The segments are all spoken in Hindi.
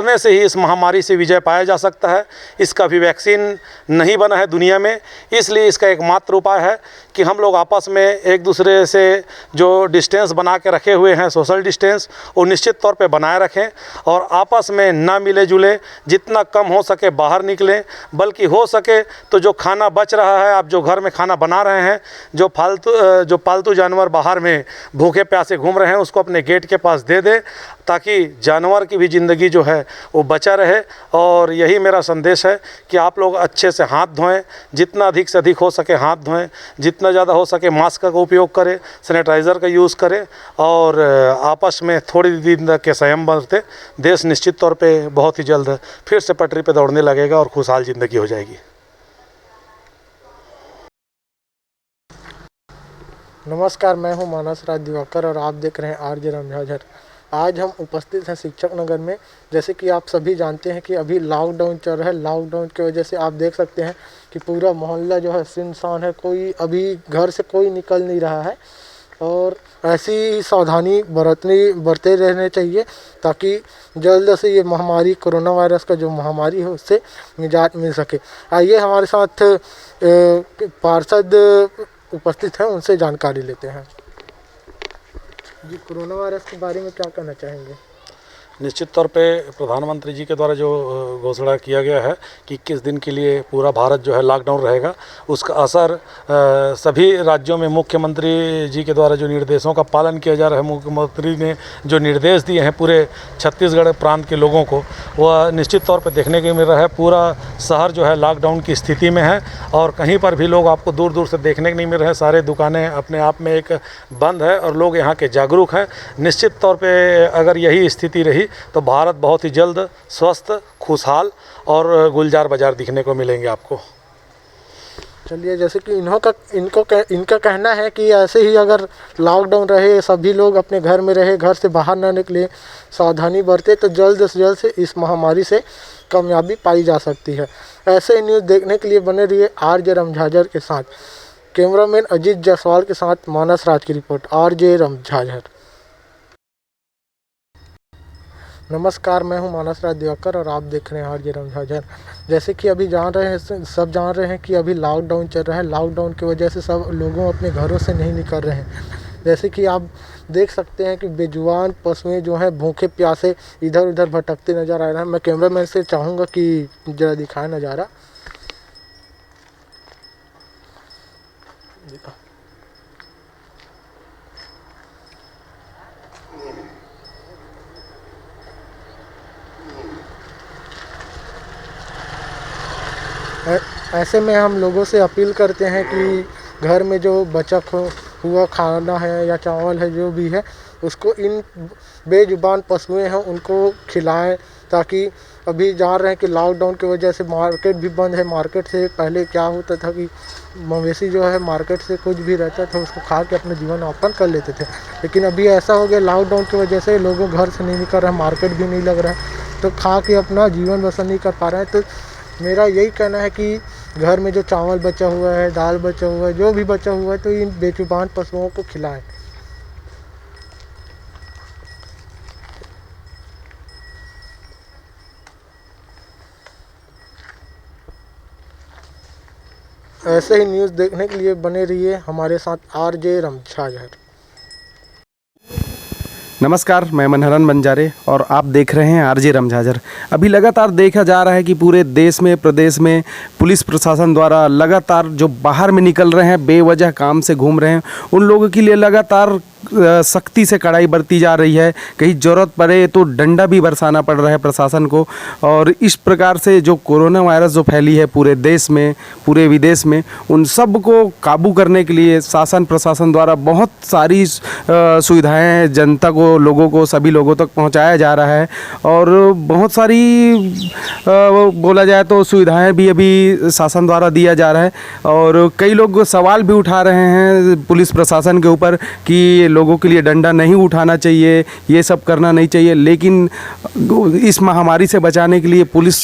करने से ही इस महामारी से विजय पाया जा सकता है। इसका भी वैक्सीन नहीं बना है दुनिया में, इसलिए इसका एकमात्र उपाय है कि हम लोग आपस में एक दूसरे से जो डिस्टेंस बना के रखे हुए हैं, सोशल डिस्टेंस, वो निश्चित तौर पे बनाए रखें और आपस में ना मिले जुले, जितना कम हो सके बाहर निकलें। बल्कि हो सके तो जो खाना बच रहा है, आप जो घर में खाना बना रहे हैं, जो पालतू जानवर बाहर में भूखे प्यासे घूम रहे हैं, उसको अपने गेट के पास दे दें, ताकि जानवर की भी ज़िंदगी जो है वो बचा रहे। और यही मेरा संदेश है कि आप लोग अच्छे से हाथ धोएं, जितना अधिक से अधिक हो सके हाथ धोएं, जितना ज़्यादा हो सके मास्क का उपयोग करें, सैनिटाइज़र का यूज़ करें और आपस में थोड़ी दिन के संयम बरतें। देश निश्चित तौर पे बहुत ही जल्द फिर से पटरी पे दौड़ने लगेगा और खुशहाल ज़िंदगी हो जाएगी। नमस्कार, मैं हूं मानस राज दिवाकर और आप देख रहे हैं आरजे रमझाझर। आज हम उपस्थित हैं शिक्षक नगर में। जैसे कि आप सभी जानते हैं कि अभी लॉकडाउन चल रहा है। लॉकडाउन की वजह से आप देख सकते हैं कि पूरा मोहल्ला जो है सुनसान है, कोई अभी घर से कोई निकल नहीं रहा है और ऐसी सावधानी बरते रहने चाहिए ताकि जल्द से ये महामारी, कोरोना वायरस का जो महामारी है, उससे निजात मिल सके। आइए हमारे साथ पार्षद उपस्थित हैं, उनसे जानकारी लेते हैं। जी, कोरोना वायरस के बारे में क्या कहना चाहेंगे? निश्चित तौर पे प्रधानमंत्री जी के द्वारा जो घोषणा किया गया है कि 21 दिन के लिए पूरा भारत जो है लॉकडाउन रहेगा, उसका असर सभी राज्यों में मुख्यमंत्री जी के द्वारा जो निर्देशों का पालन किया जा रहा है, मुख्यमंत्री ने जो निर्देश दिए हैं पूरे छत्तीसगढ़ प्रांत के लोगों को, वह निश्चित तौर पे देखने को मिल रहा है। पूरा शहर जो है लॉकडाउन की स्थिति में है और कहीं पर भी लोग आपको दूर दूर से देखने को नहीं मिल रहे हैं। सारे दुकानें अपने आप में एक बंद है और लोग यहाँ के जागरूक हैं। निश्चित तौर पर अगर यही स्थिति रही तो भारत बहुत ही जल्द स्वस्थ, खुशहाल और गुलजार बाजार दिखने को मिलेंगे आपको। चलिए, जैसे कि इनका कहना है कि ऐसे ही अगर लॉकडाउन रहे, सभी लोग अपने घर में रहे, घर से बाहर ना निकले, सावधानी बरते, तो जल्द से जल्द से इस महामारी से कामयाबी पाई जा सकती है। ऐसे ही न्यूज़ देखने के लिए बने रहिए आरजे रमझाझर के साथ। कैमरामैन अजीत जायसवाल के साथ मानस राज की रिपोर्ट, आरजे रमझाझर। नमस्कार, मैं हूं मानस राज दिवाकर और आप देख रहे हैं आरजे रमझाझर। जैसे कि अभी सब जान रहे हैं कि अभी लॉकडाउन चल रहा है। लॉकडाउन की वजह से सब लोगों अपने घरों से नहीं निकल रहे हैं। जैसे कि आप देख सकते हैं कि बेजुबान पशुएं जो हैं भूखे प्यासे इधर उधर भटकते नज़र आ रहे हैं। मैं कैमरामैन से चाहूँगा कि ज़रा दिखाए नज़ारा। ऐसे में हम लोगों से अपील करते हैं कि घर में जो बचा हुआ खाना है या चावल है, जो भी है, उसको इन बेजुबान पशुएं हैं उनको खिलाएं, ताकि अभी जान रहे हैं कि लॉकडाउन की वजह से मार्केट भी बंद है। मार्केट से पहले क्या होता था कि मवेशी जो है मार्केट से कुछ भी रहता था उसको खा के अपना जीवन यापन कर लेते थे, लेकिन अभी ऐसा हो गया लॉकडाउन की वजह से लोगों घर से नहीं निकल रहे हैं, मार्केट भी नहीं लग रहा है, तो खा के अपना जीवन बसर नहीं कर पा रहे हैं। तो मेरा यही कहना है कि घर में जो चावल बचा हुआ है, दाल बचा हुआ है, जो भी बचा हुआ है, तो इन बेजुबान पशुओं को खिलाएं। ऐसे ही न्यूज़ देखने के लिए बने रहिए हमारे साथ आरजे रमझाझर। नमस्कार, मैं मनहरन बंजारे और आप देख रहे हैं आरजे रमझाझर। अभी लगातार देखा जा रहा है कि पूरे देश में, प्रदेश में पुलिस प्रशासन द्वारा लगातार जो बाहर में निकल रहे हैं, बेवजह काम से घूम रहे हैं, उन लोगों के लिए लगातार सख्ती से कड़ाई बरती जा रही है। कहीं ज़रूरत पड़े तो डंडा भी बरसाना पड़ रहा है प्रशासन को। और इस प्रकार से जो कोरोना वायरस जो फैली है पूरे देश में, पूरे विदेश में, उन सब को काबू करने के लिए शासन प्रशासन द्वारा बहुत सारी सुविधाएं जनता को, लोगों को, सभी लोगों तक पहुंचाया जा रहा है। और बहुत सारी बोला जाए तो सुविधाएं भी अभी शासन द्वारा दिया जा रहा है। और कई लोग सवाल भी उठा रहे हैं पुलिस प्रशासन के ऊपर कि लोगों के लिए डंडा नहीं उठाना चाहिए, ये सब करना नहीं चाहिए, लेकिन इस महामारी से बचाने के लिए पुलिस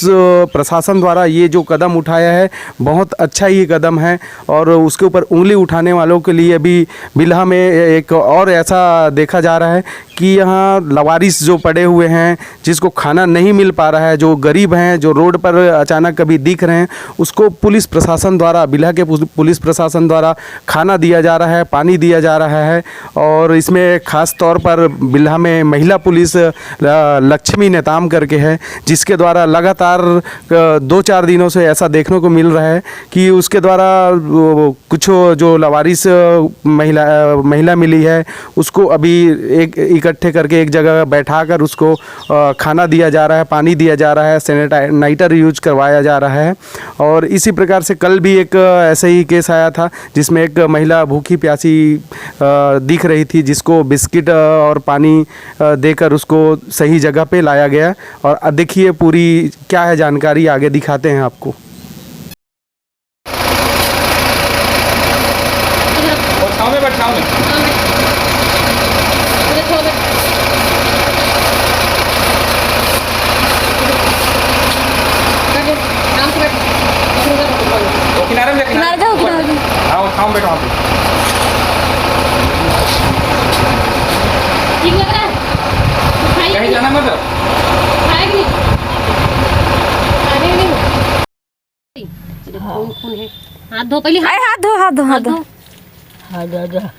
प्रशासन द्वारा ये जो कदम उठाया है बहुत अच्छा ये कदम है। और उसके ऊपर उंगली उठाने वालों के लिए अभी बिल्हा में एक और ऐसा देखा जा रहा है कि यहाँ लवारिस जो पड़े हुए हैं, जिसको खाना नहीं मिल पा रहा है, जो गरीब हैं, जो रोड पर अचानक कभी दिख रहे हैं, उसको पुलिस प्रशासन द्वारा, बिल्हा के पुलिस प्रशासन द्वारा खाना दिया जा रहा है, पानी दिया जा रहा है। और इसमें ख़ास तौर पर बिल्हा में महिला पुलिस लक्ष्मी नेताम करके है, जिसके द्वारा लगातार 2-4 दिनों से ऐसा देखने को मिल रहा है कि उसके द्वारा कुछ जो लवारिस महिला मिली है उसको अभी एक इकट्ठे करके एक जगह बैठाकर उसको खाना दिया जा रहा है, पानी दिया जा रहा है, सैनिटाइजर यूज करवाया जा रहा है। और इसी प्रकार से कल भी एक ऐसे ही केस आया था जिसमें एक महिला भूखी प्यासी दिख रही थी, जिसको बिस्किट और पानी देकर उसको सही जगह पे लाया गया। और देखिए पूरी क्या है जानकारी, आगे दिखाते हैं आपको। किनारे जाओ, बैठो वहाँ पे। ठीक लग रहा है? कहीं जाना मत। खाएगी नहीं। खून है। हाथ धो पहले। हाथ धो हाथ दो। हाँ दादा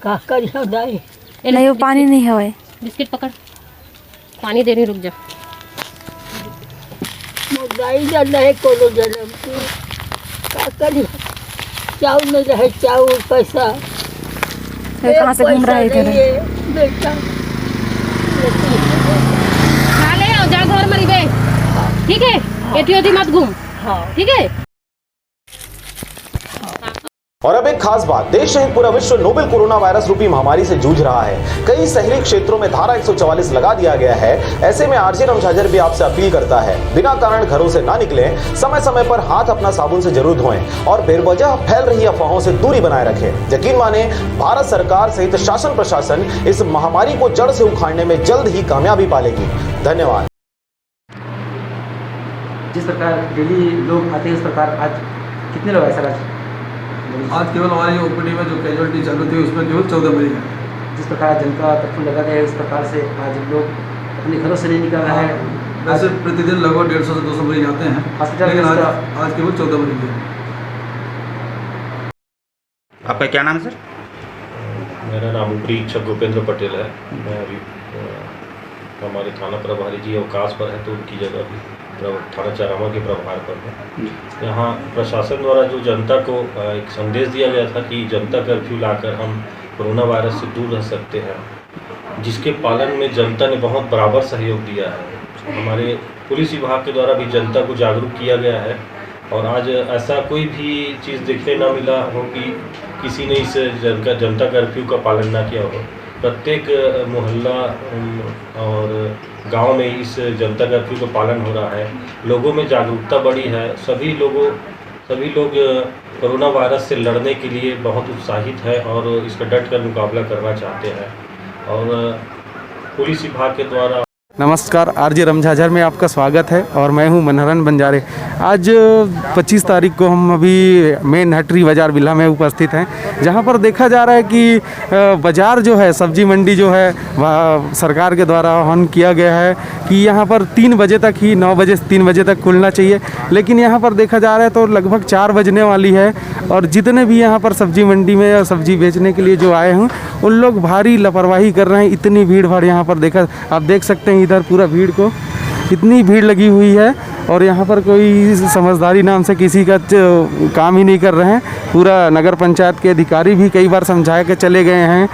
का कर दाई नहीं, वो पानी नहीं है भाई। बिस्किट पकड़, पानी दे रही, रुक जा। दाई जाना है कोनो जन्म की का करी, चाउर नहीं रहे, चाउर पैसा कहाँ से घूम रहा है इधर? बेटा खा ले आओ, जा घर मरी बे, ठीक है? एटी मत घूम, ठीक है? और अब एक खास बात, देश सहित पूरा विश्व नोवेल कोरोना वायरस रूपी महामारी से जूझ रहा है। कई शहरी क्षेत्रों में धारा 144 लगा दिया गया है। ऐसे में आरजे रमझाझर भी आपसे अपील करता है, बिना कारण घरों से ना निकलें, समय समय पर हाथ अपना साबुन से जरूर धोएं और बेवजह फैल रही अफवाहों से दूरी बनाए रखें। यकीन माने, भारत सरकार सहित शासन प्रशासन इस महामारी को जड़ से उखाड़ने में जल्द ही कामयाबी पालेगी। धन्यवाद। जिस प्रकार डेली लोग आते हैं, उस प्रकार आज कितने लोग ऐसा आज केवल हमारी ओपीडी में जो कैजुअलिटी चल रही थी उसमें केवल 14 मरीज हैं। जिस प्रकार जनता कर्फ्यू लगा है, उस प्रकार से आज लोग अपने घरों से नहीं निकल रहे हैं। वैसे प्रतिदिन लगभग 150 से 200 मरीज आते हैं, लेकिन आज केवल 14 मरीज हैं। आपका क्या नाम है सर? मेरा नाम उपरीक्षक भूपेंद्र पटेल है। मैं अभी हमारे थाना प्रभारी जी अवकाश पर है, तो उनकी जगह भी थाना चारामा के प्रभार पर है। यहाँ प्रशासन द्वारा जो जनता को एक संदेश दिया गया था कि जनता कर्फ्यू लाकर हम कोरोना वायरस से दूर रह सकते हैं, जिसके पालन में जनता ने बहुत बराबर सहयोग दिया है। हमारे पुलिस विभाग के द्वारा भी जनता को जागरूक किया गया है और आज ऐसा कोई भी चीज़ देखने ना मिला हो कि किसी ने इस जनता कर्फ्यू का पालन ना किया हो। प्रत्येक मोहल्ला और गांव में इस जनता कर्फ्यू का पालन हो रहा है। लोगों में जागरूकता बढ़ी है। सभी लोग कोरोना वायरस से लड़ने के लिए बहुत उत्साहित है और इसका डट कर मुकाबला करना चाहते हैं। और पुलिस विभाग के द्वारा नमस्कार, आरजे रमझाझर में आपका स्वागत है और मैं हूं मनहरन बंजारे। आज 25 तारीख को हम अभी मेन हटरी बाज़ार बिल्हा में उपस्थित हैं, जहां पर देखा जा रहा है कि बाज़ार जो है, सब्जी मंडी जो है, वह सरकार के द्वारा आह्वान किया गया है कि यहां पर 3 बजे तक ही, 9 बजे से 3 बजे तक खुलना चाहिए। लेकिन यहां पर देखा जा रहा है तो लगभग 4 बजने वाली है और जितने भी यहाँ पर सब्जी मंडी में सब्जी बेचने के लिए जो आए हैं, उन लोग भारी लापरवाही कर रहे हैं। इतनी भीड़ भाड़ यहाँ पर आप देख सकते हैं, इधर पूरा भीड़ को इतनी भीड़ लगी हुई है और यहाँ पर कोई समझदारी नाम से किसी का काम ही नहीं कर रहे हैं। पूरा नगर पंचायत के अधिकारी भी कई बार समझा के चले गए हैं,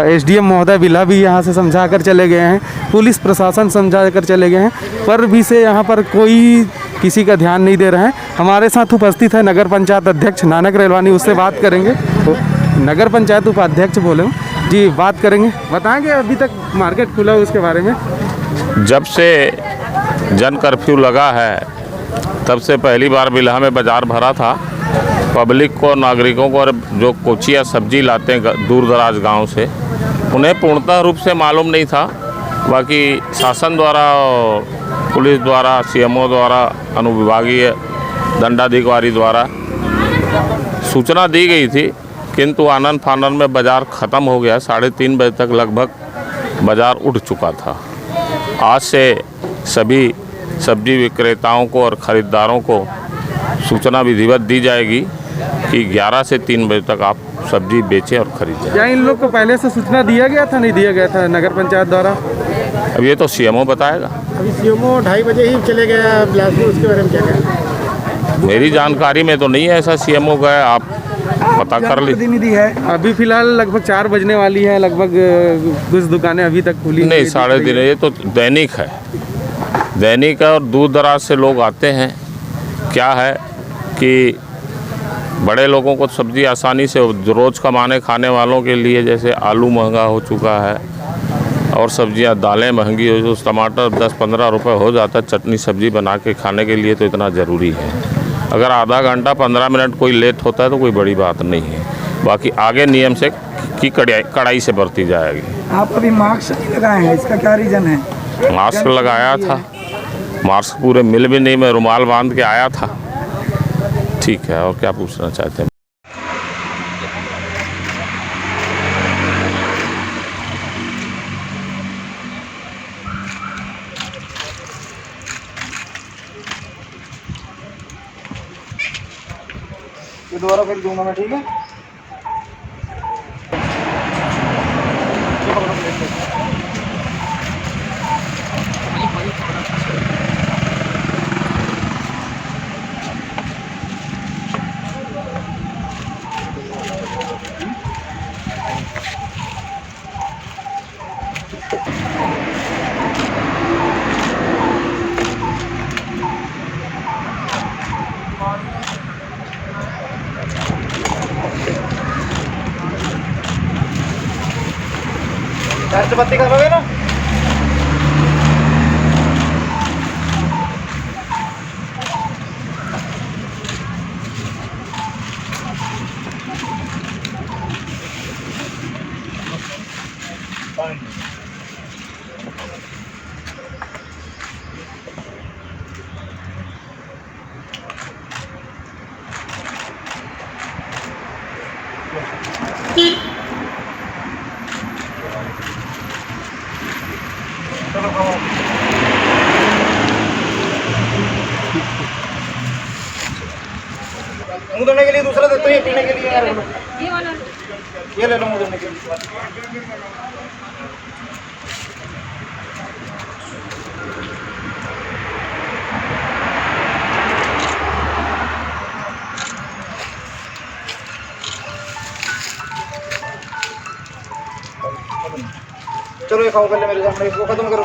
एसडीएम महोदय बिल्हा भी यहाँ से समझा कर चले गए हैं, पुलिस प्रशासन समझा कर चले गए हैं, पर भी से यहाँ पर कोई किसी का ध्यान नहीं दे रहे हैं। हमारे साथ उपस्थित है नगर पंचायत अध्यक्ष नानक रेलवानी, उससे बात करेंगे। नगर पंचायत उपाध्यक्ष बोले जी, बात करेंगे, बताएंगे अभी तक मार्केट खुला उसके बारे में। जब से जन कर्फ्यू लगा है तब से पहली बार बिल्हा में बाज़ार भरा था पब्लिक को, नागरिकों को, और जो कोचिया सब्जी लाते हैं दूर दराज गांव से, उन्हें पूर्णतः रूप से मालूम नहीं था। बाकी शासन द्वारा, पुलिस द्वारा, सीएमओ द्वारा, अनुविभागीय दंडाधिकारी द्वारा सूचना दी गई थी, किंतु आनन फानन में बाज़ार ख़त्म हो गया। 3:30 बजे तक लगभग बाज़ार उठ चुका था। आज से सभी सब्जी विक्रेताओं को और ख़रीदारों को सूचना विधिवत दी जाएगी कि 11 से 3 बजे तक आप सब्जी बेचें और खरीदें। क्या इन लोग को पहले से सूचना दिया गया था, नहीं दिया गया था नगर पंचायत द्वारा? अब ये तो सीएमओ बताएगा। अभी सीएमओ 2:30 बजे ही चले गए बिलासपुर, उसके बारे में क्या कहना? मेरी जानकारी में तो नहीं है ऐसा सीएमओ गया, आप पता कर ली। प्रतिनिधि है अभी फिलहाल लगभग 4 बजने वाली है, लगभग कुछ दुकानें अभी तक खुली नहीं, 3:30। ये तो दैनिक है, दैनिक है और दूर दराज से लोग आते हैं। क्या है कि बड़े लोगों को सब्जी आसानी से, रोज़ कमाने खाने वालों के लिए जैसे आलू महंगा हो चुका है और सब्जियां, दालें महंगी हो, जो टमाटर 10-15 रुपये हो जाता है, चटनी सब्जी बना के खाने के लिए तो इतना ज़रूरी है। अगर आधा घंटा 15 मिनट कोई लेट होता है तो कोई बड़ी बात नहीं है। बाकी आगे नियम से की कड़ाई से बरती जाएगी। आप अभी मास्क नहीं लगाए हैं, इसका क्या रीज़न है? मास्क लगाया था, मास्क पूरे मिल भी नहीं, मैं रुमाल बांध के आया था। ठीक है, और क्या पूछना चाहते हैं? ये दोबारा फिर दूंगा मैं, ठीक है? चार्ज बत्ती करोगे ना? मुँह धोने के लिए दूसरा देते हैं, पीने के लिए यार ये वाला ये ले लो मुँह धोने के लिए। चलो ये खाओ पहले मेरे सामने, इसको खत्म करो।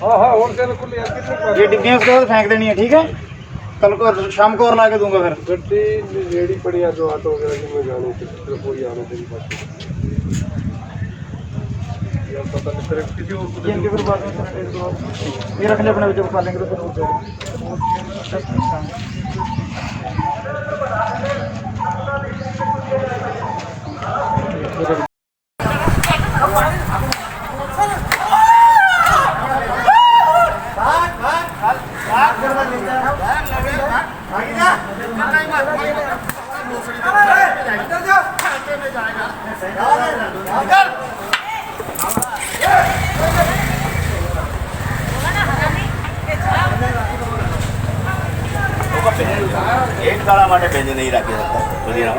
हाँ, ये डिब्बियाँ उसके बाद फेंक देनी है, ठीक है? कल को, शाम को और ला के दूंगा फिर। गड्डी रेडी पड़ी है, जो ऑटो वगैरह में जाने की तरफ वही आने तेरी बात इनके फिर बाद में ये रख ले अपने, जब खा लेंगे तो फिर हो जाएगा। एक गाड़ा माटे भेजे नहीं रखे बोलिए ना।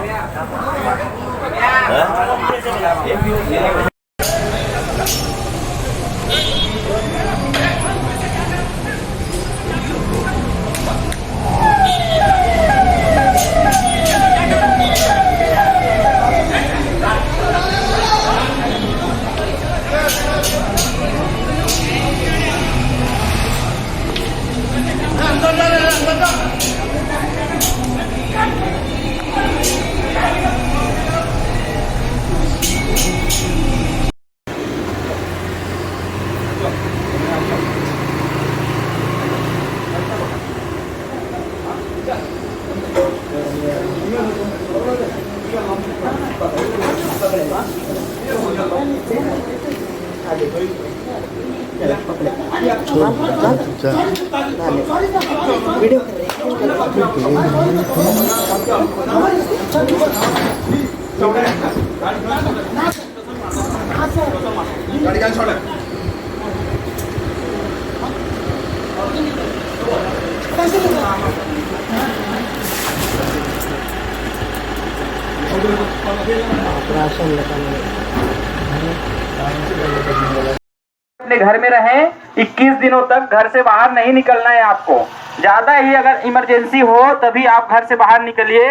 अपने घर में रहें, 21 दिनों तक घर से बाहर नहीं निकलना है आपको। ज्यादा ही अगर इमरजेंसी हो तभी आप घर से बाहर निकलिए,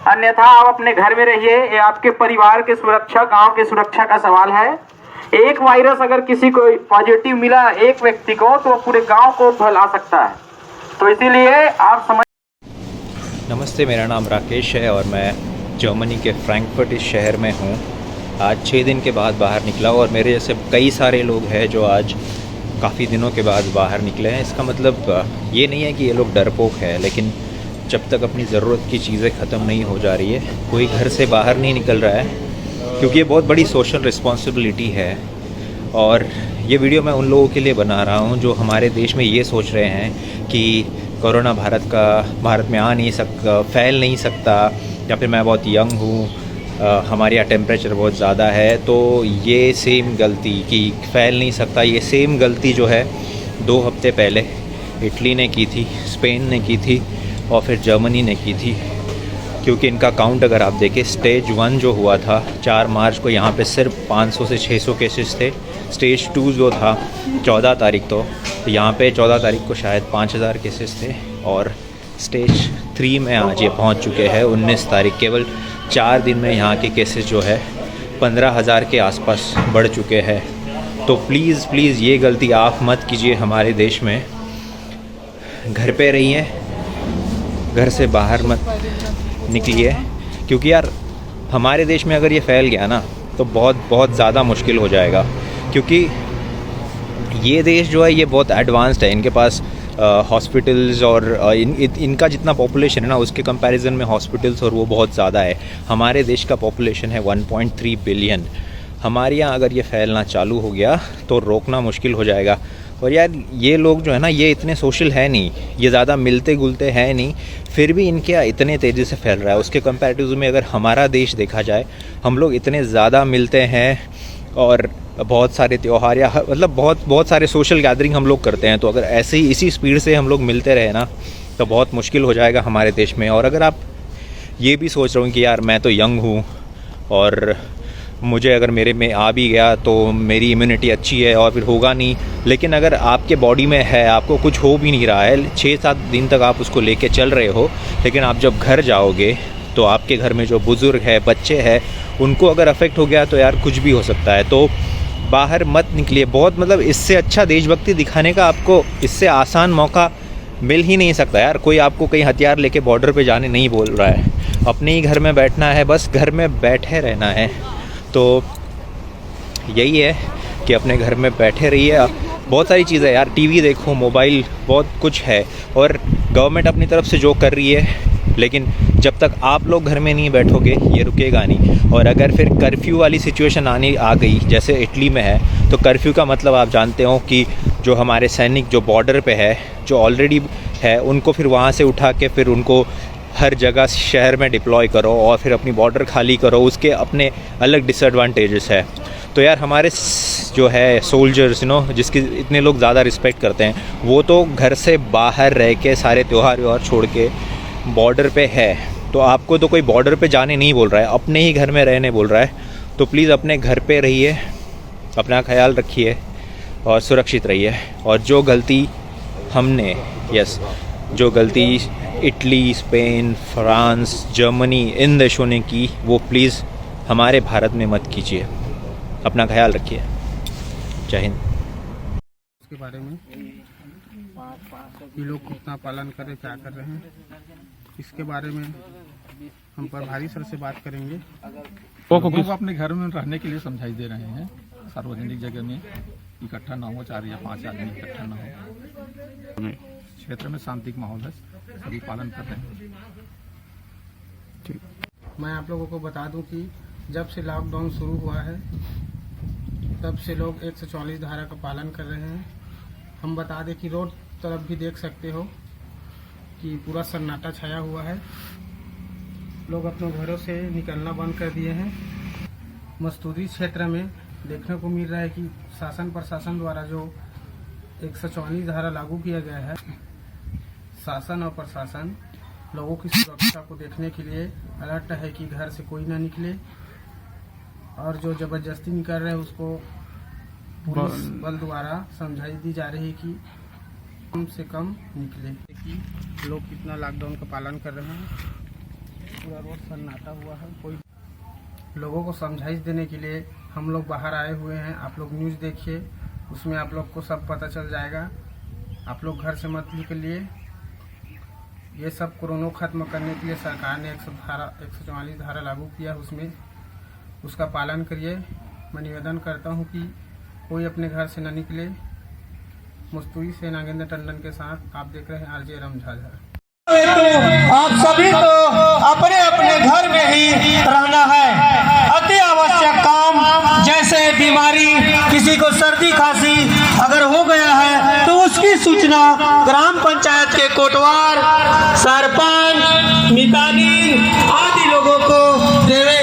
अन्यथा आप अपने घर में रहिए। ये आपके परिवार के सुरक्षा, गांव की सुरक्षा का सवाल है। एक वायरस अगर किसी को पॉजिटिव मिला एक व्यक्ति को, तो पूरे गांव को फैला सकता है। तो इसीलिए आप समझ। नमस्ते, मेरा नाम राकेश है और मैं जर्मनी के फ्रैंकफर्ट इस शहर में हूँ। आज 6 दिन के बाद बाहर निकला और मेरे जैसे कई सारे लोग हैं जो आज काफ़ी दिनों के बाद बाहर निकले हैं। इसका मतलब ये नहीं है कि ये लोग डरपोक है, लेकिन जब तक अपनी ज़रूरत की चीज़ें ख़त्म नहीं हो जा रही है, कोई घर से बाहर नहीं निकल रहा है, क्योंकि ये बहुत बड़ी सोशल रिस्पॉन्सिबिलिटी है। और ये वीडियो मैं उन लोगों के लिए बना रहा हूँ जो हमारे देश में ये सोच रहे हैं कि कोरोना भारत में आ नहीं सकता, फैल नहीं सकता, या फिर मैं बहुत यंग हूँ, हमारे यहाँ टेम्परेचर बहुत ज़्यादा है। तो ये सेम गलती कि फैल नहीं सकता, ये सेम गलती जो है 2 हफ्ते पहले इटली ने की थी, स्पेन ने की थी और फिर जर्मनी ने की थी। क्योंकि इनका काउंट अगर आप देखें, स्टेज 1 जो हुआ था 4 मार्च को, यहाँ पे सिर्फ 500 से 600 केसेस थे। स्टेज 2 जो था 14 तारीख तो यहाँ पे 14 तारीख को शायद 5000 केसेस थे। और स्टेज 3 में आज ये पहुँच चुके हैं 19 तारीख। केवल 4 दिन में यहाँ के केसेस जो है 15,000 के आसपास बढ़ चुके हैं। तो प्लीज़ ये गलती आप मत कीजिए हमारे देश में। घर पे रहिए, घर से बाहर मत निकलिए, क्योंकि यार हमारे देश में अगर ये फैल गया ना तो बहुत ज़्यादा मुश्किल हो जाएगा। क्योंकि ये देश जो है ये बहुत एडवांस्ड है, इनके पास हॉस्पिटल्स और इनका जितना पॉपुलेशन है ना, उसके कंपैरिजन में हॉस्पिटल्स और वो बहुत ज़्यादा है। हमारे देश का पॉपुलेशन है 1.3 बिलियन। हमारे यहाँ अगर ये फैलना चालू हो गया तो रोकना मुश्किल हो जाएगा। और यार ये लोग जो है ना, ये इतने सोशल है नहीं, ये ज़्यादा मिलते जुलते हैं नहीं, फिर भी इनके यहाँ इतने तेज़ी से फैल रहा है। उसके कंपैरेटिव में अगर हमारा देश देखा जाए, हम लोग इतने ज़्यादा मिलते हैं और बहुत सारे त्यौहार या मतलब बहुत सारे सोशल गैदरिंग हम लोग करते हैं। तो अगर ऐसे ही इसी स्पीड से हम लोग मिलते रहे ना तो बहुत मुश्किल हो जाएगा हमारे देश में। और अगर आप ये भी सोच रहे हो कि यार मैं तो यंग हूँ और मुझे अगर मेरे में आ भी गया तो मेरी इम्यूनिटी अच्छी है और फिर होगा नहीं, लेकिन अगर आपके बॉडी में है, आपको कुछ हो भी नहीं रहा है, 6-7 दिन तक आप उसको लेके चल रहे हो, लेकिन आप जब घर जाओगे तो आपके घर में जो बुज़ुर्ग है, बच्चे हैं, उनको अगर अफेक्ट हो गया तो यार कुछ भी हो सकता है। तो बाहर मत निकलिए। बहुत मतलब इससे अच्छा देशभक्ति दिखाने का आपको इससे आसान मौका मिल ही नहीं सकता यार। कोई आपको कहीं हथियार लेके बॉर्डर पे जाने नहीं बोल रहा है, अपने ही घर में बैठना है, बस घर में बैठे रहना है। तो यही है कि अपने घर में बैठे रहिए। बहुत सारी चीज़ें यार, टीवी देखो, मोबाइल, बहुत कुछ है और गवर्नमेंट अपनी तरफ से जो कर रही है, लेकिन जब तक आप लोग घर में नहीं बैठोगे ये रुकेगा नहीं। और अगर फिर कर्फ्यू वाली सिचुएशन आ गई जैसे इटली में है, तो कर्फ्यू का मतलब आप जानते हो कि जो हमारे सैनिक जो बॉर्डर पे है, जो ऑलरेडी है, उनको फिर वहाँ से उठा के फिर उनको हर जगह शहर में डिप्लॉय करो और फिर अपनी बॉर्डर खाली करो। उसके अपने अलग डिसएडवांटेजेस है। तो यार हमारे जो है सोल्जर्स जिसकी इतने लोग ज़्यादा रिस्पेक्ट करते हैं, वो तो घर से बाहर रह के सारे त्यौहार व्यवहार छोड़ के बॉर्डर पे है। तो आपको तो कोई बॉर्डर पे जाने नहीं बोल रहा है, अपने ही घर में रहने बोल रहा है। तो प्लीज़ अपने घर पे रहिए, अपना ख्याल रखिए और सुरक्षित रहिए। और जो गलती हमने जो गलती इटली, स्पेन, फ्रांस, जर्मनी, इन देशों ने की, वो प्लीज़ हमारे भारत में मत कीजिए। अपना ख्याल रखिए। जय हिंद। इसके बारे में ये लोग कितना पालन करें, क्या कर रहे हैं, इसके बारे में हम प्रभारी सर से बात करेंगे। लोगों को अपने घर में रहने के लिए समझाई दे रहे हैं, सार्वजनिक जगह में इकट्ठा ना हो, 4 या 5 आदमी इकट्ठा ना हो। क्षेत्र में शांतिक माहौल है, सभी पालन कर रहे हैं। मैं आप लोगों को बता दूं कि जब से लॉकडाउन शुरू हुआ है तब से लोग 144 धारा का पालन कर रहे हैं। हम बता दें कि रोड तरफ भी देख सकते हो कि पूरा सन्नाटा छाया हुआ है। लोग अपने घरों से निकलना बंद कर दिए हैं। मस्तूरी क्षेत्र में देखने को मिल रहा है कि शासन प्रशासन द्वारा जो 144 धारा लागू किया गया है, शासन और प्रशासन लोगों की सुरक्षा को देखने के लिए अलर्ट है कि घर से कोई ना निकले, और जो जबरदस्ती निकल रहे हैं उसको पुलिस बल द्वारा समझाई दी जा रही है कि कम से कम निकले। कि लोग कितना लॉकडाउन का पालन कर रहे हैं, पूरा रोड सन्नाटा हुआ है। कोई लोगों को समझाइश देने के लिए हम लोग बाहर आए हुए हैं। आप लोग न्यूज़ देखिए, उसमें आप लोग को सब पता चल जाएगा। आप लोग घर से मत निकलिए। ये सब कोरोना खत्म करने के लिए सरकार ने 144 धारा लागू किया, उसमें उसका पालन करिए। मैं निवेदन करता हूँ कि कोई अपने घर से न निकले। मस्तूरी से नागेंद्र टंडन के साथ आप देख रहे हैं आरजे रमझाझर। आप सभी को अपने अपने घर में ही रहना है। अति आवश्यक काम जैसे बीमारी, किसी को सर्दी खांसी अगर हो गया है तो उसकी सूचना ग्राम पंचायत के कोटवार, सरपंच, मितानिन आदि लोगों को देवे।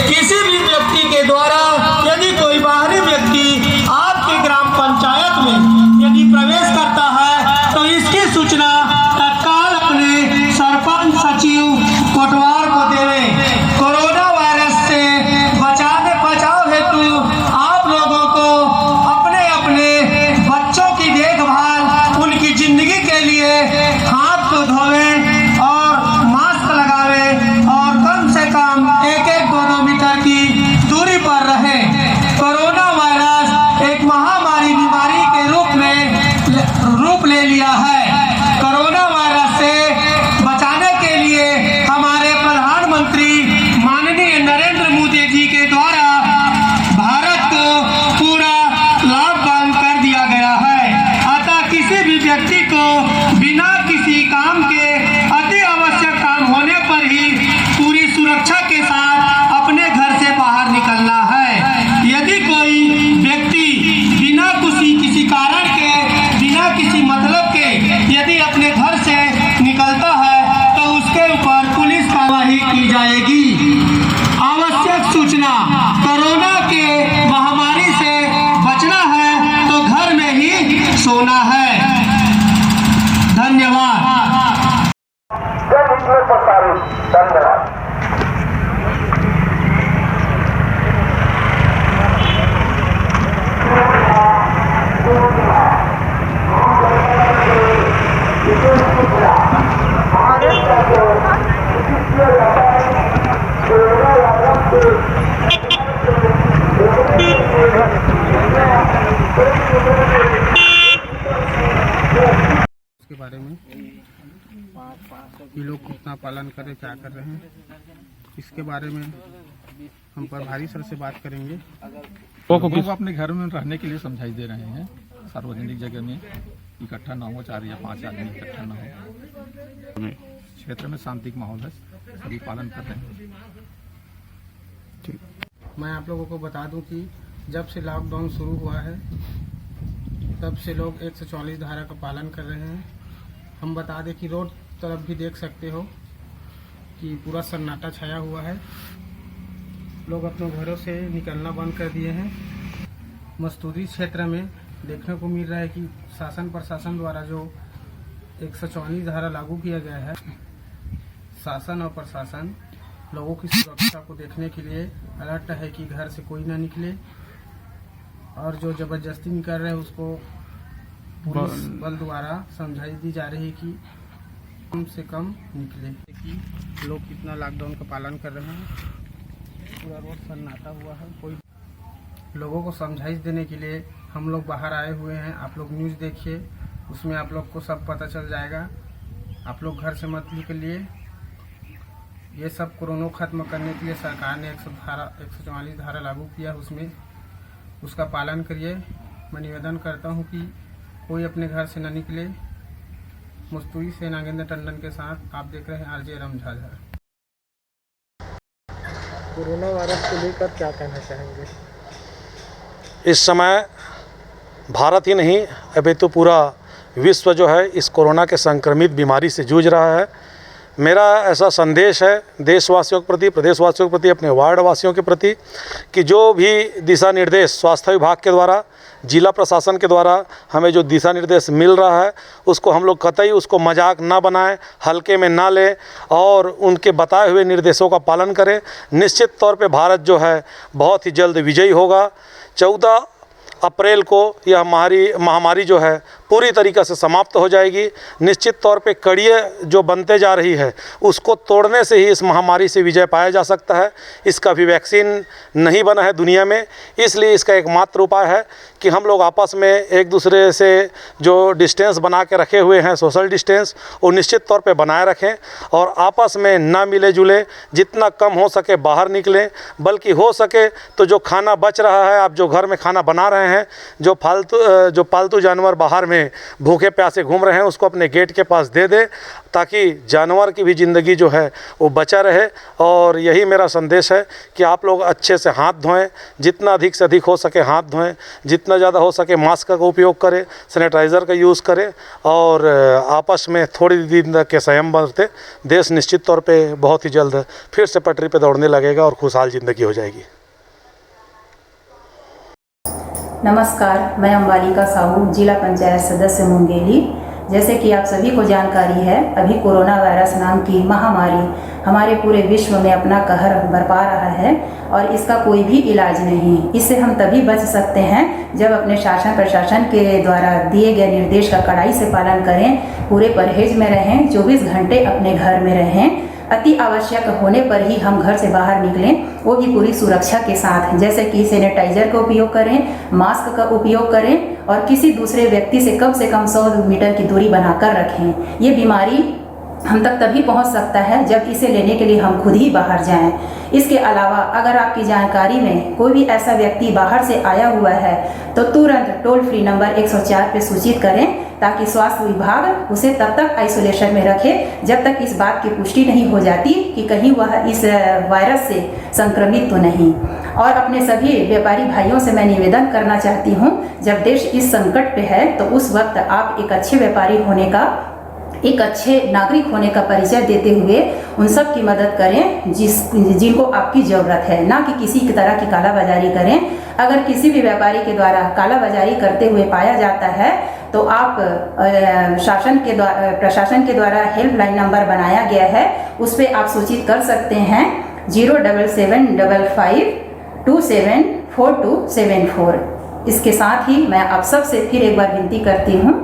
किसी भी व्यक्ति के द्वारा यदि कोई बाहरी व्यक्ति आपकी ग्राम पंचायत में यदि प्रवेश करता है तो इसकी सूचना सरपंच सचिव कोटवार को देवे। कोरोना वायरस से बचाव हेतु आप लोगों को अपने अपने बच्चों की देखभाल, उनकी जिंदगी के लिए हाथ को धोवे और मास्क लगावे और कम से कम 1-2 मीटर की दूरी पर रहे। कोरोना वायरस एक महामारी बीमारी के रूप ले लिया है। कोरोना वायरस से बचाने के लिए हमारे प्रधानमंत्री माननीय नरेंद्र मोदी जी के द्वारा भारत को पूरा लॉकडाउन कर दिया गया है। अतः किसी भी व्यक्ति को बिना किसी काम के अति आवश्यक काम होने पर ही पूरी सुरक्षा के साथ अपने घर से बाहर निकलना है। यदि कोई व्यक्ति बिना किसी कारण के, बिना किसी मतलब के यदि अपने घर से निकलता है तो उसके ऊपर पुलिस कार्रवाई की जाएगी। आवश्यक सूचना, कोरोना के महामारी से बचना है तो घर में ही सोना है। धन्यवाद। इसके बारे में ये लोग कितना पालन करें, क्या कर रहे हैं, इसके बारे में हम प्रभारी सर से बात करेंगे। लोगों को अपने घर में रहने के लिए समझाइश दे रहे हैं। सार्वजनिक जगह में इकट्ठा ना हो, 4 या 5 आदमी इकट्ठा ना हो। क्षेत्र में शांति का माहौल है, सभी पालन कर रहे हैं। मैं आप लोगों को बता दूं कि जब से लॉकडाउन शुरू हुआ है तब से लोग 144 धारा का पालन कर रहे हैं। हम बता दें कि रोड तरफ भी देख सकते हो कि पूरा सन्नाटा छाया हुआ है। लोग अपने घरों से निकलना बंद कर दिए हैं। मस्तूरी क्षेत्र में देखने को मिल रहा है कि शासन प्रशासन द्वारा जो 144 धारा लागू किया गया है, शासन और प्रशासन लोगों की सुरक्षा को देखने के लिए अलर्ट है कि घर से कोई ना निकले, और जो जबरदस्ती निकल रहे हैं उसको पुलिस बल द्वारा समझाई दी जा रही है कि कम से कम निकले। कि लोग कितना लॉकडाउन का पालन कर रहे हैं, पूरा रोड सन्नाटा हुआ है। कोई लोगों को समझाइश देने के लिए हम लोग बाहर आए हुए हैं। आप लोग न्यूज़ देखिए, उसमें आप लोग को सब पता चल जाएगा। आप लोग घर से मत निकलिए। ये सब कोरोना खत्म करने के लिए सरकार ने 144 धारा लागू किया, उसमें उसका पालन करिए। मैं निवेदन करता हूँ कि कोई अपने घर से न निकले। मस्तूरी से नागेंद्र टंडन के साथ आप देख रहे हैं आरजे रमझाझर। कोरोना वायरस को लेकर क्या कहना चाहेंगे? इस समय भारत ही नहीं, अभी तो पूरा विश्व जो है इस कोरोना के संक्रमित बीमारी से जूझ रहा है। मेरा ऐसा संदेश है देशवासियों के प्रति, प्रदेशवासियों के प्रति, अपने वार्ड वासियों के प्रति कि जो भी दिशा निर्देश स्वास्थ्य विभाग के द्वारा, जिला प्रशासन के द्वारा हमें जो दिशा निर्देश मिल रहा है उसको हम लोग कतई उसको मजाक ना बनाएं, हल्के में ना लें और उनके बताए हुए निर्देशों का पालन करें। निश्चित तौर पे भारत जो है बहुत ही जल्द विजयी होगा। 14 अप्रैल को यह महामारी जो है पूरी तरीक़े से समाप्त हो जाएगी। निश्चित तौर पे कड़ियाँ जो बनते जा रही है उसको तोड़ने से ही इस महामारी से विजय पाया जा सकता है। इसका भी वैक्सीन नहीं बना है दुनिया में, इसलिए इसका एकमात्र उपाय है कि हम लोग आपस में एक दूसरे से जो डिस्टेंस बना के रखे हुए हैं, सोशल डिस्टेंस, वो निश्चित तौर पे बनाए रखें और आपस में ना मिले जुले, जितना कम हो सके बाहर निकलें। बल्कि हो सके तो जो खाना बच रहा है, आप जो घर में खाना बना रहे हैं, जो पालतू जानवर बाहर में भूखे प्यासे घूम रहे हैं उसको अपने गेट के पास दे दें ताकि जानवर की भी ज़िंदगी जो है वो बचा रहे। और यही मेरा संदेश है कि आप लोग अच्छे से हाथ धोएं, जितना अधिक से अधिक हो सके हाथ धोएं, जितना ज़्यादा हो सके मास्क का उपयोग करें, सैनिटाइज़र का यूज़ करें और आपस में थोड़ी दिन के संयम बरतें। देश निश्चित तौर पे बहुत ही जल्द फिर से पटरी पे दौड़ने लगेगा और खुशहाल ज़िंदगी हो जाएगी। नमस्कार, मैं अंबालिका साहू, जिला पंचायत सदस्य मुंगेली। जैसे कि आप सभी को जानकारी है, अभी कोरोना वायरस नाम की महामारी हमारे पूरे विश्व में अपना कहर बरपा रहा है और इसका कोई भी इलाज नहीं। इससे हम तभी बच सकते हैं जब अपने शासन प्रशासन के द्वारा दिए गए निर्देश का कड़ाई से पालन करें, पूरे परहेज में रहें, 24 घंटे अपने घर में रहें। अति आवश्यक होने पर ही हम घर से बाहर निकलें, वो भी पूरी सुरक्षा के साथ, जैसे कि सैनिटाइजर का उपयोग करें, मास्क का उपयोग करें और किसी दूसरे व्यक्ति से कम 100 मीटर की दूरी बनाकर रखें। ये बीमारी हम तक तभी पहुंच सकता है जब इसे लेने के लिए हम खुद ही बाहर जाएं। इसके अलावा अगर आपकी जानकारी में कोई भी ऐसा व्यक्ति बाहर से आया हुआ है तो तुरंत टोल फ्री नंबर 104 पे सूचित करें ताकि स्वास्थ्य विभाग उसे तब तक आइसोलेशन में रखे जब तक इस बात की पुष्टि नहीं हो जाती कि कहीं वह इस वायरस से संक्रमित तो नहीं। और अपने सभी व्यापारी भाइयों से मैं निवेदन करना चाहती हूँ, जब देश इस संकट पे है तो उस वक्त आप एक अच्छे व्यापारी होने का, एक अच्छे नागरिक होने का परिचय देते हुए उन सब की मदद करें जिनको आपकी ज़रूरत है, ना कि किसी की तरह की कालाबाजारी करें। अगर किसी भी व्यापारी के द्वारा कालाबाजारी करते हुए पाया जाता है तो आप प्रशासन के द्वारा हेल्पलाइन नंबर बनाया गया है, उस पर आप सूचित कर सकते हैं 07755274274। इसके साथ ही मैं आप सब से फिर एक बार विनती करती हूँ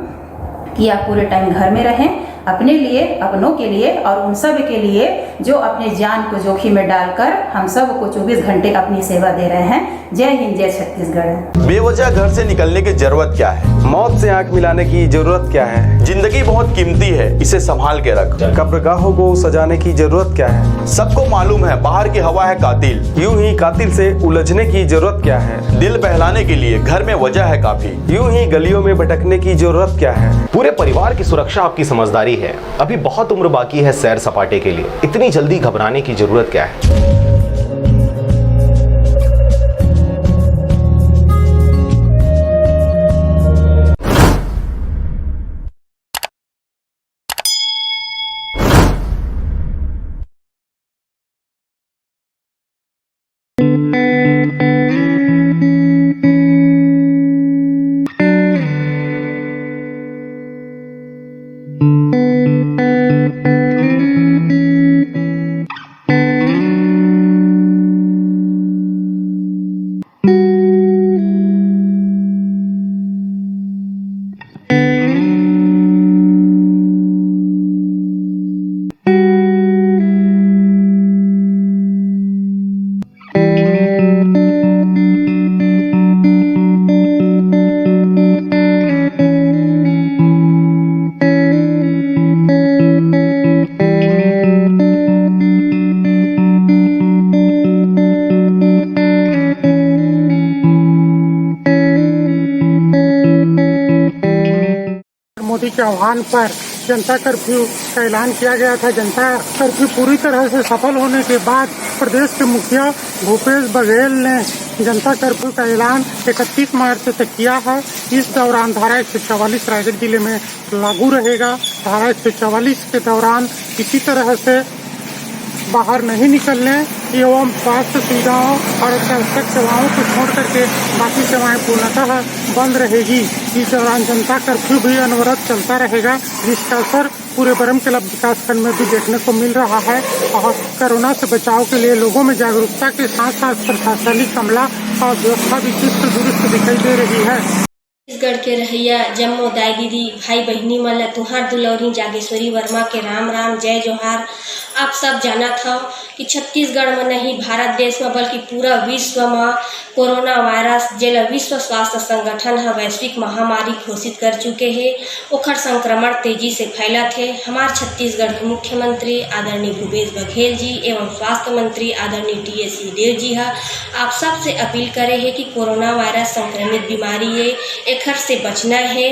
कि आप पूरे टाइम घर में रहें, अपने लिए, अपनों के लिए और उन सब के लिए जो अपने जान को जोखिम में डालकर हम सब को 24 घंटे अपनी सेवा दे रहे हैं। जय हिंद, जय छत्तीसगढ़। बेवजह घर से निकलने की जरूरत क्या है? मौत से आंख मिलाने की जरूरत क्या है? जिंदगी बहुत कीमती है, इसे संभाल के रख। कब्रगाहों को सजाने की जरूरत क्या है? सबको मालूम है बाहर की हवा है कातिल। यूं ही कातिल से उलझने की जरूरत क्या है? दिल बहलाने के लिए घर में वजह है काफी। यूं ही गलियों में भटकने की जरूरत क्या है? पूरे परिवार की सुरक्षा आपकी समझदारी है। अभी बहुत उम्र बाकी है सैर सपाटे के लिए, इतनी जल्दी घबराने की जरूरत क्या है? मोदी के आह्वान पर जनता कर्फ्यू का ऐलान किया गया था। जनता कर्फ्यू पूरी तरह से सफल होने के बाद प्रदेश के मुखिया भूपेश बघेल ने जनता कर्फ्यू का ऐलान 31 मार्च तक किया है। इस दौरान धारा 144 रायगढ़ जिले में लागू रहेगा। धारा 144 के दौरान किसी तरह से बाहर नहीं निकलने एवं स्वास्थ्य सुविधाओं और आवश्यक सेवाओं को छोड़ करके बाकी सेवाएं पूर्णतः बंद रहेगी। इस दौरान जनता कर्फ्यू भी अनवरत चलता रहेगा, जिसका असर पूरे बरम क्लब विकासखंड में भी देखने को मिल रहा है। और कोरोना से बचाव के लिए लोगों में जागरूकता के साथ साथ प्रशासनिक अमला और व्यवस्था भी चुस्त दुरुस्त दिखाई दे रही है। छत्तीसगढ़ के रहिया जम्मो दाई दीदी भाई बहनी मन ला तुहार दुलौरी जागेश्वरी वर्मा के राम राम जय जोहार। आप सब जाना था कि छत्तीसगढ़ में नहीं भारत देश में बल्कि पूरा विश्व में कोरोना वायरस जेला विश्व स्वास्थ्य संगठन है वैश्विक महामारी घोषित कर चुके हैं। ओखर संक्रमण तेजी से फैला थे। हमारे छत्तीसगढ़ के मुख्यमंत्री आदरणीय भूपेश बघेल जी एवं स्वास्थ्य मंत्री आदरणीय टी.एस. सिंहदेव जी है आप सबसे अपील करे है कि कोरोना वायरस संक्रमित बीमारी है, एखर से बचना है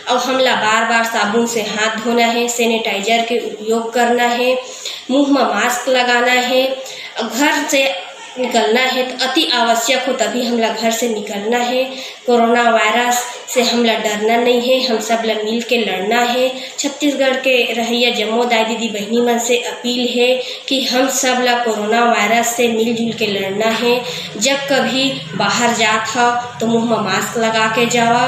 और हमला बार बार साबुन से हाथ धोना है, सैनिटाइजर के उपयोग करना है, मुंह में मास्क लगाना है, घर से निकलना है तो अति आवश्यक हो तभी हमला घर से निकलना है। कोरोना वायरस से हमला डरना नहीं है, हम सब ला मिल के लड़ना है। छत्तीसगढ़ के रहिया जम्मो दाई दीदी बहनी मन से अपील है कि हम सब ला कोरोना वायरस से मिलजुल के लड़ना है। जब कभी बाहर जात हो तो मुंह में मास्क लगा के जावा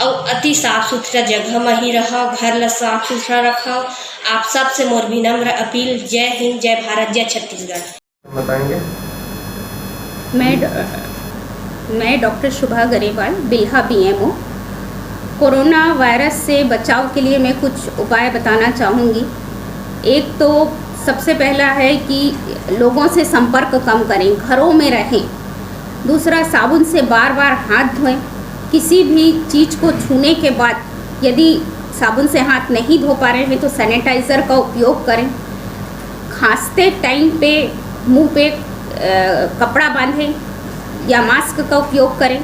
और अति साफ सुथरा जगह में ही रहो, घर ला साफ सुथरा रखो। आप सब से मोर विनम्र अपील। जय हिंद, जय भारत, जय छत्तीसगढ़। बताएंगे। मैं doctor Shubha Grewal Bilha BMO. Corona virus से बचाव के लिए मैं कुछ उपाय बताना चाहूँगी। एक तो सबसे पहला है कि लोगों से संपर्क कम करें, घरों में रहें। दूसरा, साबुन से बार बार हाथ धोएं। किसी भी चीज़ को छूने के बाद यदि साबुन से हाथ नहीं धो पा रहे हैं तो सैनिटाइज़र का उपयोग करें। खांसते टाइम पे मुंह पे कपड़ा बांधें या मास्क का उपयोग करें।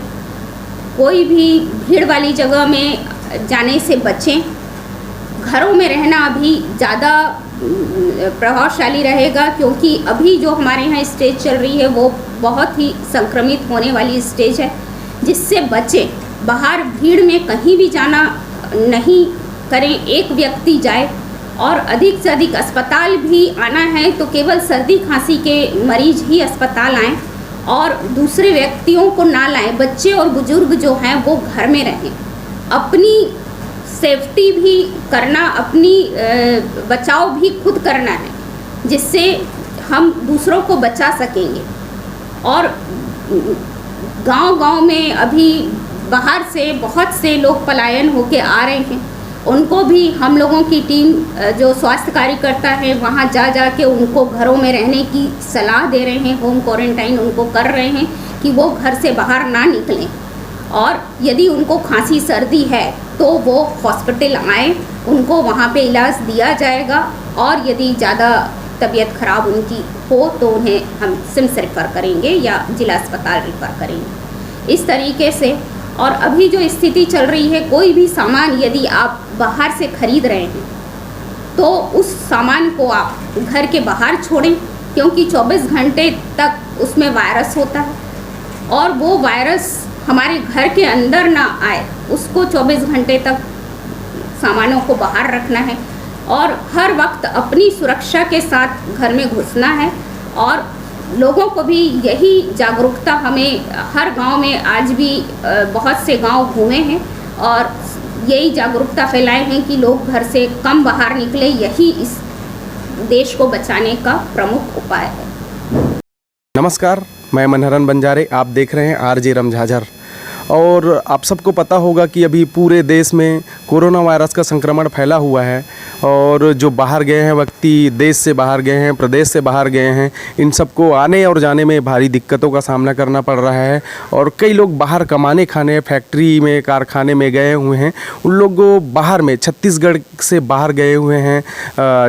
कोई भी भीड़ वाली जगह में जाने से बचें। घरों में रहना अभी ज़्यादा प्रभावशाली रहेगा क्योंकि अभी जो हमारे यहाँ स्टेज चल रही है वो बहुत ही संक्रमित होने वाली स्टेज है, जिससे बचें। बाहर भीड़ में कहीं भी जाना नहीं करें। एक व्यक्ति जाए और अधिक से अधिक अस्पताल भी आना है तो केवल सर्दी खांसी के मरीज ही अस्पताल आएँ और दूसरे व्यक्तियों को ना लाएं। बच्चे और बुजुर्ग जो हैं वो घर में रहें। अपनी सेफ्टी भी करना, अपनी बचाव भी खुद करना है, जिससे हम दूसरों को बचा सकेंगे। और गांव-गांव में अभी बाहर से बहुत से लोग पलायन होके आ रहे हैं, उनको भी हम लोगों की टीम जो स्वास्थ्य कार्यकर्ता है वहाँ जा के उनको घरों में रहने की सलाह दे रहे हैं। होम क्वारंटाइन उनको कर रहे हैं कि वो घर से बाहर ना निकलें। और यदि उनको खांसी सर्दी है तो वो हॉस्पिटल आएँ, उनको वहाँ पे इलाज दिया जाएगा। और यदि ज़्यादा तबीयत ख़राब उनकी हो तो उन्हें हम सिम्स रेफ़र करेंगे या जिला अस्पताल रेफ़र करेंगे। इस तरीके से। और अभी जो स्थिति चल रही है, कोई भी सामान यदि आप बाहर से खरीद रहे हैं तो उस सामान को आप घर के बाहर छोड़ें, क्योंकि 24 घंटे तक उसमें वायरस होता है और वो वायरस हमारे घर के अंदर ना आए, उसको 24 घंटे तक सामानों को बाहर रखना है। और हर वक्त अपनी सुरक्षा के साथ घर में घुसना है। और लोगों को भी यही जागरूकता हमें हर गांव में, आज भी बहुत से गांव घूमे हैं और यही जागरूकता फैलाए हैं कि लोग घर से कम बाहर निकले। यही इस देश को बचाने का प्रमुख उपाय है। नमस्कार, मैं मनहरन बंजारे, आप देख रहे हैं आरजे रमझाझर। और आप सबको पता होगा कि अभी पूरे देश में कोरोना वायरस का संक्रमण फैला हुआ है और जो बाहर गए हैं व्यक्ति, देश से बाहर गए हैं, प्रदेश से बाहर गए हैं, इन सबको आने और जाने में भारी दिक्कतों का सामना करना पड़ रहा है। और कई लोग बाहर कमाने खाने, फैक्ट्री में, कारखाने में गए हुए हैं। उन लोग बाहर में छत्तीसगढ़ से बाहर गए हुए हैं,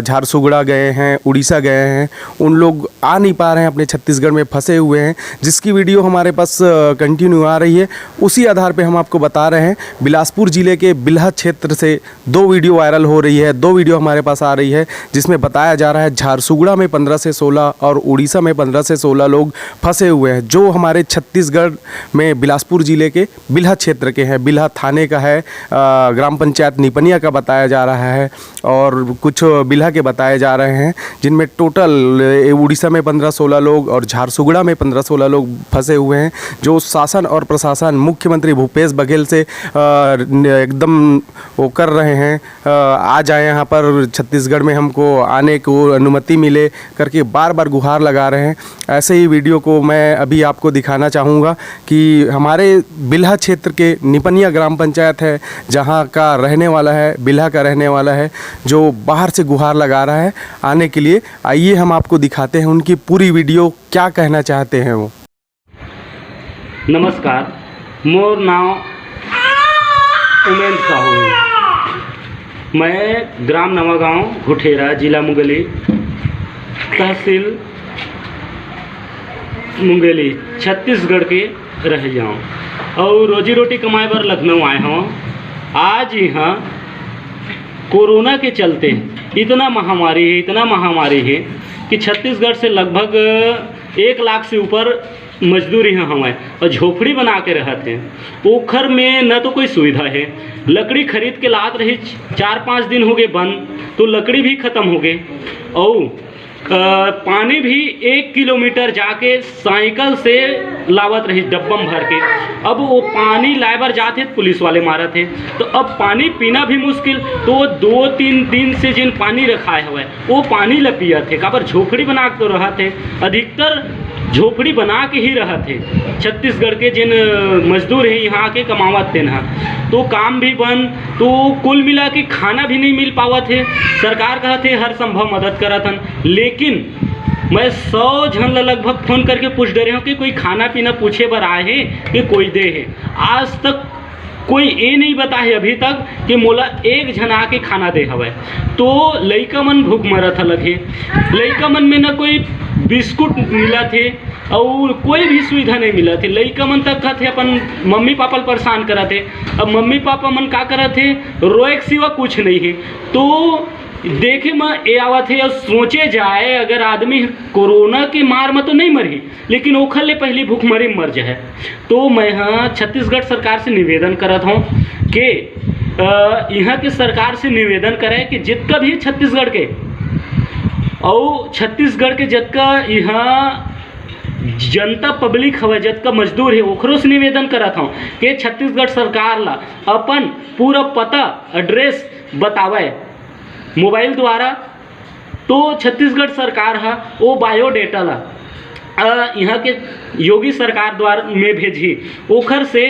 झारसुगड़ा गए हैं, उड़ीसा गए हैं। उन लोग आ नहीं पा रहे हैं, अपने छत्तीसगढ़ में फंसे हुए हैं, जिसकी वीडियो हमारे पास कंटिन्यू आ रही है। उसी आधार पे हम आपको बता रहे हैं। बिलासपुर ज़िले के बिल्हा क्षेत्र से 2 वीडियो वायरल हो रही है, 2 वीडियो हमारे पास आ रही है, जिसमें बताया जा रहा है झारसुगुड़ा में 15 से 16 और उड़ीसा में 15 से 16 लोग फंसे हुए हैं, जो हमारे छत्तीसगढ़ में बिलासपुर ज़िले के बिल्हा क्षेत्र के हैं। बिल्हा थाने का है, ग्राम पंचायत निपनिया का बताया जा रहा है और कुछ बिल्हा के बताए जा रहे हैं, जिनमें टोटल उड़ीसा में 15-16 लोग और झारसुगुड़ा में 15-16 लोग फंसे हुए हैं, जो शासन और प्रशासन मुख्यमंत्री भूपेश बघेल से एकदम वो कर रहे हैं, आ जाए यहाँ पर छत्तीसगढ़ में, हमको आने को अनुमति मिले करके बार बार गुहार लगा रहे हैं। ऐसे ही वीडियो को मैं अभी आपको दिखाना चाहूँगा कि हमारे बिल्हा क्षेत्र के निपनिया ग्राम पंचायत है, जहाँ का रहने वाला है, बिल्हा का रहने वाला है, जो बाहर से गुहार लगा रहा है आने के लिए। आइए हम आपको दिखाते हैं उनकी पूरी वीडियो, क्या कहना चाहते हैं वो। नमस्कार, मोर नाम उमेंद्र साहू है। मैं ग्राम नवागांव घुठेरा, जिला मुंगेली, तहसील मुंगेली, छत्तीसगढ़ के रह जाऊँ और रोजी रोटी कमाए बर लखनऊ आए हूँ। आज यहाँ कोरोना के चलते इतना महामारी है कि छत्तीसगढ़ से लगभग 1 लाख से ऊपर मजदूर यहाँ हमें और झोपड़ी बना के रहते हैं। ओखर में न तो कोई सुविधा है, लकड़ी खरीद के लात रही 4-5 दिन हो गए बंद, तो लकड़ी भी ख़त्म हो गए और पानी भी 1 किलोमीटर जाके साइकिल से लावत रही डब्बम भर के। अब वो पानी लाए बर जाते तो पुलिस वाले मारत थे, तो अब पानी पीना भी मुश्किल। तो 2-3 दिन से जिन पानी रखाए हुए वो पानी ला पिया थे, काबर झोपड़ी बना के तो रहा थे, अधिकतर झोपड़ी बना के ही रहा थे। छत्तीसगढ़ के जिन मजदूर हैं यहाँ के कमावत थे ना, तो काम भी बंद, तो कुल मिला के खाना भी नहीं मिल पावत है। सरकार कहते हर संभव मदद करत हन, लेकिन मैं 100 जन लगभग फ़ोन करके पूछ डरे हूँ कि कोई खाना पीना पूछे बर आए हैं कि कोई दे है। आज तक कोई ये नहीं बता है अभी तक कि मोला एक जन आके खाना दे हवे। तो लइका मन भूख मरत हलक है, लइका मन में न कोई बिस्कुट मिला थे और कोई भी सुविधा नहीं मिला थे। लइका मन तक कहते अपन मम्मी पापा परेशान करा थे। अब मम्मी पापा मन का करा थे, रोए के सिवा कुछ नहीं है। तो देखे में ये आवत है और सोचे जाए, अगर आदमी कोरोना के मार में तो नहीं मरी, लेकिन ओखर ले पहले भूखमरी मर जाए। तो मैं हाँ छत्तीसगढ़ सरकार से निवेदन करत हूँ कि यहाँ की सरकार से निवेदन करे कि जितना भी छत्तीसगढ़ के और छत्तीसगढ़ के जितना यहाँ जनता पब्लिक हवे, जितना मजदूर है, ओकरो से निवेदन करत हूँ कि छत्तीसगढ़ सरकार ला अपन पूरा पता एड्रेस बतावे मोबाइल द्वारा। तो छत्तीसगढ़ सरकार है वो बायोडेटा ला यहाँ के योगी सरकार द्वारा में भेजी, ओखर से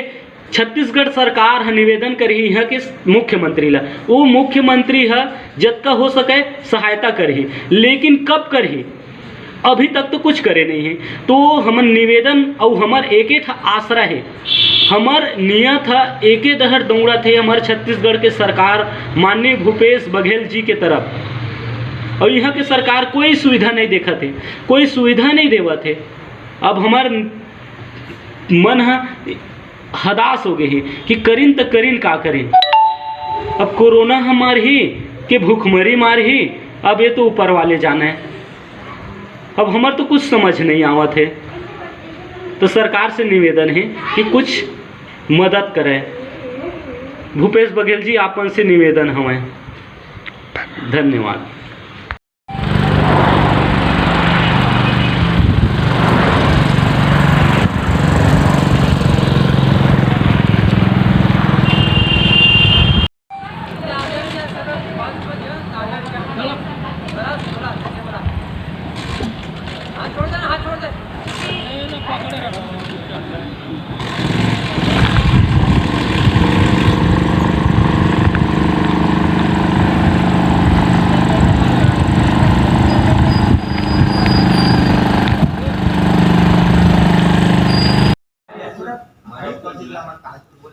छत्तीसगढ़ सरकार है निवेदन करी यहाँ के मुख्यमंत्री ला, वो मुख्यमंत्री है जितना हो सके सहायता करी, लेकिन कब करी अभी तक तो कुछ करे नहीं है। तो हमर निवेदन और हमार एक आसरा है, हमार नियत है एक दहर दौड़ा थे हमारे छत्तीसगढ़ के सरकार माननीय भूपेश बघेल जी के तरफ, और यहाँ के सरकार कोई सुविधा नहीं देखा थे, कोई सुविधा नहीं देवा थे। अब हमार मन है हदास हो गए हैं कि करीन तो करीन का करें। अब कोरोना हमार ही कि भूखमरी मार ही, अब ये तो ऊपर वाले जाना है। अब हमार तो कुछ समझ नहीं आवत है। तो सरकार से निवेदन है कि कुछ मदद करें। भूपेश बघेल जी आपन से निवेदन हमें। धन्यवाद।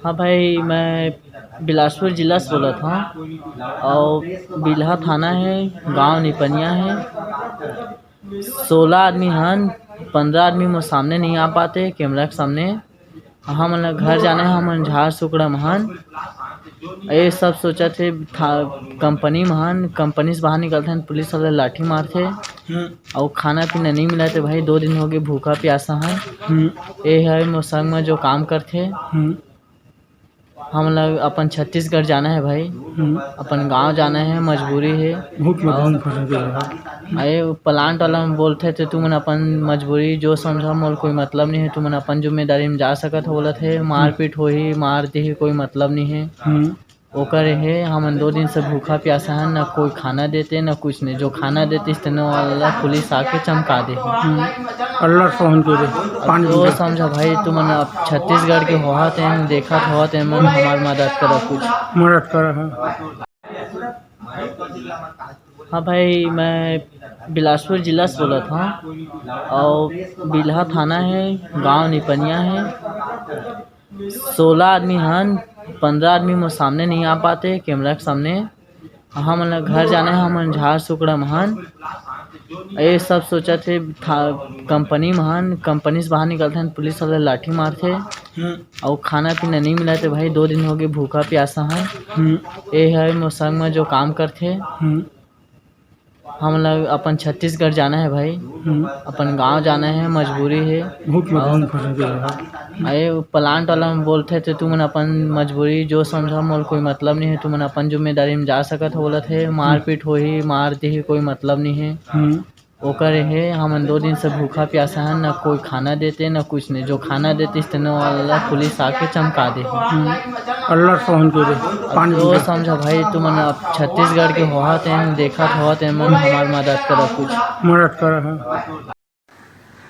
हाँ भाई, मैं बिलासपुर ज़िला से बोला था और बिल्हा थाना है, गांव निपनिया है। 16 आदमी हैं, 15 आदमी वो सामने नहीं आ पाते कैमरा के सामने, हम घर जाना है, हम झाड़ सुकड़ा महान ये सब सोचा थे था कंपनी महान कंपनी से बाहर निकलते हैं पुलिस वाले लाठी मारते और खाना पीना नहीं मिला थे भाई 2 दिन हो गए भूखा प्यासा है। ये है मौसम में जो काम करते हम लोग अपन छत्तीसगढ़ जाना है भाई, अपन गांव जाना है, मजबूरी है। अरे प्लांट वाला में बोलते थे तुम अपन मजबूरी जो समझा मोल कोई मतलब नहीं है, तुम अपन जिम्मेदारी में जा सकत हो बोला थे मारपीट हो ही मार दे ही कोई मतलब नहीं है। ओकर है हम 2 दिन से भूखा प्यासा है, न कोई खाना देते न कुछ नहीं, जो खाना देते इतना वाला पुलिस आके चमका दे अल्लाह फोन करे पानी जो समझो भाई तुम छत्तीसगढ़ के होत हैं देखा होत हैं मन हमार मदद करो कुछ मदद करो। हाँ भाई मैं बिलासपुर जिला से बोला था और बिल्हा थाना है, गांव निपनिया है। 16 आदमी हैं, 15 आदमी में सामने नहीं आ पाते कैमरा के सामने। हम घर जाना है, हम झाड़ सुकड़ा महान ये सब सोचा थे था कंपनी महान कंपनी से बाहर निकलते हैं पुलिस वाले लाठी मारते और खाना पीना नहीं मिला थे भाई 2 दिन हो गए भूखा प्यासा है। ये है मौसम में जो काम करते हम लोग अपन छत्तीसगढ़ जाना है भाई, अपन गांव जाना है, मजबूरी है। अरे प्लांट वाला में बोलते थे तुम अपन मजबूरी जो समझा मोल कोई मतलब नहीं है, तुम अपन जिम्मेदारी में जा सकत हो बोला थे मारपीट हो ही मार दे ही कोई मतलब नहीं है। ओकर है हम 2 दिन से भूखा प्यासा है, न कोई खाना देते न कुछ नहीं, जो खाना देते इतना वाला पुलिस आके चमका दे अल्लाह फोन करे पानी जो समझो भाई तुम छत्तीसगढ़ के होत हैं देखा होत हैं मन हमार मदद करो कुछ मदद करो।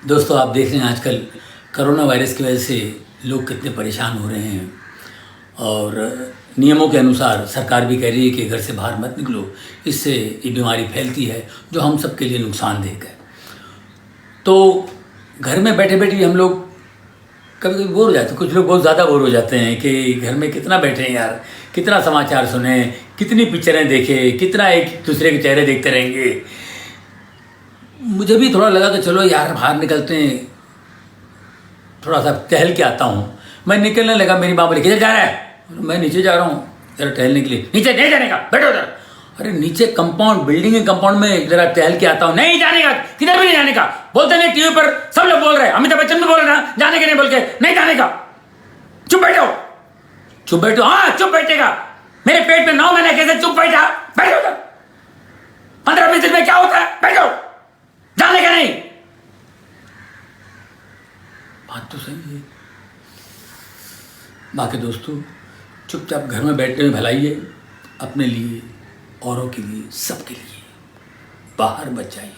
दोस्तों आप देख रहे हैं आजकल कोरोना वायरस की वजह से लोग कितने परेशान हो रहे हैं और नियमों के अनुसार सरकार भी कह रही है कि घर से बाहर मत निकलो, इससे ये बीमारी फैलती है जो हम सब के लिए नुकसानदेह है। तो घर में बैठे बैठे भी हम लोग कभी कभी बोर हो जाते हैं, कुछ लोग बहुत ज़्यादा बोर हो जाते हैं कि घर में कितना बैठे हैं यार, कितना समाचार सुने, कितनी पिक्चरें देखें, कितना एक दूसरे के चेहरे देखते रहेंगे। मुझे भी थोड़ा लगा कि चलो यार बाहर निकलते हैं, थोड़ा सा टहल के आता हूँ। मैं निकलने लगा, मेरी माँ बोली किधर जा रहा है, मैं नीचे जा रहा हूँ जरा टहलने के लिए। नीचे नहीं जाने का, बैठो उधर। अरे नीचे कंपाउंड बिल्डिंग के कंपाउंड में जरा टहल के आता हूँ। नहीं जाने का, किधर भी नहीं जाने का। बोलते नहीं टीवी पर सब लोग बोल रहे हैं, अमिताभ बच्चन भी बोल रहे हैं जाने के नहीं बोल के, नहीं जाने का। चुप बैठो, चुप बैठो। हाँ चुप बैठेगा, मेरे पेट में 9 महीने कैसे चुप बैठा, बैठो उधर। 15-20 दिन में क्या होता है, बैठो, जाने का नहीं। बात तो सही है। बाकी दोस्तों चुपचाप घर में बैठने में भलाई है, अपने लिए, औरों के लिए, सबके लिए बाहर मत जाइए।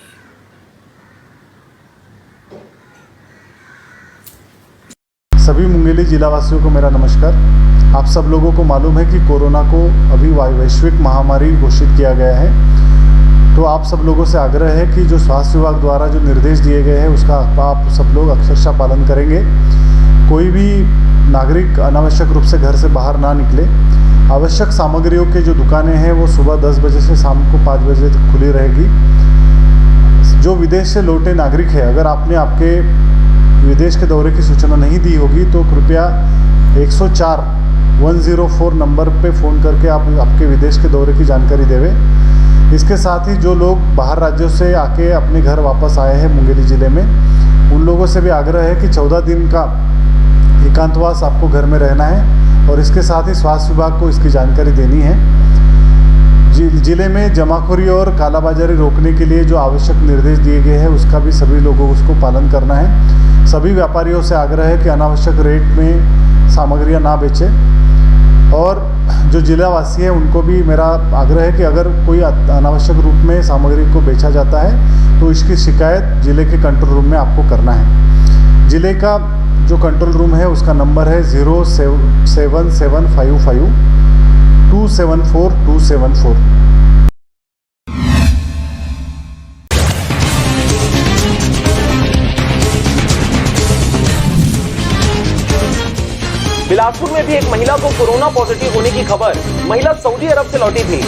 सभी मुंगेली जिला वासियों को मेरा नमस्कार। आप सब लोगों को मालूम है कि कोरोना को अभी वैश्विक महामारी घोषित किया गया है, तो आप सब लोगों से आग्रह है कि जो स्वास्थ्य विभाग द्वारा जो निर्देश दिए गए हैं उसका आप सब लोग अक्षरशः पालन करेंगे। कोई भी नागरिक अनावश्यक रूप से घर से बाहर ना निकले। आवश्यक सामग्रियों के जो दुकानें हैं वो सुबह 10 बजे से शाम को 5 बजे तक खुली रहेगी। जो विदेश से लौटे नागरिक है, अगर आपने आपके विदेश के दौरे की सूचना नहीं दी होगी तो कृपया 104 नंबर पे फ़ोन करके आप आपके विदेश के दौरे की जानकारी देवें। इसके साथ ही जो लोग बाहर राज्यों से आके अपने घर वापस आए हैं मुंगेली ज़िले में, उन लोगों से भी आग्रह है कि 14 दिन का एकांतवास आपको घर में रहना है और इसके साथ ही स्वास्थ्य विभाग को इसकी जानकारी देनी है। ज़िले में जमाखोरी और कालाबाजारी रोकने के लिए जो आवश्यक निर्देश दिए गए हैं उसका भी सभी लोगों को उसको पालन करना है। सभी व्यापारियों से आग्रह है कि अनावश्यक रेट में सामग्रियां ना बेचें और जो जिलावासी हैं उनको भी मेरा आग्रह है कि अगर कोई अनावश्यक रूप में सामग्री को बेचा जाता है तो इसकी शिकायत ज़िले के कंट्रोल रूम में आपको करना है। ज़िले का जो कंट्रोल रूम है उसका नंबर है 07755 274 274। बिलासपुर में भी एक महिला को कोरोना पॉजिटिव होने की खबर। महिला सऊदी अरब से लौटी थी।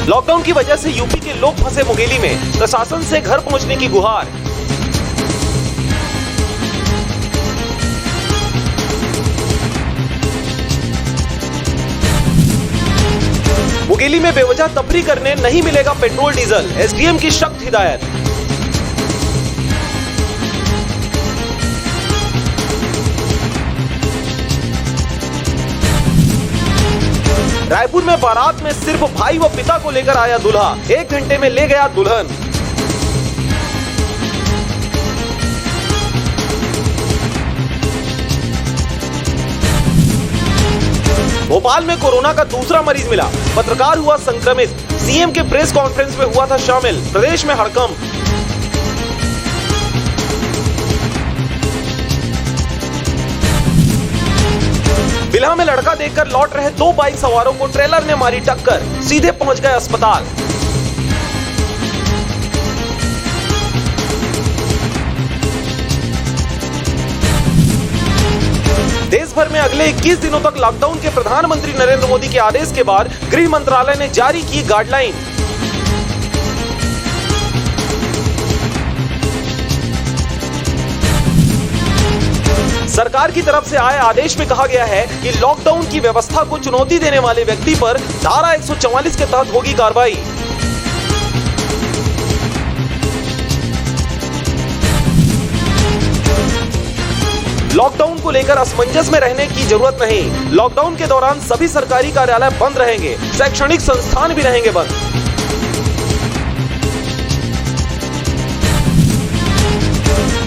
लॉकडाउन की वजह से यूपी के लोग फंसे मुंगेली में, प्रशासन से घर पहुंचने की गुहार। मुंगेली में बेवजह तफरी करने नहीं मिलेगा पेट्रोल डीजल, एसडीएम की सख्त हिदायत। रायपुर में बारात में सिर्फ भाई व पिता को लेकर आया दूल्हा, 1 घंटे में ले गया दुल्हन। भोपाल में कोरोना का दूसरा मरीज मिला, पत्रकार हुआ संक्रमित, सीएम के प्रेस कॉन्फ्रेंस में हुआ था शामिल, प्रदेश में हड़कंप। बिल्हा में लड़का देखकर लौट रहे 2 बाइक सवारों को ट्रेलर ने मारी टक्कर, सीधे पहुंच गए अस्पताल। देश भर में अगले 21 दिनों तक लॉकडाउन के प्रधानमंत्री नरेंद्र मोदी के आदेश के बाद गृह मंत्रालय ने जारी की गाइडलाइन। सरकार की तरफ से आए आदेश में कहा गया है कि लॉकडाउन की व्यवस्था को चुनौती देने वाले व्यक्ति पर धारा 144 के तहत होगी कार्रवाई। लॉकडाउन को लेकर असमंजस में रहने की जरूरत नहीं। लॉकडाउन के दौरान सभी सरकारी कार्यालय बंद रहेंगे, शैक्षणिक संस्थान भी रहेंगे बंद।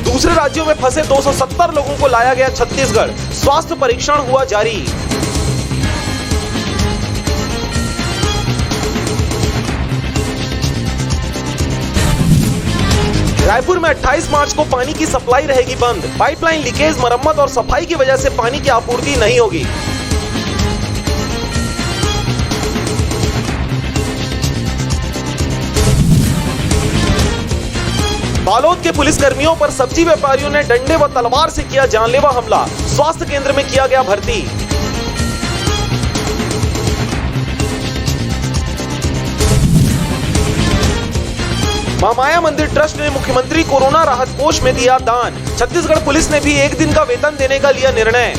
दूसरे राज्यों में फंसे 270 लोगों को लाया गया छत्तीसगढ़, स्वास्थ्य परीक्षण हुआ जारी। रायपुर में 28 मार्च को पानी की सप्लाई रहेगी बंद, पाइपलाइन लीकेज, मरम्मत और सफाई की वजह से पानी की आपूर्ति नहीं होगी। बालोद के पुलिस कर्मियों पर सब्जी व्यापारियों ने डंडे व तलवार से किया जानलेवा हमला, स्वास्थ्य केंद्र में किया गया भर्ती। महामाया मंदिर ट्रस्ट ने मुख्यमंत्री कोरोना राहत कोष में दिया दान, छत्तीसगढ़ पुलिस ने भी 1 दिन का वेतन देने का लिया निर्णय।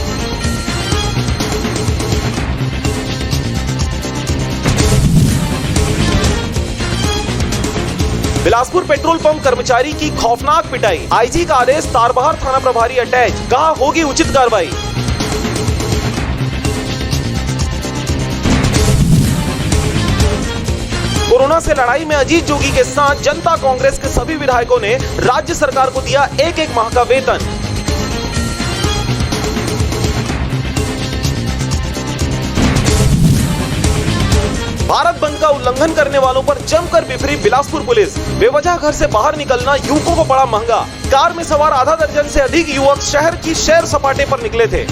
बिलासपुर पेट्रोल पंप कर्मचारी की खौफनाक पिटाई, आईजी का आदेश, तारबहार थाना प्रभारी अटैच, कहा होगी उचित कार्रवाई। कोरोना से लड़ाई में अजीत जोगी के साथ जनता कांग्रेस के सभी विधायकों ने राज्य सरकार को दिया 1-1 माह का वेतन। भारत बंद का उल्लंघन करने वालों पर जमकर बिफरी बिलासपुर पुलिस, बेवजह घर से बाहर निकलना युवकों को पड़ा महंगा। कार में सवार आधा दर्जन से अधिक युवक शहर की सैर सपाटे पर निकले थे।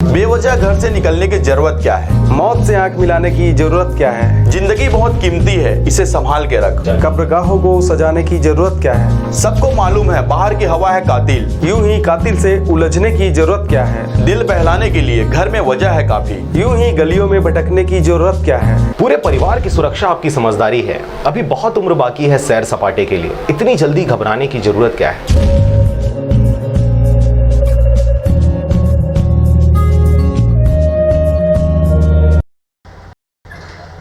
बेवजह घर से निकलने की जरूरत क्या है? मौत से आंख मिलाने की जरूरत क्या है? जिंदगी बहुत कीमती है, इसे संभाल के रख। कब्रगाहों को सजाने की जरूरत क्या है? सबको मालूम है बाहर की हवा है कातिल। यूं ही कातिल से उलझने की जरूरत क्या है? दिल बहलाने के लिए घर में वजह है काफी। यूं ही गलियों में भटकने की जरूरत क्या है? पूरे परिवार की सुरक्षा आपकी समझदारी है। अभी बहुत उम्र बाकी है सैर सपाटे के लिए, इतनी जल्दी घबराने की जरूरत क्या है?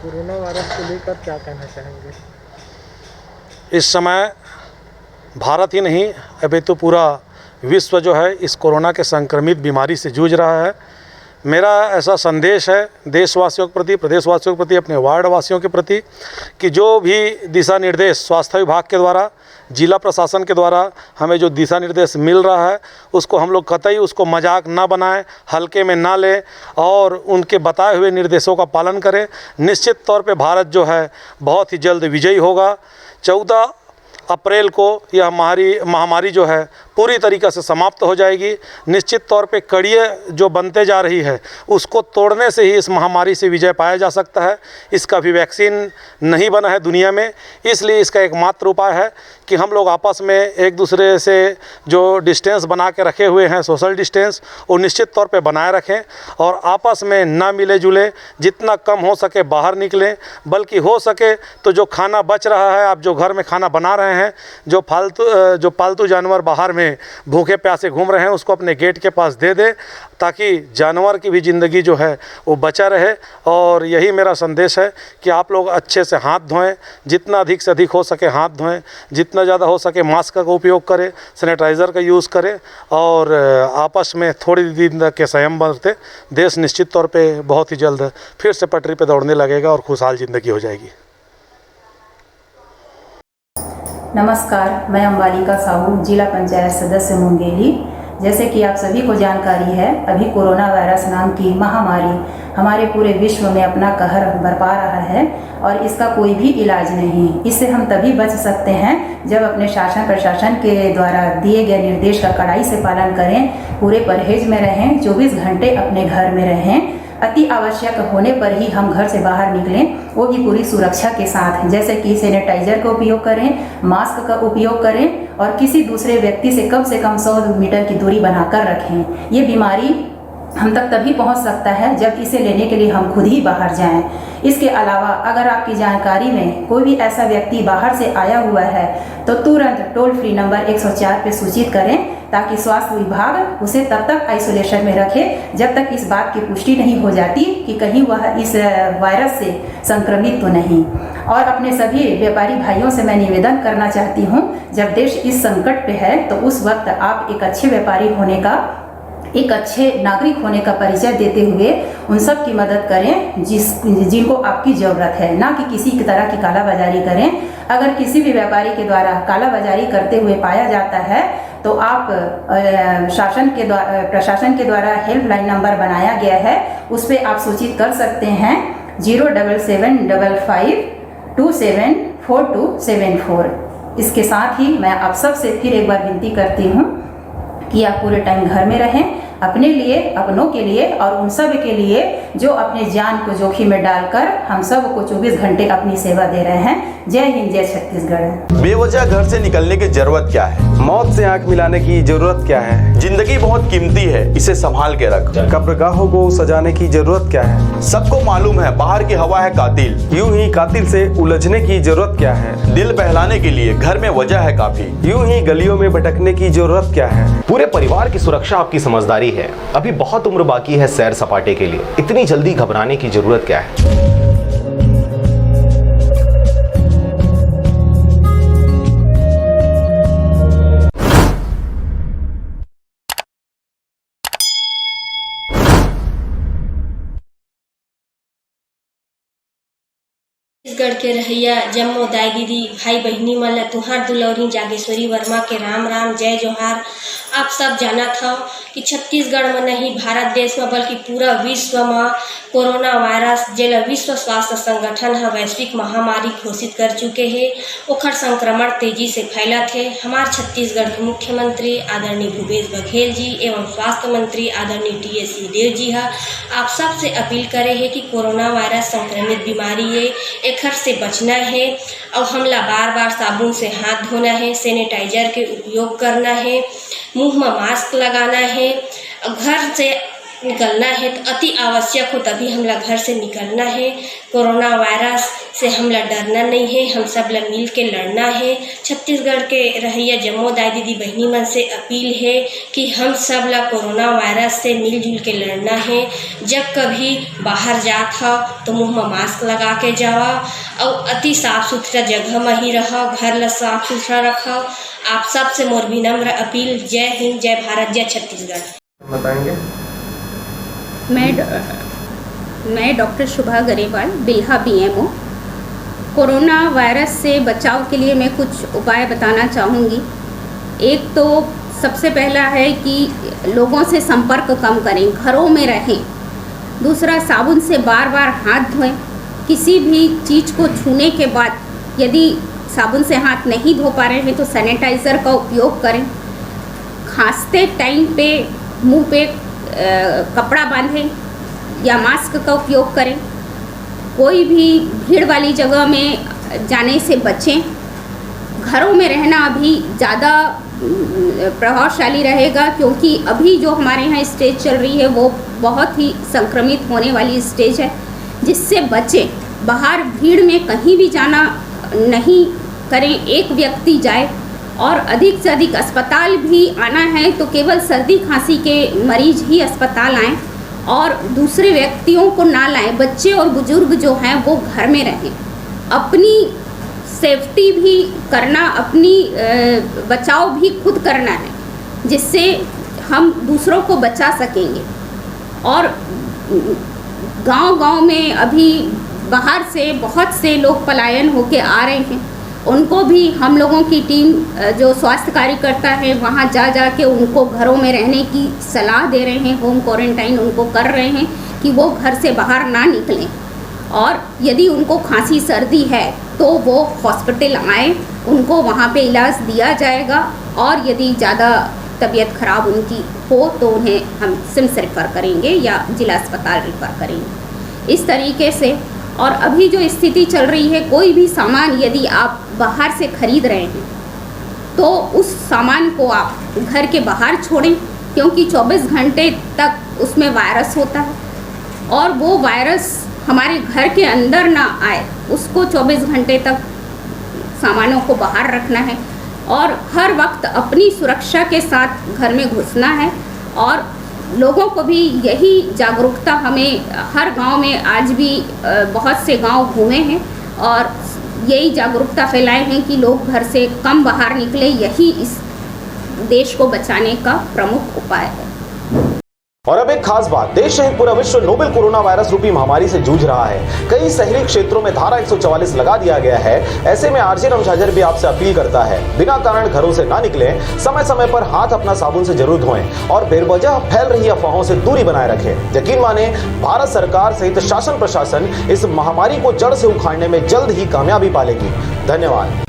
कोरोना वायरस को लेकर क्या कहना चाहेंगे? इस समय भारत ही नहीं, अभी तो पूरा विश्व जो है इस कोरोना के संक्रमित बीमारी से जूझ रहा है। मेरा ऐसा संदेश है देशवासियों के प्रति, प्रदेशवासियों के प्रति, अपने वार्ड वासियों के प्रति कि जो भी दिशा निर्देश स्वास्थ्य विभाग के द्वारा, जिला प्रशासन के द्वारा हमें जो दिशा निर्देश मिल रहा है उसको हम लोग कतई उसको मजाक ना बनाएं, हल्के में ना लें और उनके बताए हुए निर्देशों का पालन करें। निश्चित तौर पे भारत जो है बहुत ही जल्द विजयी होगा। 14 अप्रैल को यह महामारी जो है पूरी तरीक़े से समाप्त हो जाएगी। निश्चित तौर पे कड़ियाँ जो बनते जा रही है उसको तोड़ने से ही इस महामारी से विजय पाया जा सकता है। इसका भी वैक्सीन नहीं बना है दुनिया में, इसलिए इसका एकमात्र उपाय है कि हम लोग आपस में एक दूसरे से जो डिस्टेंस बना के रखे हुए हैं, सोशल डिस्टेंस, वो निश्चित तौर पे बनाए रखें और आपस में ना मिले जुले, जितना कम हो सके बाहर निकलें। बल्कि हो सके तो जो खाना बच रहा है, आप जो घर में खाना बना रहे हैं, जो पालतू जानवर बाहर में भूखे प्यासे घूम रहे हैं, उसको अपने गेट के पास दे दें ताकि जानवर की भी ज़िंदगी जो है वो बचा रहे। और यही मेरा संदेश है कि आप लोग अच्छे से हाथ धोएं, जितना अधिक से अधिक हो सके हाथ धोएं, जितना ज़्यादा हो सके मास्क का उपयोग करें, सैनिटाइज़र का यूज़ करें और आपस में थोड़ी दिन के संयम बरतें। देश निश्चित तौर पे बहुत ही जल्द फिर से पटरी पे दौड़ने लगेगा और खुशहाल ज़िंदगी हो जाएगी। नमस्कार, मैं अम्बालिका साहू, जिला पंचायत सदस्य मुंगेली। जैसे कि आप सभी को जानकारी है, अभी कोरोना वायरस नाम की महामारी हमारे पूरे विश्व में अपना कहर बरपा रहा है और इसका कोई भी इलाज नहीं। इससे हम तभी बच सकते हैं जब अपने शासन प्रशासन के द्वारा दिए गए निर्देश का कड़ाई से पालन करें, पूरे परहेज में रहें, 24 घंटे अपने घर में रहें। अति आवश्यक होने पर ही हम घर से बाहर निकलें, वो भी पूरी सुरक्षा के साथ, जैसे कि सैनिटाइजर का उपयोग करें, मास्क का उपयोग करें और किसी दूसरे व्यक्ति से कम 100 मीटर की दूरी बनाकर रखें। ये बीमारी हम तक तभी पहुंच सकता है जब इसे लेने के लिए हम खुद ही बाहर जाएं। इसके अलावा अगर आपकी जानकारी में कोई भी ऐसा व्यक्ति बाहर से आया हुआ है तो तुरंत टोल फ्री नंबर 104 पे सूचित करें ताकि स्वास्थ्य विभाग उसे तब तक आइसोलेशन में रखे जब तक इस बात की पुष्टि नहीं हो जाती कि कहीं वह इस वायरस से संक्रमित तो नहीं। और अपने सभी व्यापारी भाइयों से मैं निवेदन करना चाहती हूँ, जब देश इस संकट पे है तो उस वक्त आप एक अच्छे व्यापारी होने का, एक अच्छे नागरिक होने का परिचय देते हुए उन सब की मदद करें जिनको आपकी ज़रूरत है, ना कि किसी की तरह की कालाबाजारी करें। अगर किसी भी व्यापारी के द्वारा कालाबाजारी करते हुए पाया जाता है तो आप प्रशासन के द्वारा हेल्पलाइन नंबर बनाया गया है, उस पर आप सूचित कर सकते हैं 07755274274। इसके साथ ही मैं आप सब से फिर एक बार विनती करती हूँ कि आप पूरे टाइम घर में रहें, अपने लिए, अपनों के लिए और उन सब के लिए जो अपने जान को जोखिम में डालकर हम सब को 24 घंटे अपनी सेवा दे रहे हैं। जय हिंद, जय छत्तीसगढ़। बेवजह घर से निकलने की जरूरत क्या है? मौत से आंख मिलाने की जरूरत क्या है? जिंदगी बहुत कीमती है, इसे संभाल के रख। कब्रगाहों को सजाने की जरूरत क्या है? सबको मालूम है बाहर की हवा है कातिल। यूं ही कातिल से उलझने की जरूरत क्या है? दिल बहलाने के लिए घर में वजह है काफी। यूं ही गलियों में भटकने की जरूरत क्या है? पूरे परिवार की सुरक्षा आपकी समझदारी है। अभी बहुत उम्र बाकी है सैर सपाटे के लिए, इतनी जल्दी घबराने की जरूरत क्या है? छत्तीसगढ़ के रहिया जम्मो दाई दीदी भाई बहनी मन ला तुहार दुलौरी जागेश्वरी वर्मा के राम राम जय जोहार। आप सब जाना था कि छत्तीसगढ़ में नहीं भारत देश में बल्कि पूरा विश्व में कोरोना वायरस जेला विश्व स्वास्थ्य संगठन है वैश्विक महामारी घोषित कर चुके हैं। ओखर संक्रमण तेजी से फैला थे। हमारे छत्तीसगढ़ के मुख्यमंत्री आदरणीय भूपेश बघेल जी एवं स्वास्थ्य मंत्री आदरणीय टी.एस. सिंहदेव जी है आप सबसे अपील करे है कि कोरोना वायरस संक्रमित बीमारी है, एखर से बचना है और हमला बार बार साबुन से हाथ धोना है, सैनिटाइजर के उपयोग करना है, मुंह में मास्क लगाना है, घर से निकलना है तो अति आवश्यक हो तभी हमला घर से निकलना है। कोरोना वायरस से हमला डरना नहीं है, हम सब ला मिल के लड़ना है। छत्तीसगढ़ के रहिया जम्मो दाई दीदी बहनी मन से अपील है कि हम सब ला कोरोना वायरस से मिलजुल के लड़ना है। जब कभी बाहर जात हो तो मुंह में मास्क लगा के जावा और अति साफ सुथरा जगह में ही रहो, घर ला साफ सुथरा रखो। आप सब से मोर विनम्र अपील। जय हिंद, जय भारत, जय छत्तीसगढ़। बताएंगे? मैं doctor Shubha Grewal, Bilha BMO. Corona virus से बचाव के लिए मैं कुछ उपाय बताना चाहूँगी। एक तो सबसे पहला है कि लोगों से संपर्क कम करें, घरों में रहें। दूसरा, साबुन से बार बार हाथ धोएं। किसी भी चीज़ को छूने के बाद यदि साबुन से हाथ नहीं धो पा रहे हैं तो सैनिटाइज़र का उपयोग करें। खांसते टाइम पे मुंह पे कपड़ा बांधें या मास्क का उपयोग करें। कोई भी भीड़ वाली जगह में जाने से बचें। घरों में रहना अभी ज़्यादा प्रभावशाली रहेगा, क्योंकि अभी जो हमारे यहाँ स्टेज चल रही है वो बहुत ही संक्रमित होने वाली स्टेज है, जिससे बचें। बाहर भीड़ में कहीं भी जाना नहीं करें। एक व्यक्ति जाए, और अधिक से अधिक अस्पताल भी आना है तो केवल सर्दी खांसी के मरीज ही अस्पताल आएँ और दूसरे व्यक्तियों को ना लाएं। बच्चे और बुजुर्ग जो हैं वो घर में रहें। अपनी सेफ्टी भी करना, अपनी बचाव भी खुद करना है, जिससे हम दूसरों को बचा सकेंगे। और गांव-गांव में अभी बाहर से बहुत से लोग पलायन होके आ रहे हैं, उनको भी हम लोगों की टीम जो स्वास्थ्य कार्यकर्ता है वहाँ जा के उनको घरों में रहने की सलाह दे रहे हैं। होम क्वारंटाइन उनको कर रहे हैं कि वो घर से बाहर ना निकलें, और यदि उनको खांसी सर्दी है तो वो हॉस्पिटल आएँ, उनको वहाँ पे इलाज दिया जाएगा। और यदि ज़्यादा तबीयत ख़राब उनकी हो तो उन्हें हम सिम्स रेफ़र करेंगे या जिला अस्पताल रेफ़र करेंगे। इस तरीके से। और अभी जो स्थिति चल रही है, कोई भी सामान यदि आप बाहर से ख़रीद रहे हैं तो उस सामान को आप घर के बाहर छोड़ें, क्योंकि 24 घंटे तक उसमें वायरस होता है और वो वायरस हमारे घर के अंदर ना आए, उसको 24 घंटे तक सामानों को बाहर रखना है। और हर वक्त अपनी सुरक्षा के साथ घर में घुसना है। और लोगों को भी यही जागरूकता, हमें हर गांव में आज भी बहुत से गांव घूमे हैं और यही जागरूकता फैलाए हैं कि लोग घर से कम बाहर निकले। यही इस देश को बचाने का प्रमुख उपाय है। और अब एक खास बात, देश सहित पूरा विश्व नोवेल कोरोना वायरस रूपी महामारी से जूझ रहा है। कई शहरी क्षेत्रों में धारा 144 लगा दिया गया है। ऐसे में आरजे रमझाझर भी आपसे अपील करता है, बिना कारण घरों से ना निकलें, समय समय पर हाथ अपना साबुन से जरूर धोएं और बेवजह फैल रही अफवाहों से दूरी बनाए रखें। यकीन माने, भारत सरकार सहित शासन प्रशासन इस महामारी को जड़ से उखाड़ने में जल्द ही कामयाबी पालेगी। धन्यवाद।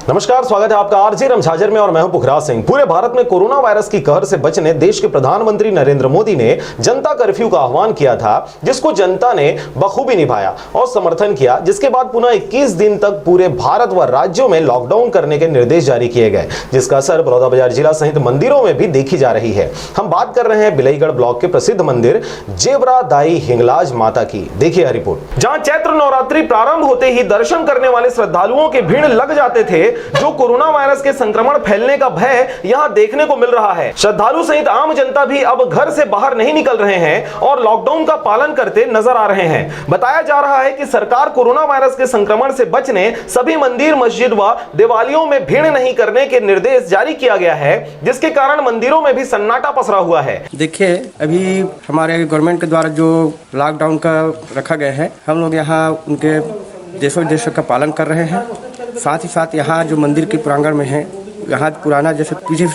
नमस्कार, स्वागत है आपका आरजे रमझाझर में और मैं हूं पुखराज सिंह। पूरे भारत में कोरोना वायरस की कहर से बचने देश के प्रधानमंत्री नरेंद्र मोदी ने जनता कर्फ्यू का आह्वान किया था, जिसको जनता ने बखूबी निभाया और समर्थन किया, जिसके बाद पुनः 21 दिन तक पूरे भारत व राज्यों में लॉकडाउन करने के निर्देश जारी किए गए, जिसका असर बलौदाबाजार जिला सहित मंदिरों में भी देखी जा रही है। हम बात कर रहे हैं बिलईगढ़ ब्लॉक के प्रसिद्ध मंदिर जेवरा दाई हिंगलाज माता की। देखिए यह रिपोर्ट, जहां चैत्र नवरात्रि प्रारंभ होते ही दर्शन करने वाले श्रद्धालुओं के भीड़ लग जाते थे। जो कोरोना वायरस के संक्रमण फैलने का भय यहां देखने को मिल रहा है। श्रद्धालु सहित आम जनता भी अब घर से बाहर नहीं निकल रहे हैं और लॉकडाउन का पालन करते नजर आ रहे हैं। बताया जा रहा है कि सरकार कोरोना वायरस के संक्रमण से बचने सभी मंदिर, मस्जिद व दिवालियों में भीड़ नहीं करने के निर्देश जारी किया गया है, जिसके कारण मंदिरों में भी सन्नाटा पसरा हुआ है। देखिए, अभी हमारे गवर्नमेंट के द्वारा जो लॉकडाउन का रखा गया है, हम लोग यहाँ उनके देशों विदेशों का पालन कर रहे हैं। साथ ही साथ यहाँ जो मंदिर के प्रांगण में है, यहाँ पुराना जैसे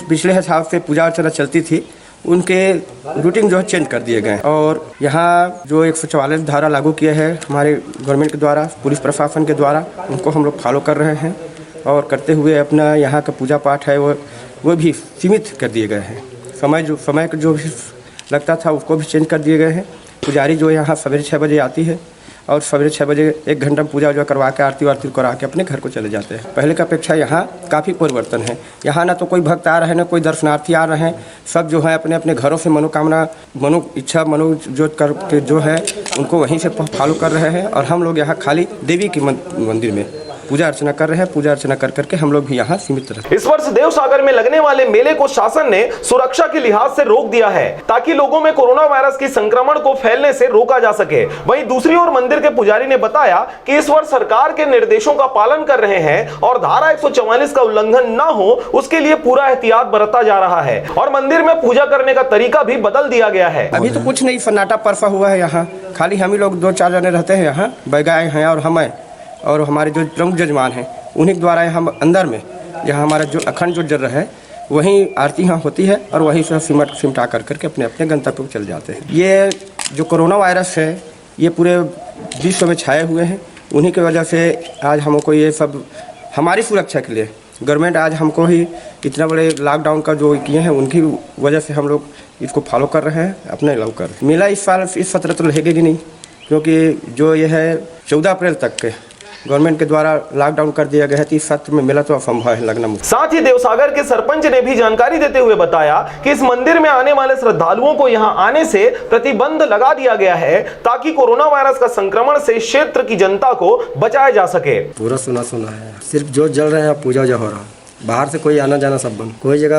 पिछले हिसाब से पूजा अर्चना चलती थी, उनके रूटीन जो है चेंज कर दिए गए। और यहाँ जो 144 धारा लागू किया है हमारे गवर्नमेंट के द्वारा, पुलिस प्रशासन के द्वारा, उनको हम लोग फॉलो कर रहे हैं और करते हुए अपना यहाँ का पूजा पाठ है वो भी सीमित कर दिए गए हैं। समय जो भी लगता था उसको भी चेंज कर दिए गए हैं। पुजारी जो यहाँ सवेरे 6 बजे आती है और सवेरे 6 बजे 1 घंटा पूजा वूजा करवा के आरती वारती करा के अपने घर को चले जाते हैं। पहले की अपेक्षा यहाँ काफ़ी परिवर्तन है। यहाँ ना तो कोई भक्त आ रहे हैं, ना कोई दर्शनार्थी आ रहे हैं। सब जो है अपने अपने घरों से मनोकामना, मनोजोत करके जो है उनको वहीं से फॉलो कर रहे हैं। और हम लोग यहाँ खाली देवी की मंदिर में पूजा अर्चना कर रहे हैं। पूजा अर्चना कर करके हम लोग भी यहाँ सीमित रहे। इस वर्ष देवसागर में लगने वाले मेले को शासन ने सुरक्षा के लिहाज से रोक दिया है, ताकि लोगों में कोरोना वायरस की संक्रमण को फैलने से रोका जा सके। वहीं दूसरी ओर मंदिर के पुजारी ने बताया कि इस वर्ष सरकार के निर्देशों का पालन कर रहे हैं और धारा 144 का उल्लंघन न हो, उसके लिए पूरा एहतियात बरता जा रहा है और मंदिर में पूजा करने का तरीका भी बदल दिया गया है। अभी तो कुछ नहीं, सन्नाटा परसा हुआ है यहाँ। खाली हम ही लोग 2-4 जने रहते हैं यहाँ, बैगाए हैं और हमें और हमारे जो प्रमुख जजमान हैं उन्हीं द्वारा हम अंदर में जहाँ हमारा जो अखंड जो जर है वहीं आरती यहाँ होती है और वहीं से सिमटा करके अपने अपने गंतव्य पर चले जाते हैं। ये जो कोरोना वायरस है ये पूरे विश्व में छाए हुए हैं। उन्हीं की वजह से आज हमको ये सब हमारी सुरक्षा के लिए गवर्नमेंट आज हमको ही इतना बड़े लॉकडाउन का जो किए हैं उनकी वजह से हम लोग इसको फॉलो कर रहे हैं, अपने लव कर। मेला इस साल इस सत्र तो लगेगी नहीं, क्योंकि जो ये है 14 अप्रैल तक के गवर्नमेंट के द्वारा लॉकडाउन कर दिया गया है, 30 सत्र में मेला तो असंभव है लगना मुझे। साथ ही देवसागर के सरपंच ने भी जानकारी देते हुए बताया कि इस मंदिर में आने वाले श्रद्धालुओं को यहां आने से प्रतिबंध लगा दिया गया है ताकि कोरोना वायरस का संक्रमण से क्षेत्र की जनता को बचाया जा सके। पूरा सुना है, सिर्फ जो जल रहे हैं पूजा हो रहा है, बाहर से कोई आना जाना सब बंद, कोई जगह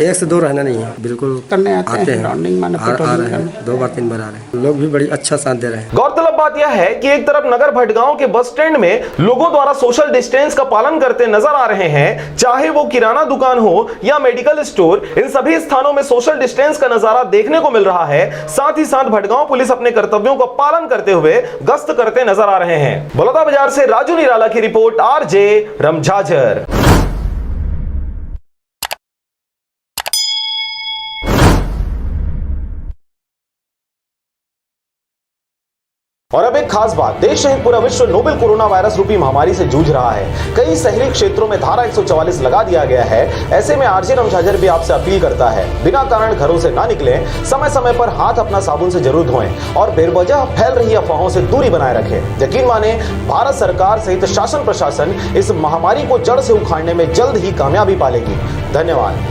1 से 2 रहना नहीं है, बिल्कुल आते हैं आ रहे हैं, 2 बार 3 बार आ रहे हैं, लोग भी बड़ी अच्छा साथ दे रहे हैं। गौरतलब बात यह है कि एक तरफ नगर भटगांव के बस स्टैंड में लोगों द्वारा सोशल डिस्टेंस का पालन करते नजर आ रहे हैं, चाहे वो किराना दुकान हो या मेडिकल स्टोर, इन सभी स्थानों में सोशल डिस्टेंस का नजारा देखने को मिल रहा है। साथ ही साथ भटगांव पुलिस अपने कर्तव्यों का पालन करते हुए गश्त करते नजर आ रहे हैं। बलौदा बाजार से राजू निराला की रिपोर्ट, RJ रमझाझर। और अब एक खास बात, देश सहित पूरा विश्व नोवेल कोरोना वायरस रूपी महामारी से जूझ रहा है। कई शहरी क्षेत्रों में धारा 144 लगा दिया गया है। ऐसे में RJ रमझाझर भी आपसे अपील करता है, बिना कारण घरों से ना निकलें, समय समय पर हाथ अपना साबुन से जरूर धोएं और बेवजह फैल रही अफवाहों से दूरी बनाए रखें। यकीन माने, भारत सरकार सहित शासन प्रशासन इस महामारी को जड़ से उखाड़ने में जल्द ही कामयाबी पालेगी। धन्यवाद।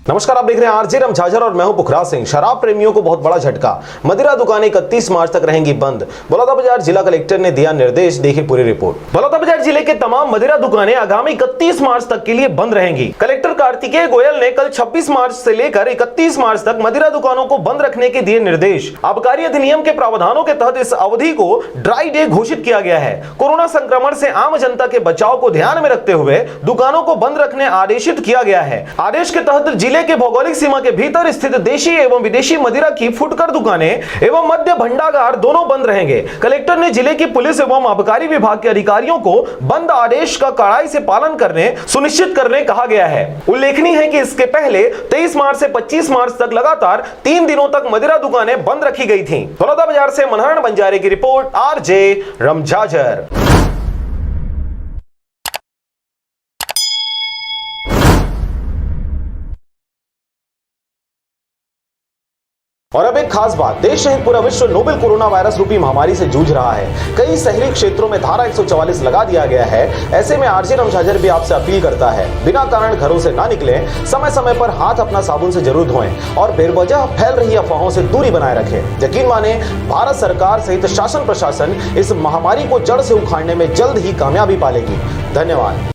नमस्कार, आप देख रहे हैं RJ रमझाझर और मैं हूं पुखराज सिंह। शराब प्रेमियों को बहुत बड़ा झटका, मदिरा दुकानें 31 मार्च तक रहेंगी बंद। बलौदाबाजार जिला कलेक्टर ने दिया निर्देश, देखिए पूरी रिपोर्ट। बलौदाबाजार जिले के तमाम मदिरा दुकानें आगामी 31 मार्च तक के लिए बंद रहेंगी। कलेक्टर कार्तिकेय गोयल ने कल 26 मार्च से लेकर 31 मार्च तक मदिरा दुकानों को बंद रखने के दिए निर्देश। आबकारी अधिनियम के प्रावधानों के तहत इस अवधि को ड्राई डे घोषित किया गया है। कोरोना संक्रमण से आम जनता के बचाव को ध्यान में रखते हुए दुकानों को बंद रखने आदेशित किया गया है। आदेश के तहत जिले के भौगोलिक सीमा के भीतर स्थित देशी एवं विदेशी मदिरा की फुटकर दुकानें एवं मद्य भंडागार दोनों बंद रहेंगे। कलेक्टर ने जिले की पुलिस एवं आबकारी विभाग के अधिकारियों को बंद आदेश का कड़ाई से पालन करने सुनिश्चित करने कहा गया है। उल्लेखनीय है कि इसके पहले 23 मार्च से 25 मार्च तक लगातार 3 दिनों तक मदिरा दुकानें बंद रखी गई थीं। बलौदाबाजार से मनहरण बंजारे की रिपोर्ट, RJ रमझाझर। और अब एक खास बात, देश सहित पूरा विश्व नोवेल कोरोना वायरस रूपी महामारी से जूझ रहा है। कई शहरी क्षेत्रों में धारा 144 लगा दिया गया है। ऐसे में RJ रमझाझर भी आपसे अपील करता है, बिना कारण घरों से ना निकलें, समय समय पर हाथ अपना साबुन से जरूर धोएं और बेवजह फैल रही अफवाहों से दूरी बनाए रखें। यकीन माने, भारत सरकार सहित शासन प्रशासन इस महामारी को जड़ से उखाड़ने में जल्द ही कामयाबी पालेगी। धन्यवाद।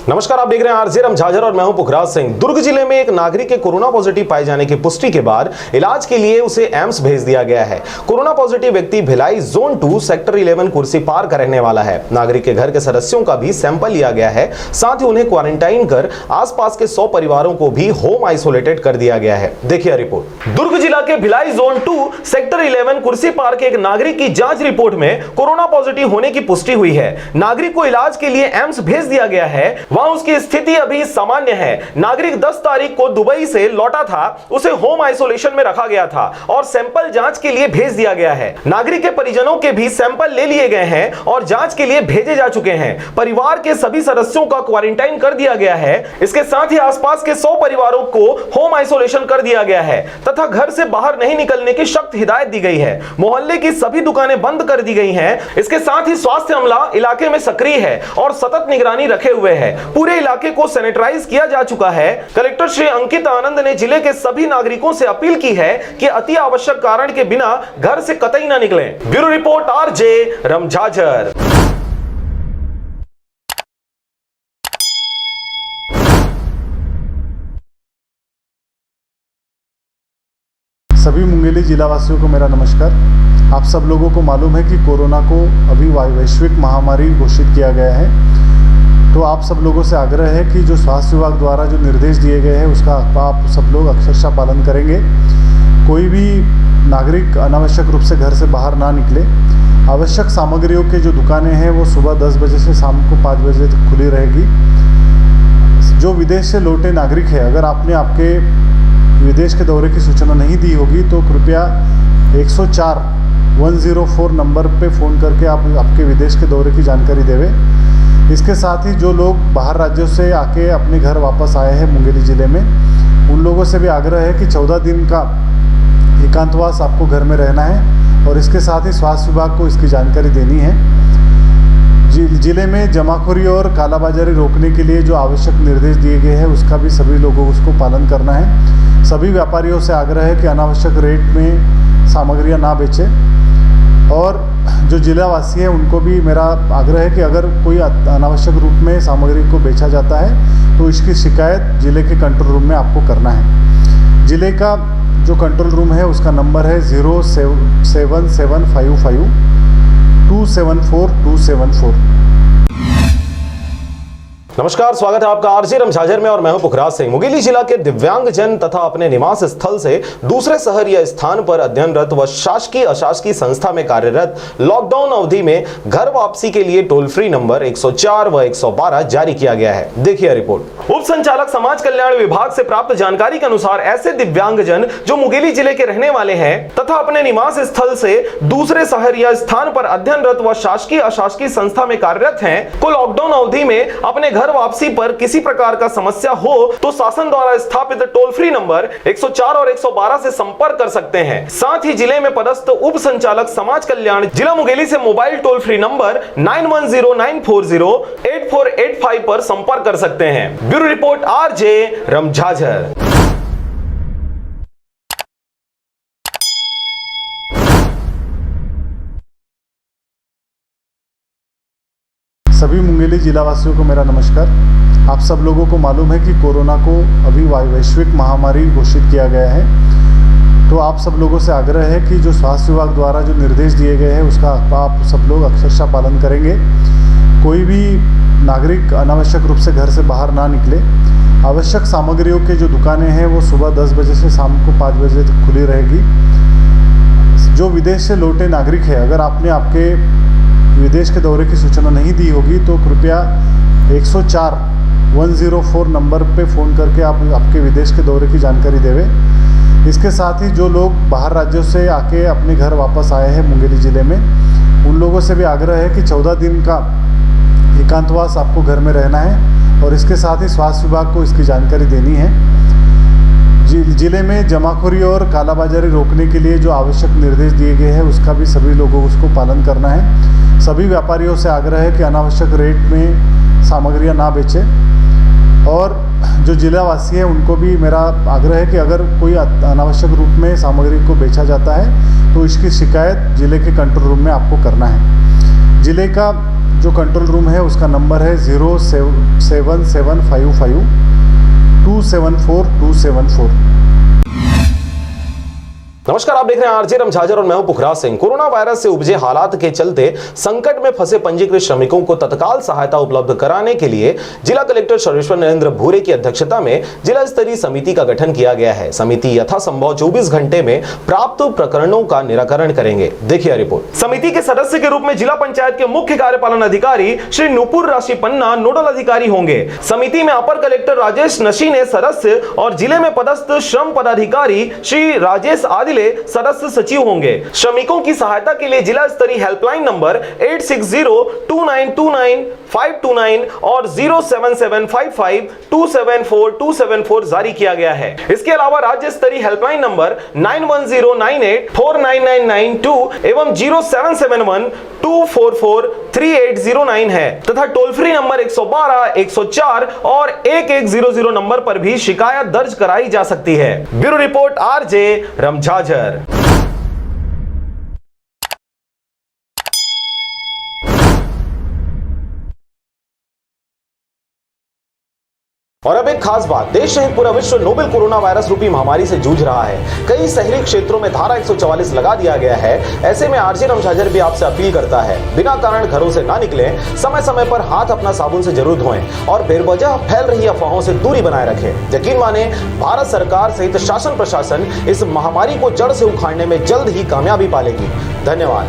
नमस्कार, आप देख रहे हैं RJ रमझाझर और मैं हूं पुखराज सिंह। दुर्ग जिले में एक नागरिक के कोरोना पॉजिटिव पाए जाने की पुष्टि के बाद इलाज के लिए उसे एम्स भेज दिया गया है। कोरोना पॉजिटिव व्यक्ति भिलाई जोन 2 सेक्टर 11 कुर्सी पार का रहने वाला है। नागरिक के घर के सदस्यों का भी सैंपल लिया गया है। साथ ही उन्हें क्वारंटाइन कर आसपास के 100 परिवारों को भी होम आइसोलेटेड कर दिया गया है। देखिए रिपोर्ट। दुर्ग जिला के भिलाई जोन 2 सेक्टर 11 कुर्सी पार के एक नागरिक की जांच रिपोर्ट में कोरोना पॉजिटिव होने की पुष्टि हुई है। नागरिक को इलाज के लिए एम्स भेज दिया गया है। वहां उसकी स्थिति अभी सामान्य है। नागरिक 10 तारीख को दुबई से लौटा था, उसे होम आइसोलेशन में रखा गया था और सैंपल जांच के लिए भेज दिया गया है। नागरिक के परिजनों के भी सैंपल ले लिए गए हैं और जांच के लिए भेजे जा चुके हैं। परिवार के सभी सदस्यों का क्वारंटाइन कर दिया गया है। इसके साथ ही आसपास के 100 परिवारों को होम आइसोलेशन कर दिया गया है तथा घर से बाहर नहीं निकलने की सख्त हिदायत दी गई है। मोहल्ले की सभी दुकानें बंद कर दी गई हैं। इसके साथ ही स्वास्थ्य अमला इलाके में सक्रिय है और सतत निगरानी रखे हुए है। पूरे इलाके को सैनिटाइज किया जा चुका है। कलेक्टर श्री अंकित आनंद ने जिले के सभी नागरिकों से अपील की है कि अति आवश्यक कारण के बिना घर से कतई न निकलें। Bureau report, RJ रमझाझर। सभी मुंगेली जिलावासियों को मेरा नमस्कार। आप सब लोगों को मालूम है कि कोरोना को अभी वैश्विक महामारी घोषित किया गया है, तो आप सब लोगों से आग्रह है कि जो स्वास्थ्य विभाग द्वारा जो निर्देश दिए गए हैं उसका आप सब लोग अक्षरशः पालन करेंगे। कोई भी नागरिक अनावश्यक रूप से घर से बाहर ना निकले। आवश्यक सामग्रियों के जो दुकानें हैं वो सुबह 10 बजे से शाम को 5 बजे तक खुली रहेगी। जो विदेश से लौटे नागरिक है, अगर आपने आपके विदेश के दौरे की सूचना नहीं दी होगी तो कृपया 104 104 नंबर पे फ़ोन करके आप आपके विदेश के दौरे की जानकारी देवें। इसके साथ ही जो लोग बाहर राज्यों से आके अपने घर वापस आए हैं मुंगेली ज़िले में, उन लोगों से भी आग्रह है कि 14 दिन का एकांतवास आपको घर में रहना है और इसके साथ ही स्वास्थ्य विभाग को इसकी जानकारी देनी है। ज़िले में जमाखोरी और कालाबाजारी रोकने के लिए जो आवश्यक निर्देश दिए गए हैं उसका भी सभी लोगों को उसको पालन करना है। सभी व्यापारियों से आग्रह है कि अनावश्यक रेट में सामग्रियां ना बेचें और जो जिलावासी हैं उनको भी मेरा आग्रह है कि अगर कोई अनावश्यक रूप में सामग्री को बेचा जाता है तो इसकी शिकायत ज़िले के कंट्रोल रूम में आपको करना है। ज़िले का जो कंट्रोल रूम है उसका नंबर है 07755 274 नमस्कार, स्वागत है आपका आरजे रमझाझर में और मैं हूं पुखराज सिंह। मुंगेली जिला के दिव्यांग जन तथा अपने निवास स्थल से दूसरे शहर या स्थान पर अध्ययनरत व शासकीय अशासकीय संस्था में कार्यरत लॉकडाउन अवधि में घर वापसी के लिए टोल फ्री नंबर 104 व 112 जारी किया गया है। देखिए रिपोर्ट। उप संचालक समाज कल्याण विभाग से प्राप्त जानकारी के अनुसार ऐसे दिव्यांग जन जो मुंगेली जिले के रहने वाले हैं तथा अपने निवास स्थल से दूसरे शहर या स्थान पर अध्ययनरत व शासकीय अशासकीय संस्था में कार्यरत हैं को लॉकडाउन अवधि में अपने घर वापसी पर किसी प्रकार का समस्या हो तो शासन द्वारा स्थापित टोल फ्री नंबर 104 और 112 से संपर्क कर सकते हैं। साथ ही जिले में पदस्थ उप संचालक समाज कल्याण जिला मुंगेली से मोबाइल टोल फ्री नंबर 9109408485 पर संपर्क कर सकते हैं। Bureau report RJ Ramjhajhar. सभी मुंगेली जिलावासियों को मेरा नमस्कार। आप सब लोगों को मालूम है कि कोरोना को अभी वैश्विक महामारी घोषित किया गया है, तो आप सब लोगों से आग्रह है कि जो स्वास्थ्य विभाग द्वारा जो निर्देश दिए गए हैं उसका आप सब लोग अक्षरशः पालन करेंगे। कोई भी नागरिक अनावश्यक रूप से घर से बाहर ना निकले। आवश्यक सामग्रियों के जो दुकानें हैं वो सुबह 10 बजे से शाम को 5 बजे तक खुली रहेगी। जो विदेश से लौटे नागरिक है, अगर आपने आपके विदेश के दौरे की सूचना नहीं दी होगी तो कृपया 104 नंबर पे फ़ोन करके आप आपके विदेश के दौरे की जानकारी देवें। इसके साथ ही जो लोग बाहर राज्यों से आके अपने घर वापस आए हैं मुंगेली ज़िले में, उन लोगों से भी आग्रह है कि 14 दिन का एकांतवास आपको घर में रहना है और इसके साथ ही स्वास्थ्य विभाग को इसकी जानकारी देनी है। ज़िले में जमाखोरी और कालाबाजारी रोकने के लिए जो आवश्यक निर्देश दिए गए हैं उसका भी सभी लोगों को उसको पालन करना है। सभी व्यापारियों से आग्रह है कि अनावश्यक रेट में सामग्रियां ना बेचें और जो जिलावासी हैं उनको भी मेरा आग्रह है कि अगर कोई अनावश्यक रूप में सामग्री को बेचा जाता है तो इसकी शिकायत ज़िले के कंट्रोल रूम में आपको करना है। ज़िले का जो कंट्रोल रूम है उसका नंबर है 07755 274 नमस्कार, आप देख रहे हैं आरजे रमझाझर और मैं हूं पुखराज सिंह। कोरोना वायरस से उपजे हालात के चलते संकट में फंसे पंजीकृत श्रमिकों को तत्काल सहायता उपलब्ध कराने के लिए जिला कलेक्टर सर्वेश्वर नरेंद्र भूरे की अध्यक्षता में जिला स्तरीय समिति का गठन किया गया है। समिति यथासंभव 24 घंटे में प्राप्त प्रकरणों का निराकरण करेंगे। देखिए रिपोर्ट। समिति के सदस्य के रूप में जिला पंचायत के मुख्य कार्यपालन अधिकारी श्री नुपुर राशि पन्ना नोडल अधिकारी होंगे। समिति में अपर कलेक्टर राजेश नशी ने सदस्य और जिले में पदस्थ श्रम पदाधिकारी श्री राजेश आदिल सदस्य सचिव होंगे। श्रमिकों की सहायता के लिए जिला स्तरीय हेल्पलाइन नंबर 8602929529 और 07755274274 जारी किया गया है। इसके अलावा राज्य स्तरीय हेल्पलाइन नंबर 9109849992 एवं 0771244380 है तथा टोल फ्री नंबर 112, 104 और 1100 नंबर पर भी शिकायत दर्ज कराई जा सकती है। Bureau report RJ Ramjhajhar. और अब एक खास बात, देश सहित पूरा विश्व नोवेल कोरोना वायरस रूपी महामारी से जूझ रहा है। कई शहरी क्षेत्रों में धारा 144 लगा दिया गया है। ऐसे में आरजे रमझाझर भी आपसे अपील करता है, बिना कारण घरों से ना निकलें, समय समय पर हाथ अपना साबुन से जरूर धोएं और बेवजह फैल रही अफवाहों से दूरी बनाए रखें। यकीन माने, भारत सरकार सहित शासन प्रशासन इस महामारी को जड़ से उखाड़ने में जल्द ही कामयाबी पालेगी। धन्यवाद।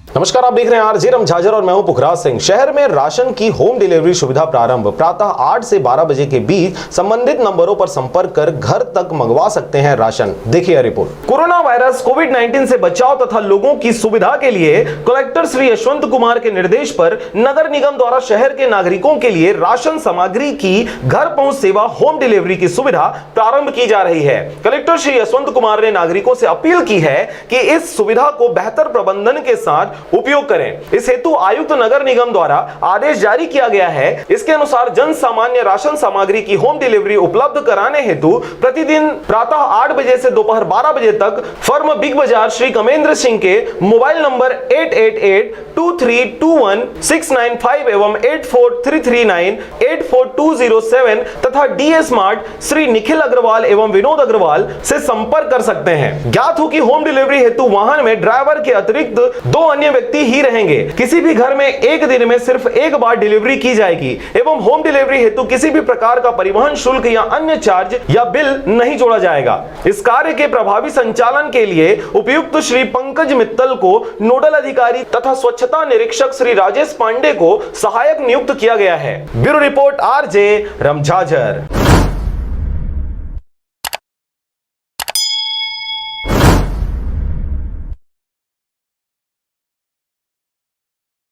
नमस्कार, आप देख रहे हैं आरजे रमझाझर और मैं हूं पुखराज सिंह। शहर में राशन की होम डिलीवरी सुविधा प्रारंभ। प्रातः 8 से 12 बजे के बीच संबंधित नंबरों पर संपर्क कर घर तक मंगवा सकते हैं राशन। देखिए रिपोर्ट। कोरोना वायरस कोविड-19 से बचाव तथा लोगों की सुविधा के लिए कलेक्टर श्री यशवंत कुमार के निर्देश पर नगर निगम द्वारा शहर के नागरिकों के लिए राशन सामग्री की घर पहुंच सेवा होम डिलीवरी की सुविधा प्रारंभ की जा रही है। कलेक्टर श्री यशवंत कुमार ने नागरिकों से अपील की है कि इस सुविधा को बेहतर प्रबंधन के साथ उपयोग करें। इस हेतु आयुक्त नगर निगम द्वारा आदेश जारी किया गया है। इसके अनुसार जन सामान्य राशन सामग्री की होम डिलीवरी उपलब्ध कराने हेतु प्रतिदिन प्रातः 8 बजे से दोपहर 12 बजे तक फर्म बिग बाजार श्री कमेंद्र सिंह के मोबाइल नंबर 8882321695 एवं 8433984207 तथा डीए स्मार्ट श्री निखिल अग्रवाल एवं विनोद अग्रवाल से संपर्क कर सकते हैं। ज्ञात हो कि होम डिलीवरी हेतु वाहन में ड्राइवर के अतिरिक्त 2 अन्य व्यक्ति ही रहेंगे। किसी भी घर में एक दिन में सिर्फ एक बार डिलीवरी की जाएगी एवं होम डिलीवरी हेतु किसी भी प्रकार का परिवहन शुल्क या अन्य चार्ज या बिल नहीं जोड़ा जाएगा। इस कार्य के प्रभावी संचालन के लिए उपायुक्त श्री पंकज मित्तल को नोडल अधिकारी तथा स्वच्छता निरीक्षक श्री राजेश पांडे को सहायक नियुक्त किया गया है। Bureau report RJ Ramjhajhar.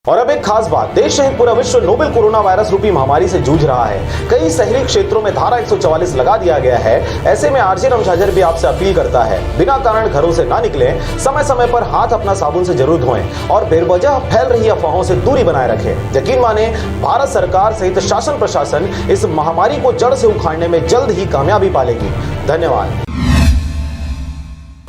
और अब एक खास बात, देश सहित पूरा विश्व नोवेल कोरोना वायरस रूपी महामारी से जूझ रहा है। कई शहरी क्षेत्रों में धारा 144 लगा दिया गया है। ऐसे में आरजे रमझाझर भी आपसे अपील करता है, बिना कारण घरों से ना निकलें, समय समय पर हाथ अपना साबुन से जरूर धोएं और बेवजह फैल रही अफवाहों से दूरी बनाए रखें। यकीन माने, भारत सरकार सहित शासन प्रशासन इस महामारी को जड़ से उखाड़ने में जल्द ही कामयाबी पालेगी। धन्यवाद।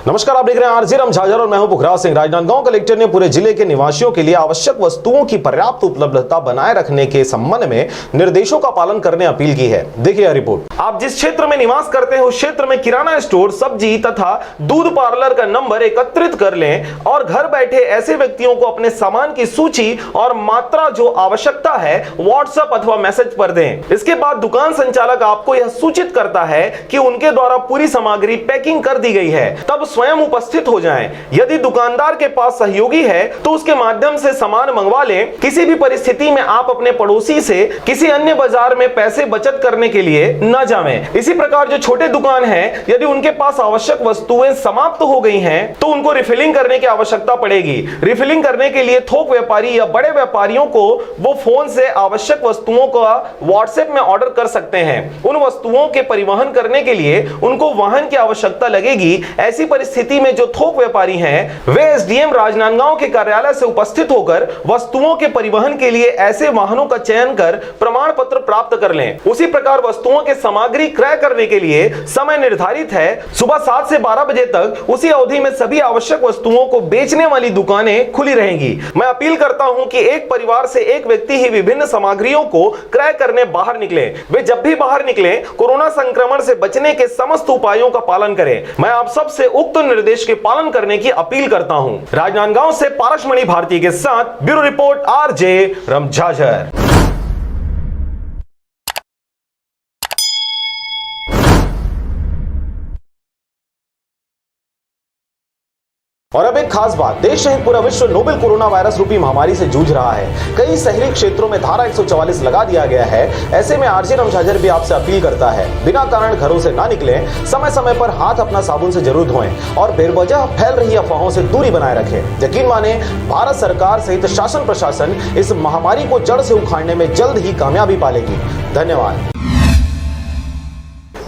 नमस्कार, आप देख रहे हैं आरजे रमझाझर और मैं हूं पुखराज सिंह। राजनांदगांव कलेक्टर ने पूरे जिले के निवासियों के लिए आवश्यक वस्तुओं की पर्याप्त उपलब्धता बनाए रखने के संबंध में निर्देशों का पालन करने अपील की है। देखिए रिपोर्ट। आप जिस क्षेत्र में निवास करते हैं उस क्षेत्र में किराना स्टोर, सब्जी तथा दूध पार्लर का नंबर एकत्रित कर लें और घर बैठे ऐसे व्यक्तियों को अपने सामान की सूची और मात्रा जो आवश्यकता है व्हाट्सएप अथवा मैसेज पर दें। इसके बाद दुकान संचालक आपको यह सूचित करता है कि उनके द्वारा पूरी सामग्री पैकिंग कर दी गई है, तब स्वयं उपस्थित हो जाएं। यदि दुकानदार के पास सहयोगी है तो उसके माध्यम से सामान मंगवा लें। किसी भी परिस्थिति में आप अपने पड़ोसी से किसी अन्य बाजार में पैसे बचत करने के लिए न जाएं। इसी प्रकार जो छोटे दुकान हैं, यदि उनके पास आवश्यक वस्तुएं समाप्त हो गई हैं तो उनको रिफिलिंग करने की आवश्यकता पड़ेगी। रिफिलिंग करने के लिए थोक व्यापारी या बड़े व्यापारियों को वो फोन से आवश्यक वस्तुओं का व्हाट्सएप में ऑर्डर कर सकते हैं। उन वस्तुओं के परिवहन करने के लिए उनको वाहन की आवश्यकता लगेगी। ऐसी परिस्थिति में जो थोक व्यापारी हैं वे एसडीएम राजनांदगांव के कार्यालय से उपस्थित होकर वस्तुओं के परिवहन के लिए ऐसे वाहनों का चयन कर प्रमाण पत्र प्राप्त कर लें। उसी प्रकार वस्तुओं के सामग्री क्रय करने के लिए समय निर्धारित है, सुबह 7 से 12 बजे तक। उसी अवधि में सभी आवश्यक वस्तुओं को बेचने वाली दुकानें खुली रहेंगी। मैं अपील करता हूं कि एक परिवार से एक व्यक्ति ही विभिन्न सामग्रियों को क्रय करने बाहर निकले। वे जब भी बाहर निकले कोरोना संक्रमण से बचने के समस्त उपायों का पालन करें। मैं आप सबसे उक्त निर्देश के पालन करने की अपील करता हूं। राजनांदगांव से पारसमणि भारती के साथ ब्यूरो रिपोर्ट आरजे रमझाझर। और अब एक खास बात, देश सहित पूरा विश्व नोवेल कोरोना वायरस रूपी महामारी से जूझ रहा है। कई शहरी क्षेत्रों में धारा 144 लगा दिया गया है। ऐसे में आरजे रमझाझर भी आपसे अपील करता है, बिना कारण घरों से ना निकलें, समय समय पर हाथ अपना साबुन से जरूर धोएं और बेवजह फैल रही अफवाहों से दूरी बनाए रखें। यकीन माने, भारत सरकार सहित शासन प्रशासन इस महामारी को जड़ से उखाड़ने में जल्द ही कामयाबी पालेगी। धन्यवाद।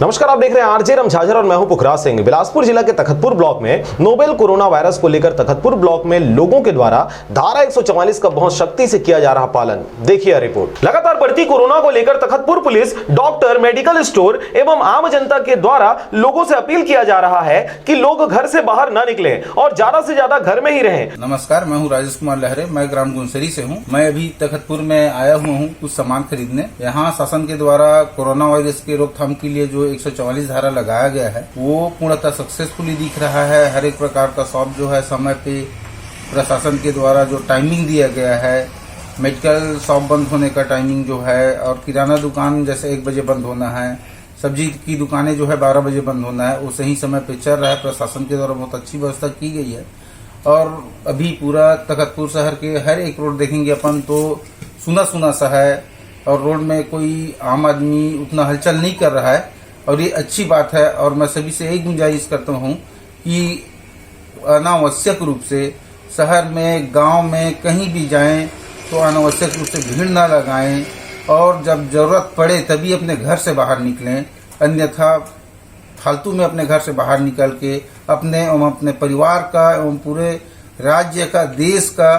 नमस्कार, आप देख रहे हैं आरजे रमझाझर और मैं हूं पुखराज सिंह। बिलासपुर जिला के तखतपुर ब्लॉक में नोवेल कोरोना वायरस को लेकर तखतपुर ब्लॉक में लोगों के द्वारा धारा 144 का बहुत सख्ती से किया जा रहा पालन। देखिए रिपोर्ट। लगातार बढ़ती कोरोना को लेकर Takhatpur police, doctor, medical store एवं आम जनता के द्वारा लोगों से अपील किया जा रहा है कि लोग घर से बाहर न निकले और ज्यादा से ज्यादा घर में ही रहें। नमस्कार, मैं हूँ राजेश कुमार लहरे। मैं ग्राम गुनसरी से हूँ। मैं अभी तखतपुर में आया हुआ हूँ कुछ सामान खरीदने। यहाँ शासन के द्वारा कोरोना वायरस के रोकथाम के लिए जो 144 धारा लगाया गया है वो पूर्णतः सक्सेसफुली दिख रहा है। हर एक प्रकार का शॉप जो है समय पे प्रशासन के द्वारा जो टाइमिंग दिया गया है, मेडिकल शॉप बंद होने का टाइमिंग जो है और किराना दुकान जैसे 1 बजे बंद होना है, सब्जी की दुकानें जो है 12 बजे बंद होना है, वो सही समय पे चल रहा है। प्रशासन के द्वारा बहुत अच्छी व्यवस्था की गई है और अभी पूरा तखतपुर शहर के हर एक रोड देखेंगे अपन तो सुना सुना सा है और रोड में कोई आम आदमी उतना हलचल नहीं कर रहा है और ये अच्छी बात है। और मैं सभी से यही गुंजाइश करता हूँ कि अनावश्यक रूप से शहर में गांव में कहीं भी जाएं तो अनावश्यक रूप से भीड़ ना लगाएं और जब जरूरत पड़े तभी अपने घर से बाहर निकलें, अन्यथा फालतू में अपने घर से बाहर निकल के अपने एवं अपने परिवार का एवं पूरे राज्य का देश का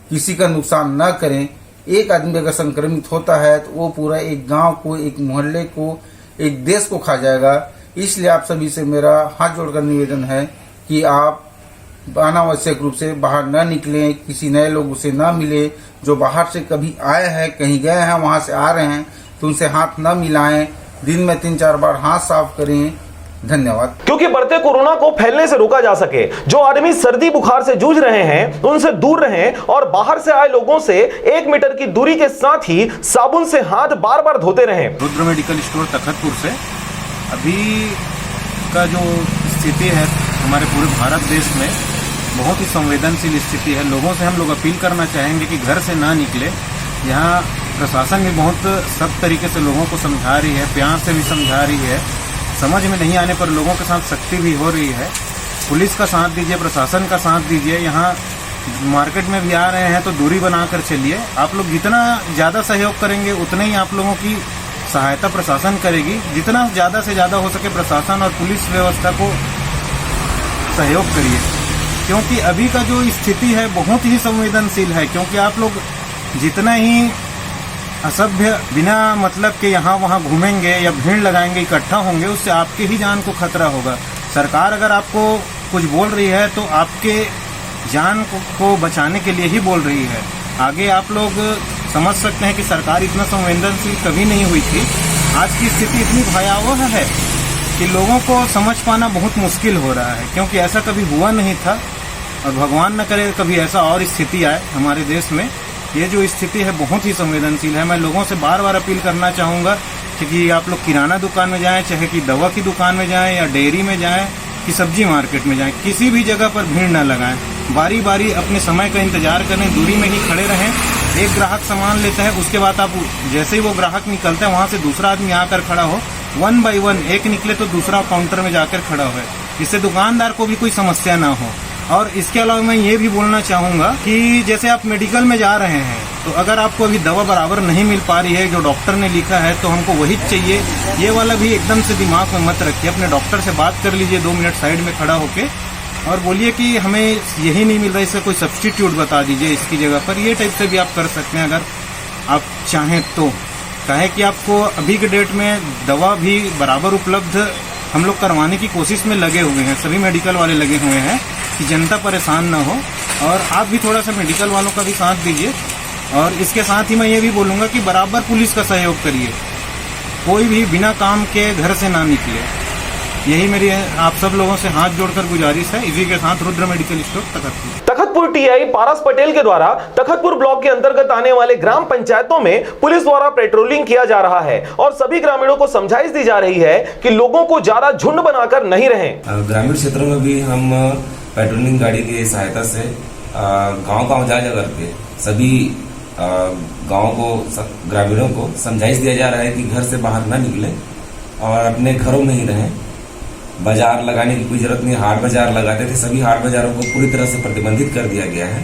किसी का नुकसान न करें। एक आदमी अगर संक्रमित होता है तो वो पूरा एक गांव को, एक मोहल्ले को, एक देश को खा जाएगा। इसलिए आप सभी से मेरा हाथ जोड़कर निवेदन है कि आप अनावश्यक रूप से बाहर न निकलें, किसी नए लोगों से न मिले। जो बाहर से कभी आए हैं, कहीं गए हैं, वहां से आ रहे हैं तो उनसे हाथ न मिलाएं। दिन में 3-4 बार हाथ साफ करें। धन्यवाद। क्योंकि बढ़ते कोरोना को फैलने से रोका जा सके, जो आदमी सर्दी बुखार से जूझ रहे हैं उनसे दूर रहें और बाहर से आए लोगों से 1 मीटर की दूरी के साथ ही साबुन से हाथ बार बार धोते रहें। रुद्र मेडिकल स्टोर तखतपुर से अभी का जो स्थिति है हमारे पूरे भारत देश में बहुत ही संवेदनशील स्थिति है। लोगों से हम लोग अपील करना चाहेंगे कि घर से ना निकले। यहाँ प्रशासन भी बहुत सख्त तरीके से लोगों को समझा रही है, प्यार से भी समझा रही है। समझ में नहीं आने पर लोगों के साथ सख्ती भी हो रही है। पुलिस का साथ दीजिए, प्रशासन का साथ दीजिए। यहाँ मार्केट में भी आ रहे हैं तो दूरी बनाकर चलिए। आप लोग जितना ज़्यादा सहयोग करेंगे उतना ही आप लोगों की सहायता प्रशासन करेगी। जितना ज़्यादा से ज़्यादा हो सके प्रशासन और पुलिस व्यवस्था को सहयोग करिए, क्योंकि अभी का जो स्थिति है बहुत ही संवेदनशील है। क्योंकि आप लोग जितना ही असभ्य बिना मतलब के यहाँ वहाँ घूमेंगे या भीड़ लगाएंगे, इकट्ठा होंगे, उससे आपके ही जान को खतरा होगा। सरकार अगर आपको कुछ बोल रही है तो आपके जान को बचाने के लिए ही बोल रही है। आगे आप लोग समझ सकते हैं कि सरकार इतना संवेदनशील कभी नहीं हुई थी। आज की स्थिति इतनी भयावह है कि लोगों को समझ पाना बहुत मुश्किल हो रहा है, क्योंकि ऐसा कभी हुआ नहीं था और भगवान न करे कभी ऐसा और स्थिति आए हमारे देश में। ये जो स्थिति है बहुत ही संवेदनशील है। मैं लोगों से बार बार अपील करना चाहूँगा कि आप लोग किराना दुकान में जाएं, चाहे कि दवा की दुकान में जाएं या डेयरी में जाएं कि सब्जी मार्केट में जाएं, किसी भी जगह पर भीड़ न लगाएं। बारी बारी अपने समय का इंतजार करें, दूरी में ही खड़े रहें। एक ग्राहक सामान लेता है, उसके बाद आप जैसे ही वो ग्राहक निकलता है वहाँ से दूसरा आदमी आकर खड़ा हो, 1 बाई 1 एक निकले तो दूसरा काउंटर में जाकर खड़ा हो, इससे दुकानदार को भी कोई समस्या ना हो। और इसके अलावा मैं ये भी बोलना चाहूँगा कि जैसे आप मेडिकल में जा रहे हैं तो अगर आपको अभी दवा बराबर नहीं मिल पा रही है जो डॉक्टर ने लिखा है तो हमको वही चाहिए, ये वाला भी एकदम से दिमाग में मत रखिए। अपने डॉक्टर से बात कर लीजिए 2 मिनट साइड में खड़ा होके और बोलिए कि हमें यही नहीं मिल रहा, इससे कोई सब्स्टिट्यूट बता दीजिए इसकी जगह पर। ये टाइप से भी आप कर सकते हैं अगर आप चाहें तो। कहें कि आपको अभी के डेट में दवा भी बराबर उपलब्ध हम लोग करवाने की कोशिश में लगे हुए हैं, सभी मेडिकल वाले लगे हुए हैं कि जनता परेशान ना हो। और आप भी थोड़ा सा मेडिकल वालों का भी साथ दीजिए। और इसके साथ ही मैं ये भी बोलूँगा कि बराबर पुलिस का सहयोग करिए, कोई भी बिना काम के घर से ना निकले। यही मेरी आप सब लोगों से हाथ जोड़कर गुजारिश है। इसी के साथ Rudra medical store Takhatpur. Takhatpur TI Paras Patel के द्वारा तखतपुर ब्लॉक के अंतर्गत आने वाले ग्राम पंचायतों में पुलिस द्वारा पेट्रोलिंग किया जा रहा है और सभी ग्रामीणों को समझाइश दी जा रही है कि लोगों को ज्यादा झुंड बनाकर नहीं रहें। ग्रामीण क्षेत्रों में भी हम पेट्रोलिंग गाड़ी की सहायता से गांव-गांव जा करके सभी गांव को ग्रामीणों को समझाइश दिया जा रहा है कि घर से बाहर न निकले और अपने घरों में ही रहें। बाजार लगाने की कोई जरूरत नहीं। हाट बाजार लगाते थे, सभी हाट बाजारों को पूरी तरह से प्रतिबंधित कर दिया गया है।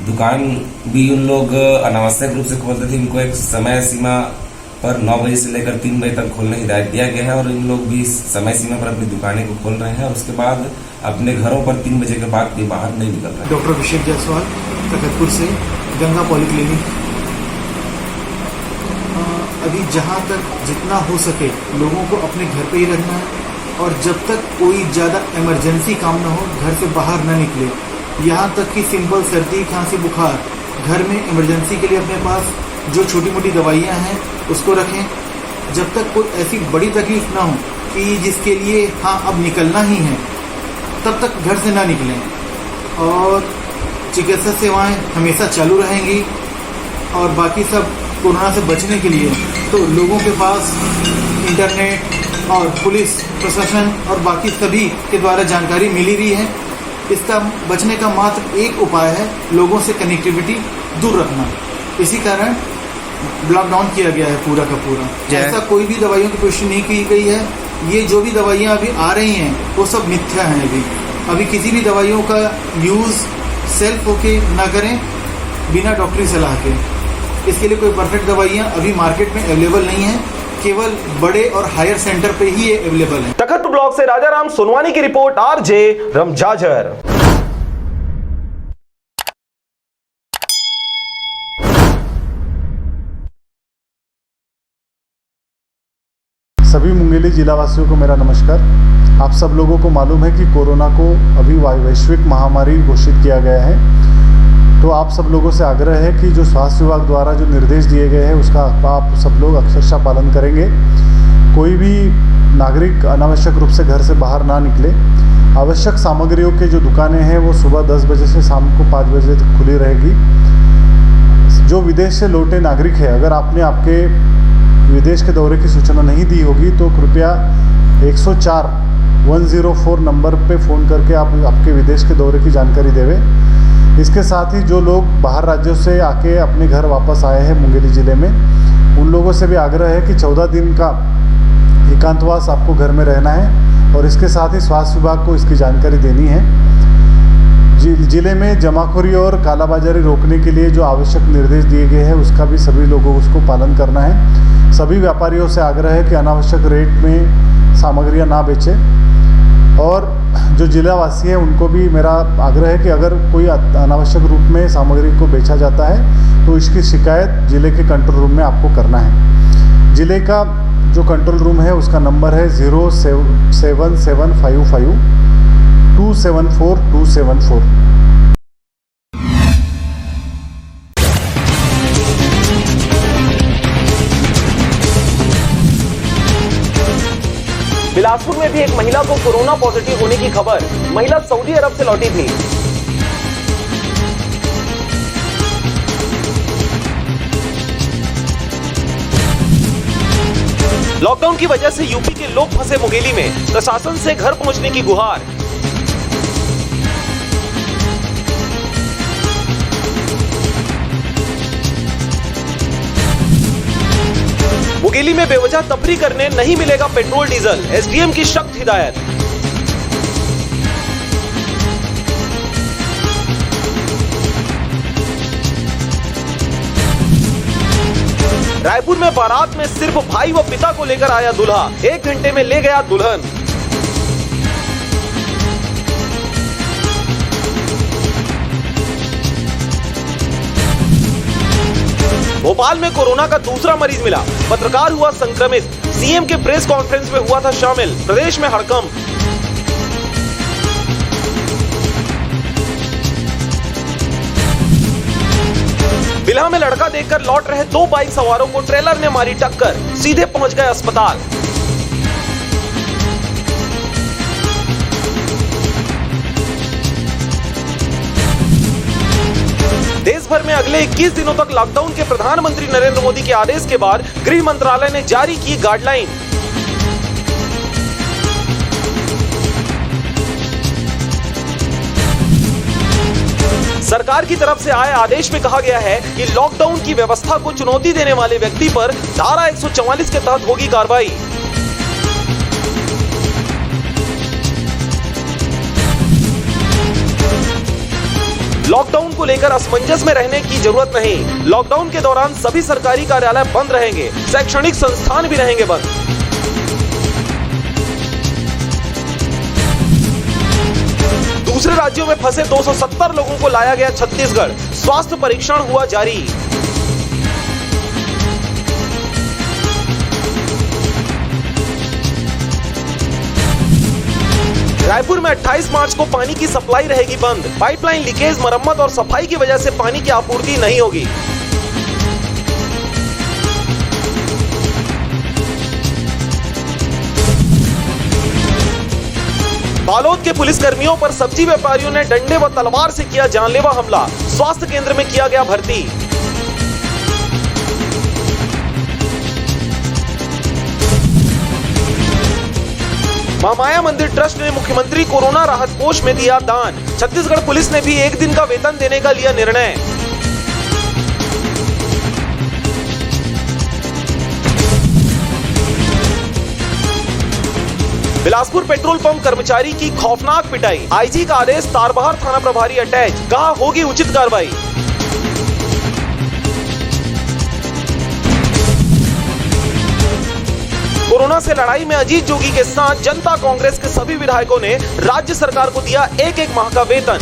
दुकान भी उन लोग अनावश्यक रूप से खोलते थे, उनको एक समय सीमा पर 9 बजे से लेकर 3 बजे तक खोलने की हिदायत दिया गया है और इन लोग भी समय सीमा पर अपनी दुकानें को खोल रहे हैं और उसके बाद अपने घरों पर 3 बजे के बाद भी बाहर नहीं निकल रहे। डॉक्टर अभिषेक जायसवाल तखतपुर से, गंगा पॉलीक्लिनिक। अभी जहाँ तक जितना हो सके लोगों को अपने घर पे ही रहना है और जब तक कोई ज़्यादा इमरजेंसी काम ना हो घर से बाहर ना निकले। यहाँ तक कि सिंपल सर्दी खांसी बुखार घर में इमरजेंसी के लिए अपने पास जो छोटी मोटी दवाइयाँ हैं उसको रखें। जब तक कोई ऐसी बड़ी तकलीफ ना हो कि जिसके लिए हाँ अब निकलना ही है, तब तक घर से ना निकलें। और चिकित्सा सेवाएं हमेशा चालू रहेंगी और बाकी सब कोरोना से बचने के लिए तो लोगों के पास इंटरनेट और पुलिस प्रशासन और बाकी सभी के द्वारा जानकारी मिली रही है। इसका बचने का मात्र एक उपाय है, लोगों से कनेक्टिविटी दूर रखना। इसी कारण लॉकडाउन किया गया है पूरा का पूरा। ऐसा कोई भी दवाइयों की पुष्टि नहीं की गई है। ये जो भी दवाइयाँ अभी आ रही हैं वो सब मिथ्या हैं। अभी किसी भी दवाइयों का यूज़ सेल्फ होके ना करें बिना डॉक्टरी सलाह के। इसके लिए कोई परफेक्ट दवाइयाँ अभी मार्केट में अवेलेबल नहीं है, केवल बड़े और हायर सेंटर पे ही ये अवेलेबल है। तखतपुर ब्लॉक से राजाराम सोनवानी की रिपोर्ट, आरजे रमझाझर। सभी मुंगेली जिला वासियों को मेरा नमस्कार। आप सब लोगों को मालूम है कि कोरोना को अभी वैश्विक महामारी घोषित किया गया है, तो आप सब लोगों से आग्रह है कि जो स्वास्थ्य विभाग द्वारा जो निर्देश दिए गए हैं उसका आप सब लोग अक्षरशः पालन करेंगे। कोई भी नागरिक अनावश्यक रूप से घर से बाहर ना निकले। आवश्यक सामग्रियों के जो दुकानें हैं वो सुबह 10 बजे से शाम को 5 बजे तक खुली रहेगी। जो विदेश से लौटे नागरिक है, अगर आपने आपके विदेश के दौरे की सूचना नहीं दी होगी तो कृपया 104 नंबर पे फ़ोन करके आप आपके विदेश के दौरे की जानकारी देवें। इसके साथ ही जो लोग बाहर राज्यों से आके अपने घर वापस आए हैं मुंगेली ज़िले में, उन लोगों से भी आग्रह है कि 14 दिन का एकांतवास आपको घर में रहना है और इसके साथ ही स्वास्थ्य विभाग को इसकी जानकारी देनी है। ज़िले में जमाखोरी और कालाबाजारी रोकने के लिए जो आवश्यक निर्देश दिए गए हैं उसका भी सभी लोगों को उसको पालन करना है। सभी व्यापारियों से आग्रह है कि अनावश्यक रेट में सामग्रियां ना बेचें और जो जिलावासी हैं उनको भी मेरा आग्रह है कि अगर कोई अनावश्यक रूप में सामग्री को बेचा जाता है तो इसकी शिकायत ज़िले के कंट्रोल रूम में आपको करना है। ज़िले का जो कंट्रोल रूम है उसका नंबर है 07755 274274। बिलासपुर में भी एक महिला को कोरोना पॉजिटिव होने की खबर। महिला सऊदी अरब से लौटी थी। लॉकडाउन की वजह से यूपी के लोग फंसे मुंगेली में, प्रशासन से घर पहुंचने की गुहार। मुंगेली में बेवजह तफरी करने नहीं मिलेगा पेट्रोल डीजल, एसडीएम की सख्त हिदायत। रायपुर में बारात में सिर्फ भाई व पिता को लेकर आया दूल्हा, 1 घंटे में ले गया दुल्हन। भोपाल में कोरोना का दूसरा मरीज मिला, पत्रकार हुआ संक्रमित, सीएम के प्रेस कॉन्फ्रेंस में हुआ था शामिल, प्रदेश में हड़कंप। बिल्हा में लड़का देखकर लौट रहे 2 बाइक सवारों को ट्रेलर ने मारी टक्कर, सीधे पहुंच गए अस्पताल। देश भर में अगले 21 दिनों तक लॉकडाउन के प्रधानमंत्री नरेंद्र मोदी के आदेश के बाद गृह मंत्रालय ने जारी की गाइडलाइन। सरकार की तरफ से आए आदेश में कहा गया है कि लॉकडाउन की व्यवस्था को चुनौती देने वाले व्यक्ति पर धारा 144 के तहत होगी कार्रवाई। लॉकडाउन को लेकर असमंजस में रहने की जरूरत नहीं। लॉकडाउन के दौरान सभी सरकारी कार्यालय बंद रहेंगे, शैक्षणिक संस्थान भी रहेंगे बंद। दूसरे राज्यों में फंसे 270 लोगों को लाया गया छत्तीसगढ़, स्वास्थ्य परीक्षण हुआ जारी। रायपुर में 28 मार्च को पानी की सप्लाई रहेगी बंद, पाइपलाइन लीकेज, मरम्मत और सफाई की वजह से पानी की आपूर्ति नहीं होगी। बालोद के पुलिसकर्मियों पर सब्जी व्यापारियों ने डंडे व तलवार से किया जानलेवा हमला, स्वास्थ्य केंद्र में किया गया भर्ती। महामाया मंदिर ट्रस्ट ने मुख्यमंत्री कोरोना राहत कोष में दिया दान। छत्तीसगढ़ पुलिस ने भी 1 दिन का वेतन देने का लिया निर्णय। बिलासपुर पेट्रोल पंप कर्मचारी की खौफनाक पिटाई। आईजी का आदेश, तारबहार थाना प्रभारी अटैच, कहा होगी उचित कार्रवाई। कोरोना से लड़ाई में अजीत जोगी के साथ जनता कांग्रेस के सभी विधायकों ने राज्य सरकार को दिया 1-1 माह का वेतन।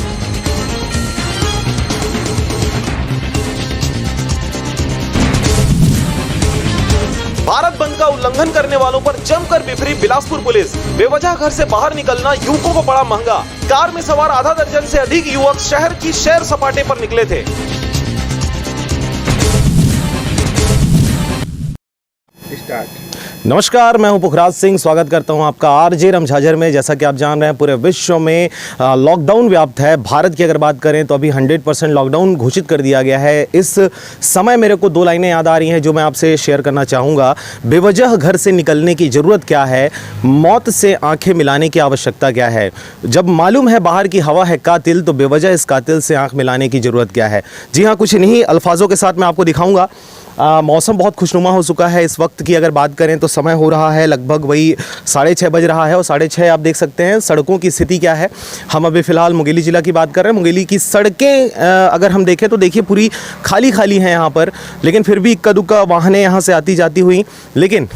भारत बंद का उल्लंघन करने वालों पर जमकर बिफरी बिलासपुर पुलिस। बेवजह घर से बाहर निकलना युवकों को पड़ा महंगा। कार में सवार आधा दर्जन से अधिक युवक शहर की सैर सपाटे पर निकले थे। नमस्कार, मैं हूं पुखराज सिंह। स्वागत करता हूं आपका आरजे रमझाझर में। जैसा कि आप जान रहे हैं, पूरे विश्व में लॉकडाउन व्याप्त है। भारत की अगर बात करें तो अभी 100% लॉकडाउन घोषित कर दिया गया है। इस समय मेरे को 2 लाइनें याद आ रही हैं जो मैं आपसे शेयर करना चाहूँगा। बेवजह घर से निकलने की ज़रूरत क्या है, मौत से आंखें मिलाने की आवश्यकता क्या है। जब मालूम है बाहर की हवा है कातिल, तो बेवजह इस कातिल से आंख मिलाने की ज़रूरत क्या है। जी हाँ, कुछ इन्हीं अल्फाजों के साथ मैं आपको दिखाऊँगा। मौसम बहुत खुशनुमा हो चुका है। इस वक्त की अगर बात करें तो समय हो रहा है लगभग वही 6:30 बज रहा है और 6:30 आप देख सकते हैं सड़कों की स्थिति क्या है। हम अभी फ़िलहाल मुंगेली ज़िला की बात कर रहे हैं। मुंगेली की सड़कें अगर हम देखें तो देखिए पूरी खाली खाली हैं यहाँ पर, लेकिन फिर भी इक्का दुक्का वाहनें यहाँ से आती जाती हुई। लेकिन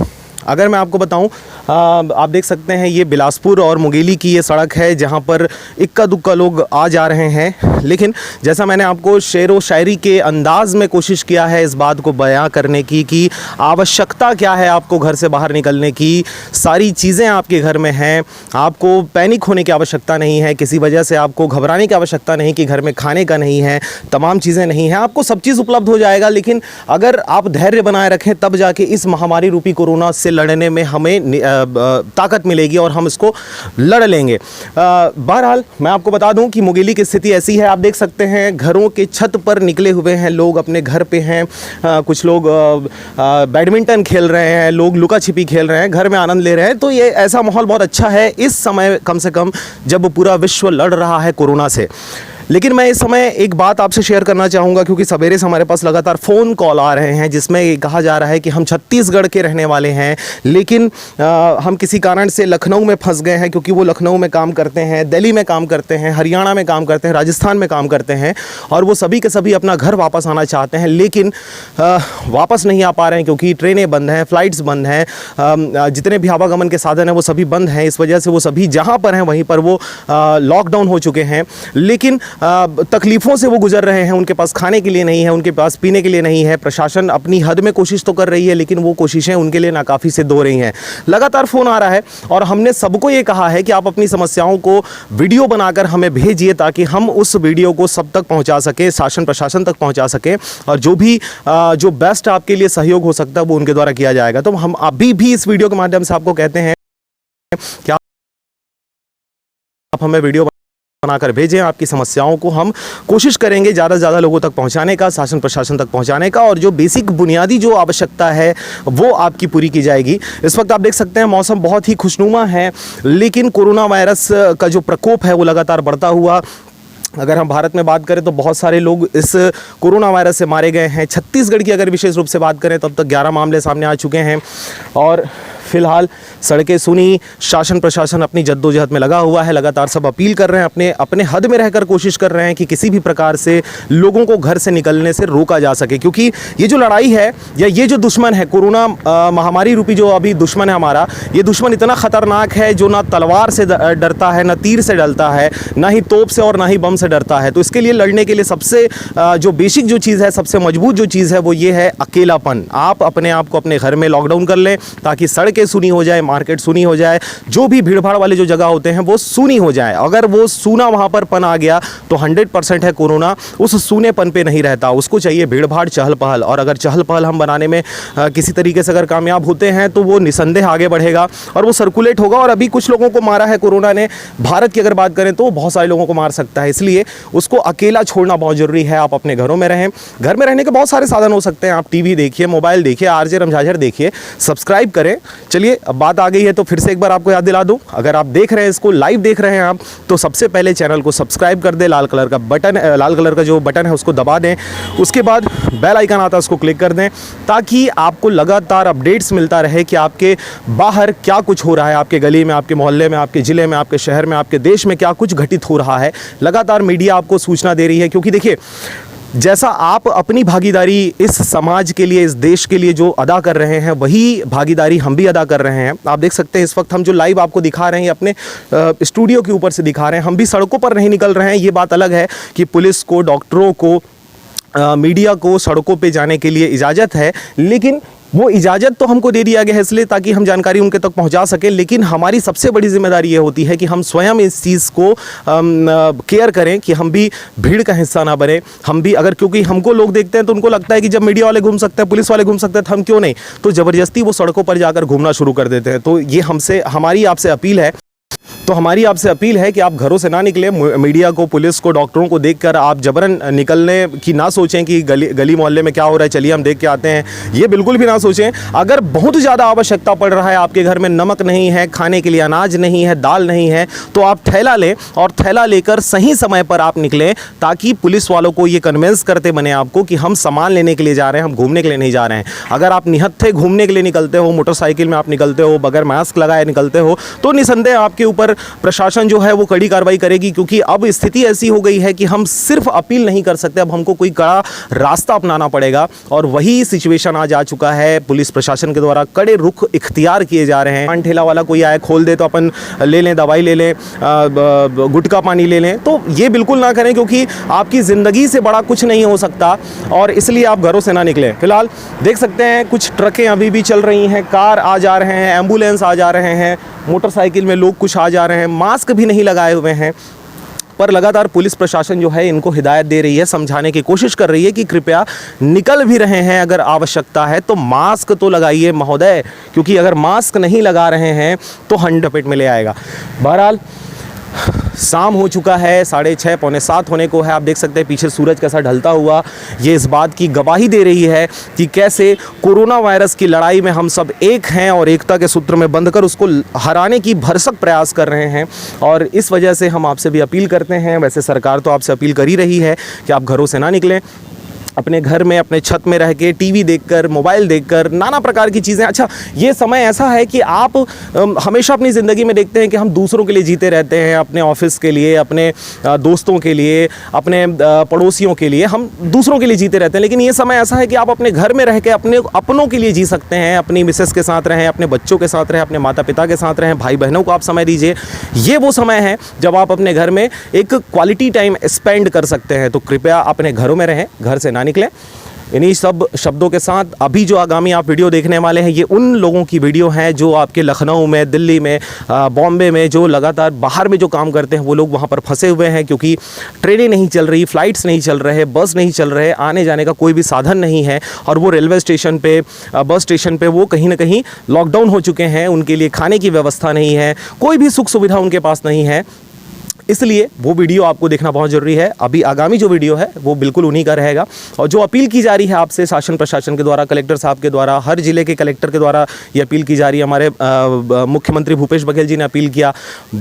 अगर मैं आपको बताऊं, आप देख सकते हैं ये बिलासपुर और मुंगेली की ये सड़क है जहां पर इक्का दुक्का लोग आ जा रहे हैं। लेकिन जैसा मैंने आपको शेर व शायरी के अंदाज में कोशिश किया है इस बात को बयां करने की कि आवश्यकता क्या है आपको घर से बाहर निकलने की। सारी चीज़ें आपके घर में हैं, आपको पैनिक होने की आवश्यकता नहीं है, किसी वजह से आपको घबराने की आवश्यकता नहीं कि घर में खाने का नहीं है, तमाम चीज़ें नहीं हैं, आपको सब चीज़ उपलब्ध हो जाएगा। लेकिन अगर आप धैर्य बनाए रखें तब जाके इस महामारी रूपी कोरोना से लड़ने में हमें ताकत मिलेगी और हम इसको लड़ लेंगे। बहरहाल मैं आपको बता दूं कि मुंगेली की स्थिति ऐसी है। आप देख सकते हैं घरों के छत पर निकले हुए हैं लोग, अपने घर पे हैं। कुछ लोग बैडमिंटन खेल रहे हैं, लोग लुका छिपी खेल रहे हैं, घर में आनंद ले रहे हैं। तो ये ऐसा माहौल बहुत अच्छा है इस समय, कम से कम जब पूरा विश्व लड़ रहा है कोरोना से। लेकिन मैं इस समय एक बात आपसे शेयर करना चाहूँगा, क्योंकि सवेरे से हमारे पास लगातार फ़ोन कॉल आ रहे हैं जिसमें ये कहा जा रहा है कि हम छत्तीसगढ़ के रहने वाले हैं, लेकिन हम किसी कारण से लखनऊ में फंस गए हैं, क्योंकि वो लखनऊ में काम करते हैं, दिल्ली में काम करते हैं, हरियाणा में काम करते हैं, राजस्थान में काम करते हैं, और वो सभी के सभी अपना घर वापस आना चाहते हैं, लेकिन वापस नहीं आ पा रहे हैं क्योंकि ट्रेनें बंद हैं, फ़्लाइट्स बंद हैं, जितने भी आवागमन के साधन हैं वो सभी बंद हैं। इस वजह से वो सभी जहाँ पर हैं वहीं पर वो लॉकडाउन हो चुके हैं। लेकिन तकलीफ़ों से वो गुजर रहे हैं, उनके पास खाने के लिए नहीं है, उनके पास पीने के लिए नहीं है। प्रशासन अपनी हद में कोशिश तो कर रही है, लेकिन वो कोशिशें उनके लिए नाकाफ़ी सिद्ध हो रही हैं। लगातार फ़ोन आ रहा है और हमने सबको ये कहा है कि आप अपनी समस्याओं को वीडियो बनाकर हमें भेजिए ताकि हम उस वीडियो को सब तक पहुँचा सकें, शासन प्रशासन तक पहुँचा सकें, और जो बेस्ट आपके लिए सहयोग हो सकता है वो उनके द्वारा किया जाएगा। तो हम अभी भी इस वीडियो के माध्यम से आपको कहते हैं कि आप हमें वीडियो बनाकर भेजें। आपकी समस्याओं को हम कोशिश करेंगे ज़्यादा से ज़्यादा लोगों तक पहुंचाने का, शासन प्रशासन तक पहुंचाने का, और जो बेसिक बुनियादी जो आवश्यकता है वो आपकी पूरी की जाएगी। इस वक्त आप देख सकते हैं मौसम बहुत ही खुशनुमा है, लेकिन कोरोना वायरस का जो प्रकोप है वो लगातार बढ़ता हुआ, अगर हम भारत में बात करें तो बहुत सारे लोग इस कोरोना वायरस से मारे गए हैं। छत्तीसगढ़ की अगर विशेष रूप से बात करें तो अब तक 11 मामले सामने आ चुके हैं और फिलहाल सड़कें सुनी, शासन प्रशासन अपनी जद्दोजहद में लगा हुआ है। लगातार सब अपील कर रहे हैं, अपने हद में रहकर कोशिश कर रहे हैं कि किसी भी प्रकार से लोगों को घर से निकलने से रोका जा सके, क्योंकि ये जो लड़ाई है या ये जो दुश्मन है, कोरोना महामारी रूपी जो अभी दुश्मन है हमारा, ये दुश्मन इतना ख़तरनाक है जो ना तलवार से डरता है, ना तीर से डरता है, ना ही तोप से और ना ही बम से डरता है। तो इसके लिए लड़ने के लिए सबसे जो बेसिक जो चीज़ है, सबसे मजबूत जो चीज़ है वो ये है अकेलापन। आप अपने आप को अपने घर में लॉकडाउन कर लें ताकि सड़कें सूनी हो जाए, मार्केट सूनी हो जाए, जो भी भीड़ भाड़ वाले जो जगह होते हैं वो सूनी हो जाए। अगर वो सूना वहाँ पर पन आ गया तो 100% है कोरोना उस सूनेपन पे नहीं रहता, उसको चाहिए भीड़ भाड़, चहल पहल। और अगर चहल पहल हम बनाने में किसी तरीके से अगर कामयाब होते हैं तो वो निसंदेह आगे बढ़ेगा और वो सर्कुलेट होगा। और अभी कुछ लोगों को मारा है कोरोना ने, भारत की अगर बात करें तो बहुत सारे लोगों को मार सकता है, इसलिए उसको अकेला छोड़ना बहुत ज़रूरी है। आप अपने घरों में रहें। घर में रहने के बहुत सारे साधन हो सकते हैं, आप टीवी देखिए, मोबाइल देखिए, आरजे रमझाझर देखिए, सब्सक्राइब करें, चलिए अब बात आ गई है तो फिर से एक बार आपको याद दिला दूं, अगर आप देख रहे हैं इसको लाइव देख रहे हैं आप, तो सबसे पहले चैनल को सब्सक्राइब कर दें, लाल कलर का जो बटन है उसको दबा दें, उसके बाद बेल आइकन आता है उसको क्लिक कर दें, ताकि आपको लगातार अपडेट्स मिलता रहे कि आपके बाहर क्या कुछ हो रहा है, आपके गली में, आपके मोहल्ले में, आपके ज़िले में, आपके शहर में, आपके देश में क्या कुछ घटित हो रहा है। लगातार मीडिया आपको सूचना दे रही है, क्योंकि देखिए जैसा आप अपनी भागीदारी इस समाज के लिए, इस देश के लिए जो अदा कर रहे हैं, वही भागीदारी हम भी अदा कर रहे हैं। आप देख सकते हैं इस वक्त हम जो लाइव आपको दिखा रहे हैं अपने स्टूडियो के ऊपर से दिखा रहे हैं, हम भी सड़कों पर नहीं निकल रहे हैं। ये बात अलग है कि पुलिस को, डॉक्टरों को, मीडिया को सड़कों पे जाने के लिए इजाज़त है, लेकिन वो इजाज़त तो हमको दे दिया गया है इसलिए ताकि हम जानकारी उनके तक पहुंचा सकें। लेकिन हमारी सबसे बड़ी जिम्मेदारी ये होती है कि हम स्वयं इस चीज़ को केयर करें कि हम भी भीड़ का हिस्सा ना बने। हम भी अगर, क्योंकि हमको लोग देखते हैं तो उनको लगता है कि जब मीडिया वाले घूम सकते हैं, पुलिस वाले घूम सकते हैं, तो हम क्यों नहीं, तो ज़बरदस्ती वो सड़कों पर जाकर घूमना शुरू कर देते हैं। तो ये हमारी आपसे अपील है कि आप घरों से ना निकलें। मीडिया को, पुलिस को, डॉक्टरों को देखकर आप जबरन निकलने की ना सोचें कि गली मोहल्ले में क्या हो रहा है, चलिए हम देख के आते हैं, ये बिल्कुल भी ना सोचें। अगर बहुत ज़्यादा आवश्यकता पड़ रहा है, आपके घर में नमक नहीं है, खाने के लिए अनाज नहीं है, दाल नहीं है, तो आप थैला लें और थैला लेकर सही समय पर आप निकलें, ताकि पुलिस वालों को ये कन्विंस करते बने आपको कि हम सामान लेने के लिए जा रहे हैं, हम घूमने के लिए नहीं जा रहे हैं। अगर आप निहत्थे घूमने के लिए निकलते हो, मोटरसाइकिल में आप निकलते हो, बगैर मास्क लगाए निकलते हो, तो निसंदेह आपके ऊपर प्रशासन जो है वो कड़ी कार्रवाई करेगी। क्योंकि अब स्थिति ऐसी हो गई है कि हम सिर्फ अपील नहीं कर सकते, अब हमको कोई कड़ा रास्ता अपनाना पड़ेगा, और वही सिचुएशन आज आ चुका है। पुलिस प्रशासन के द्वारा कड़े रुख इख्तियार किए जा रहे हैं। पान ठेला वाला कोई आए खोल दे तो अपन ले लें, दवाई ले लें, गुटखा पानी ले लें, तो ये बिल्कुल ना करें, क्योंकि आपकी ज़िंदगी से बड़ा कुछ नहीं हो सकता, और इसलिए आप घरों से ना निकलें। फिलहाल देख सकते हैं कुछ ट्रकें अभी भी चल रही हैं, कार आ जा रहे हैं, एम्बुलेंस आ जा रहे हैं, मोटरसाइकिल में लोग कुछ आ जा रहे हैं, मास्क भी नहीं लगाए हुए हैं, पर लगातार पुलिस प्रशासन जो है इनको हिदायत दे रही है, समझाने की कोशिश कर रही है कि कृपया निकल भी रहे हैं अगर आवश्यकता है तो मास्क तो लगाइए महोदय, क्योंकि अगर मास्क नहीं लगा रहे हैं तो हंड लपेट में ले आएगा। बहरहाल शाम हो चुका है, 6:30 पौने 7 होने को है। आप देख सकते हैं पीछे सूरज कैसा ढलता हुआ, ये इस बात की गवाही दे रही है कि कैसे कोरोना वायरस की लड़ाई में हम सब एक हैं और एकता के सूत्र में बंधकर उसको हराने की भरसक प्रयास कर रहे हैं। और इस वजह से हम आपसे भी अपील करते हैं, वैसे सरकार तो आपसे अपील कर ही रही है कि आप घरों से ना निकलें, अपने घर में, अपने छत में रह के टीवी देखकर, मोबाइल देखकर, नाना प्रकार की चीज़ें। अच्छा, ये समय ऐसा है कि आप हमेशा अपनी ज़िंदगी में देखते हैं कि हम दूसरों के लिए जीते रहते हैं, अपने ऑफिस के लिए, अपने दोस्तों के लिए, अपने पड़ोसियों के लिए, हम दूसरों के लिए जीते रहते हैं। लेकिन ये समय ऐसा है कि आप अपने घर में रह के अपनों के लिए जी सकते हैं, अपनी मिसेस के साथ रहें, अपने बच्चों के साथ रहें, अपने माता पिता के साथ रहें, भाई बहनों को आप समय दीजिए। ये वो समय है जब आप अपने घर में एक क्वालिटी टाइम स्पेंड कर सकते हैं। तो कृपया अपने घरों में रहें, घर से ना निकलें। इन्हीं सब शब्दों के साथ अभी जो आगामी आप वीडियो देखने वाले हैं, ये उन लोगों की वीडियो है जो आपके लखनऊ में, दिल्ली में, बॉम्बे में, जो लगातार बाहर में जो काम करते हैं, वो लोग वहाँ पर फंसे हुए हैं, क्योंकि ट्रेनें नहीं चल रही, फ़्लाइट्स नहीं चल रहे, बस नहीं चल रहे, आने जाने का कोई भी साधन नहीं है, और वो रेलवे स्टेशन पे, बस स्टेशन पे वो कहीं ना कहीं लॉकडाउन हो चुके हैं। उनके लिए खाने की व्यवस्था नहीं है, कोई भी सुख सुविधा उनके पास नहीं है, इसलिए वो वीडियो आपको देखना बहुत ज़रूरी है। अभी आगामी जो वीडियो है वो बिल्कुल उन्हीं का रहेगा। और जो अपील की जा रही है आपसे शासन प्रशासन के द्वारा, कलेक्टर साहब के द्वारा, हर ज़िले के कलेक्टर के द्वारा ये अपील की जा रही है। हमारे मुख्यमंत्री भूपेश बघेल जी ने अपील किया,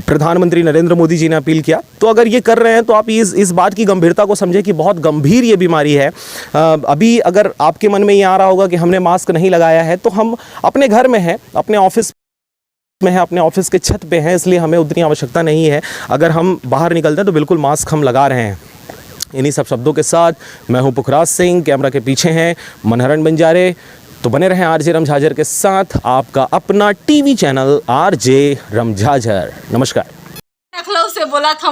प्रधानमंत्री नरेंद्र मोदी जी ने अपील किया। तो अगर ये कर रहे हैं तो आप इस बात की गंभीरता को समझें कि बहुत गंभीर ये बीमारी है। अभी अगर आपके मन में ये आ रहा होगा कि हमने मास्क नहीं लगाया है, तो हम अपने घर में हैं, अपने ऑफिस में है, अपने ऑफिस के छत पे हैं, इसलिए हमें उतनी आवश्यकता नहीं है। अगर हम बाहर निकलते हैं तो बिल्कुल मास्क हम लगा रहे हैं। इन्हीं सब शब्दों के साथ मैं हूं पुखराज सिंह, कैमरा के पीछे हैं मनहरन बंजारे। तो बने रहें आरजे रमझाझर के साथ, आपका अपना टीवी चैनल आरजे रमझाझर। नमस्कार। लखनऊ से बोला था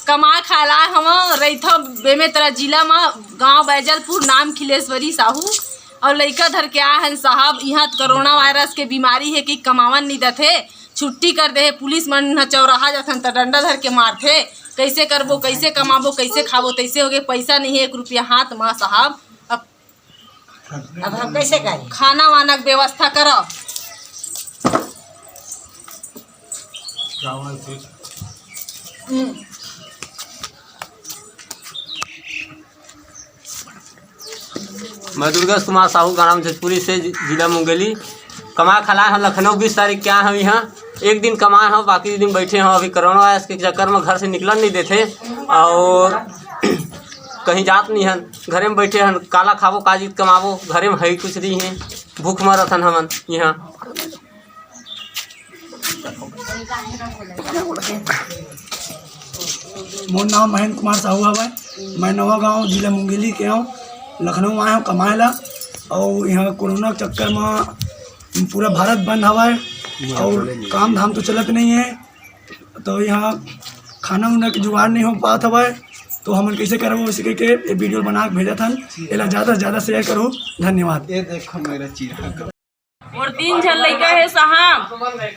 कमा खाला हम रही था बेमेतरा जिला में, गांव बैजलपुर, नाम खिलेश्वरी साहू, और लड़का धर के आए हैं साहब। यहाँ कोरोना वायरस के बीमारी है कि कमावन नहीं देते, छुट्टी कर दे, पुलिस मन चौराहा जाथन तो डंडा धर के मारते। कैसे करबो, कैसे कमाबो, कैसे खाबो, तैसे हो गए। पैसा नहीं है 1 रुपया हाथ में साहब। अब हम कैसे करें? खाना वाना की व्यवस्था करो। मैं दुर्गेश कुमार साहू, ग्राम जजपुरी से, जिला मुंगेली। कमा खला हम लखनऊ 20 तारीख क्या हम यहाँ एक दिन कमाए हम, बाकी दिन बैठे हम। अभी कोरोना वायरस के चक्कर में घर से निकल नहीं देते और कहीं जात नहीं हन, घरे में बैठे हन। काला खाबो काजित कमाबो, घरे में है कुछ नहीं है, भूख मरत हन हमन यहाँ। मोर नाम महेंद्र कुमार साहू हवा। मैं नवा गाँव जिला मुंगेली के हूँ, लखनऊ आया हूँ कमाए ला। और यहाँ कोरोना के चक्कर में पूरा भारत बंद हवा और काम धाम तो चलत नहीं है, तो यहाँ खाना उना के जुगाड़ नहीं हो पात हवा। तो हमन कैसे करबो इसी के वीडियो बना के भेजा था, एला ज़्यादा से ज़्यादा शेयर करो। धन्यवाद। ये देखो मेरा चीरा और 3 झन लड़का है साहब,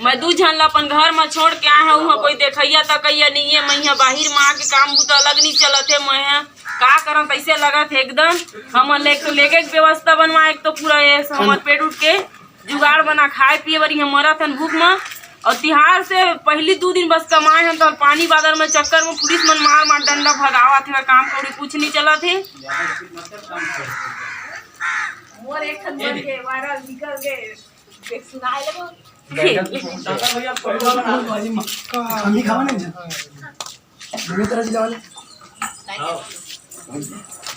मैं 2 झन ला अपन घर में छोड़ के आया हूँ। कोई देखैया तकैया नहीं है, मैं यहाँ बाहर माँ के काम बुता अलग नहीं चलत है। मैं यहाँ का करम कैसे लगत है एकदम। हम लेके व्यवस्था बनवाए तो पूरा ये हमारे पेट उठ के जुगाड़ बना खाए पिए बरी हम मरत हन भूख में। और तिहार से पहली 2 दिन बस कमाए हैं तो पानी बादल में चक्कर में पुलिस मन मार डंडा भगावा थे, काम कौड़ी कुछ नहीं चला थे।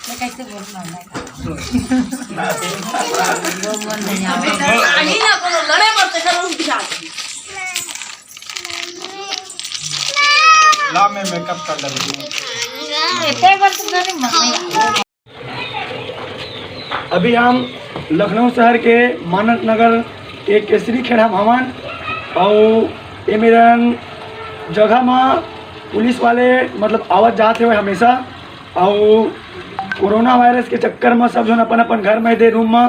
कैसे बोलना है लड़े पड़ते ला मैं मेकअप कर डालूंगा। अभी हम लखनऊ शहर के मानक नगर के केसरी खेड़ा भवन और ये मेरा जगह में पुलिस वाले मतलब आवत जाते हुए हमेशा। और कोरोना वायरस के चक्कर में सब जो अपन अपन घर में दे रूम में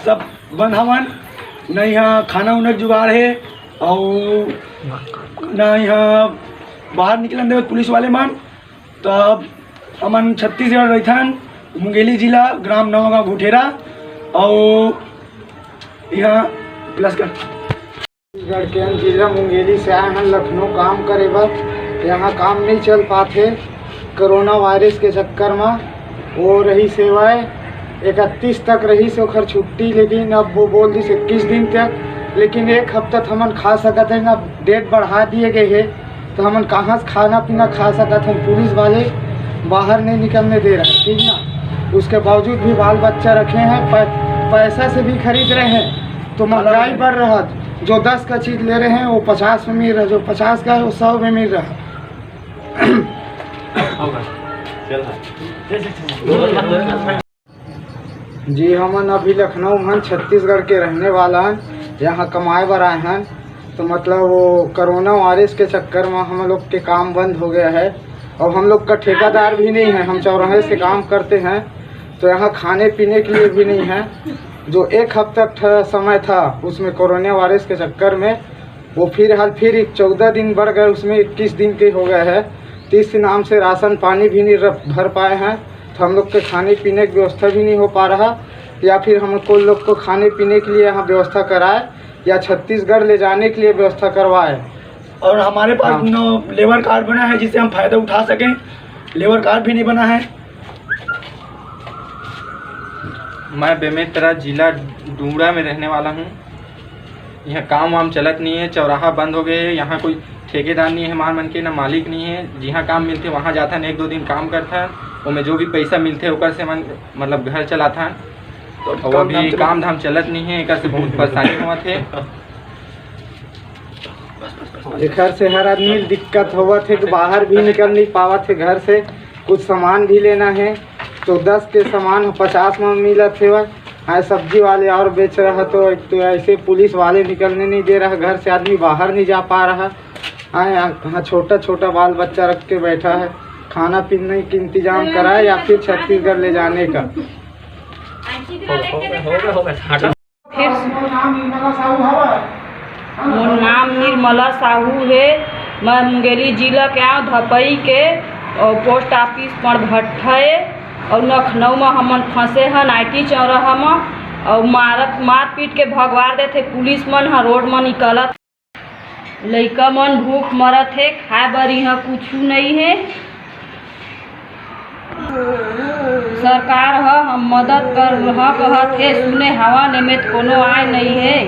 सब बंद हवन, न यहाँ खाना उना के जुगाड़ है और न यहाँ बाहर निकलन दे पुलिस वाले मन। तब अमन छत्तीसगढ़ रहथन, मुंगेली जिला, ग्राम नवागांव घुटेरा। और यहाँ प्लस कर छत्तीसगढ़ के जिला मुंगेली से आए हैं लखनऊ काम करे बर। यहाँ काम नहीं चल पाते कोरोना वायरस के चक्कर में। वो रही सेवाएं 31 तक रही से ओखर छुट्टी, लेकिन अब वो बोल दी 21 दिन तक। लेकिन 1 हफ्ता हमन खा सकते हैं ना, डेट बढ़ा दिए गए है तो हमन कहाँ से खाना पीना खा सकते हैं। पुलिस वाले बाहर नहीं निकलने दे रहे, ठीक ना। उसके बावजूद भी बाल बच्चा रखे हैं, पैसा से भी खरीद रहे हैं। तो महंगाई बढ़ रहा, जो 10 का चीज़ ले रहे हैं वो 50 में मिल रहा, जो 50 का है वो 100 में मिल रहा। जी हमन अभी लखनऊ में छत्तीसगढ़ के रहने वाला हैं, यहाँ कमाए बर आए हैं। तो मतलब वो कोरोना वायरस के चक्कर में हम लोग के काम बंद हो गया है और हम लोग का ठेकेदार भी नहीं है, हम चौराहे से काम करते हैं। तो यहाँ खाने पीने के लिए भी नहीं है। जो 1 हफ्ता समय था उसमें कोरोना वायरस के चक्कर में वो फिर 14 दिन बढ़ गए, उसमें 21 दिन के हो गए हैं। 30 नाम से राशन पानी भी नहीं भर पाए हैं, तो हम लोग के खाने पीने की व्यवस्था भी नहीं हो पा रहा। या फिर हमको लोग को खाने पीने के लिए यहाँ व्यवस्था कराए या छत्तीसगढ़ ले जाने के लिए व्यवस्था करवाए। और हमारे पास लेबर कार्ड बना है जिससे हम फ़ायदा उठा सकें, लेबर कार्ड भी नहीं बना है। मैं बेमेतरा जिला डूंगरा में रहने वाला हूँ। यहाँ काम वाम चलत नहीं है, चौराहा बंद हो गए। यहाँ कोई ठेकेदार नहीं है, हमारे मन के ना मालिक नहीं है। जहाँ काम मिलते वहाँ जाता है, 1-2 दिन काम करता है, उसमें जो भी पैसा मिलते ओकर से मन मतलब घर चलाता है। तो वो भी काम धाम चलत नहीं है, एक से बहुत परेशानी हुआ थे। घर से हर आदमी दिक्कत हुआ थे कि बाहर भी निकल नहीं पावा थे घर से। कुछ सामान भी लेना है तो 10 के सामान 50 में मिला थे। वह सब्जी वाले और बेच रहा तो ऐसे पुलिस वाले निकलने नहीं दे रहा, घर से आदमी बाहर नहीं जा पा रहा। यहाँ छोटा छोटा बाल बच्चा रख के बैठा है। खाना पीने का इंतजाम कराए या फिर छत्तीसगढ़ ले जाने का। मोर नाम निर्मला साहू है। मैं मुंगेली जिला के आऊँ धपई के और पोस्ट ऑफिस पर भट्ठे और लखनऊ में हमन फंसे हैं IT चौराहा में। और मार पीट के भगवार देते पुलिस मन ह रोड में निकलत, लइका मन भूख मरत है, खाए बर यहाँ कुछ नहीं है। सरकार हम मदद कर कहत है, सुने हवा निमित कोनो आए नहीं है।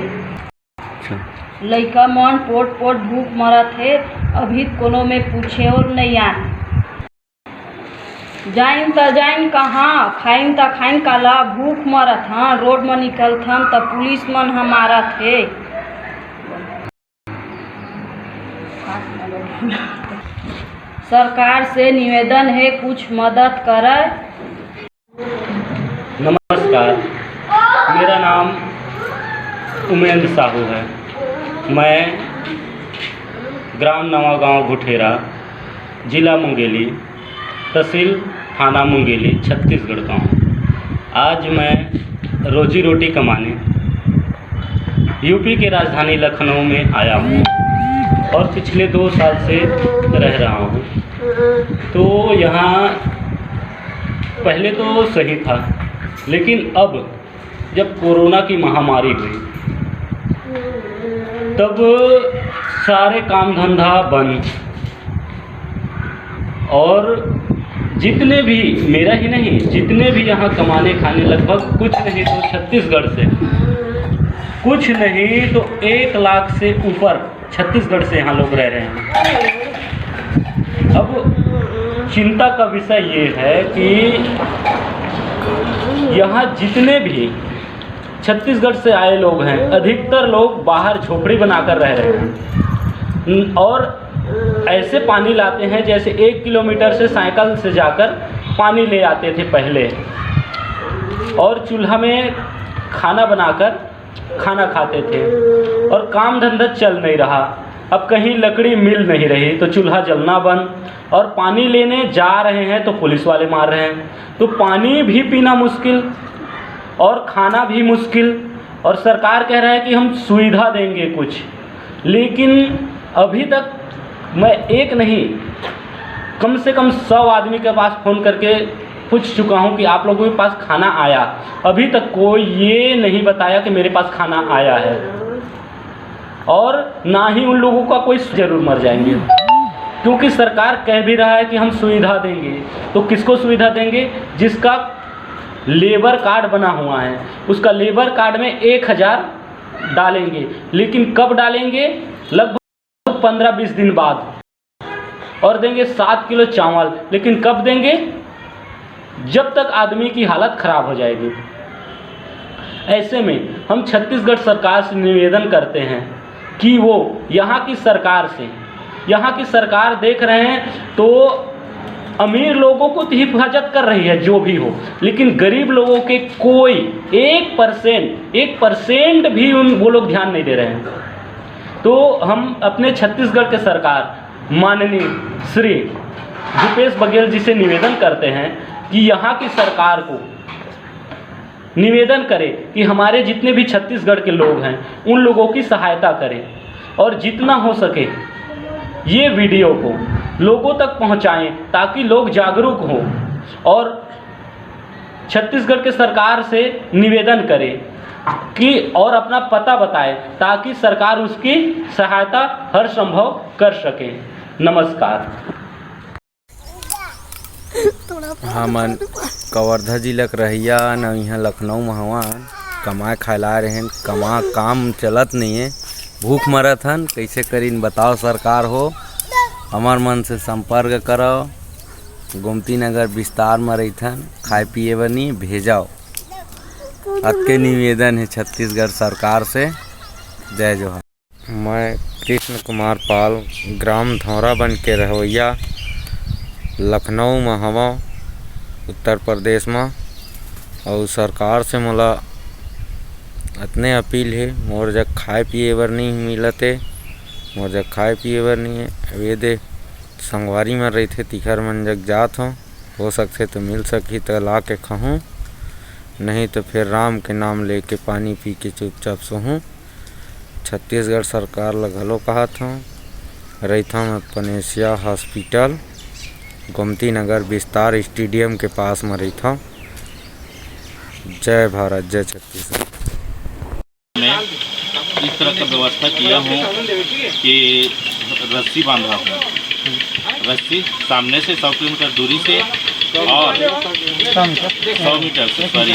लइका मन पोट पोट भूख मरत है, अभी कोनो में पूछे और नहीं आन। जाइन त जाइन कहाँ, खाइन त खाइन काला, भूख मरत हाँ, रोड में निकलत हम त पुलिस मन हमारा थे। सरकार से निवेदन है कुछ मदद करे। नमस्कार, मेरा नाम उमेंद्र साहू है। मैं ग्राम नवागांव गुठेरा, जिला मुंगेली, तहसील थाना मुंगेली, छत्तीसगढ़ का हूँ। आज मैं रोजी रोटी कमाने यूपी के राजधानी लखनऊ में आया हूँ और पिछले 2 साल से रह रहा हूँ। तो यहाँ पहले तो सही था, लेकिन अब जब कोरोना की महामारी हुई तब सारे काम धंधा बंद, और जितने भी, मेरा ही नहीं, जितने भी यहाँ कमाने खाने लगभग कुछ नहीं तो छत्तीसगढ़ से, कुछ नहीं तो 1 लाख से ऊपर छत्तीसगढ़ से यहाँ लोग रह रहे हैं। अब चिंता का विषय ये है कि यहाँ जितने भी छत्तीसगढ़ से आए लोग हैं, अधिकतर लोग बाहर झोपड़ी बनाकर रह रहे हैं और ऐसे पानी लाते हैं जैसे 1 किलोमीटर से साइकिल से जाकर पानी ले आते थे पहले, और चूल्हा में खाना बनाकर खाना खाते थे और काम धंधा चल नहीं रहा। अब कहीं लकड़ी मिल नहीं रही तो चूल्हा जलना बंद, और पानी लेने जा रहे हैं तो पुलिस वाले मार रहे हैं, तो पानी भी पीना मुश्किल और खाना भी मुश्किल। और सरकार कह रहा है कि हम सुविधा देंगे कुछ, लेकिन अभी तक मैं एक नहीं कम से कम 100 आदमी के पास फ़ोन करके पूछ चुका हूं कि आप लोगों के पास खाना आया। अभी तक कोई ये नहीं बताया कि मेरे पास खाना आया है, और ना ही उन लोगों का कोई ज़रूर मर जाएंगे, क्योंकि सरकार कह भी रहा है कि हम सुविधा देंगे। तो किसको सुविधा देंगे? जिसका लेबर कार्ड बना हुआ है, उसका लेबर कार्ड में 1000 डालेंगे, लेकिन कब डालेंगे? लगभग 15-20 दिन बाद। और देंगे 7 किलो चावल, लेकिन कब देंगे? जब तक आदमी की हालत ख़राब हो जाएगी। ऐसे में हम छत्तीसगढ़ सरकार से निवेदन करते हैं कि वो यहाँ की सरकार देख रहे हैं तो अमीर लोगों को तो हिफाजत कर रही है जो भी हो, लेकिन गरीब लोगों के कोई 1% भी वो लोग ध्यान नहीं दे रहे हैं। तो हम अपने छत्तीसगढ़ के सरकार माननीय श्री भूपेश बघेल जी से निवेदन करते हैं कि यहाँ की सरकार को निवेदन करें कि हमारे जितने भी छत्तीसगढ़ के लोग हैं उन लोगों की सहायता करें, और जितना हो सके ये वीडियो को लोगों तक पहुंचाएं ताकि लोग जागरूक हों, और छत्तीसगढ़ के सरकार से निवेदन करें कि और अपना पता बताएं ताकि सरकार उसकी सहायता हर संभव कर सके। नमस्कार। हमन कवर्धा जिला के रहिया न, यहाँ लखनऊ में हवा कमाए खाला रहे हैं, काम चलत नहीं है, भूख मरत हन, कैसे करीन बताओ सरकार हो। हमार मन से संपर्क करो, गोमती नगर विस्तार में रहीथन, खाए पिए बनी भेजाओ। अतके निवेदन है छत्तीसगढ़ सरकार से। जय जोहार। मैं कृष्ण कुमार पाल, ग्राम धौरा बन के रहोइया, लखनऊ में हवा, उत्तर प्रदेश में। और सरकार से मोला इतने अपील है, मोर जग खाए पिए बर नहीं मिलते, मोर जग खाए पिए बर नहीं है। वे दे संगवारी में रहते तिखर मन जग जात हो सकते तो मिल सकी तो ला के खाऊँ, नहीं तो फिर राम के नाम लेके पानी पी के चुपचाप सोहूँ। छत्तीसगढ़ सरकार ला घलो कहत हूँ, रहीथा में पनेसिया हॉस्पिटल, गोमती नगर विस्तार स्टेडियम के पास में रहीथा। जय भारत, जय छत्तीसगढ़। मैं इस तरह का व्यवस्था किया हूँ कि रस्सी बांधा हूँ, रस्सी सामने से 100 किलोमीटर दूरी से और 100 मीटर से, सॉरी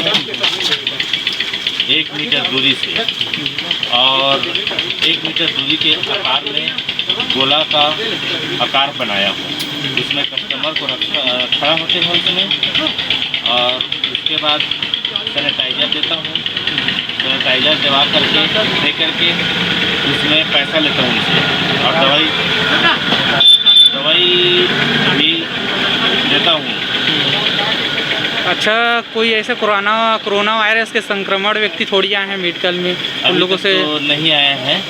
1 मीटर दूरी से और 1 मीटर दूरी के आकार में गोला का आकार बनाया हूँ। उसमें कस्टमर को खड़ा होते हैं उसमें और उसके बाद सैनिटाइज़र देता हूँ। सैनिटाइज़र दवा करके दे करके उसमें पैसा लेता हूँ उनसे और दवाई भी देता हूँ। अच्छा, कोई ऐसे कोरोना वायरस के संक्रमण व्यक्ति थोड़ी आए हैं मेडिकल में? उन लोगों से तो नहीं आए हैं।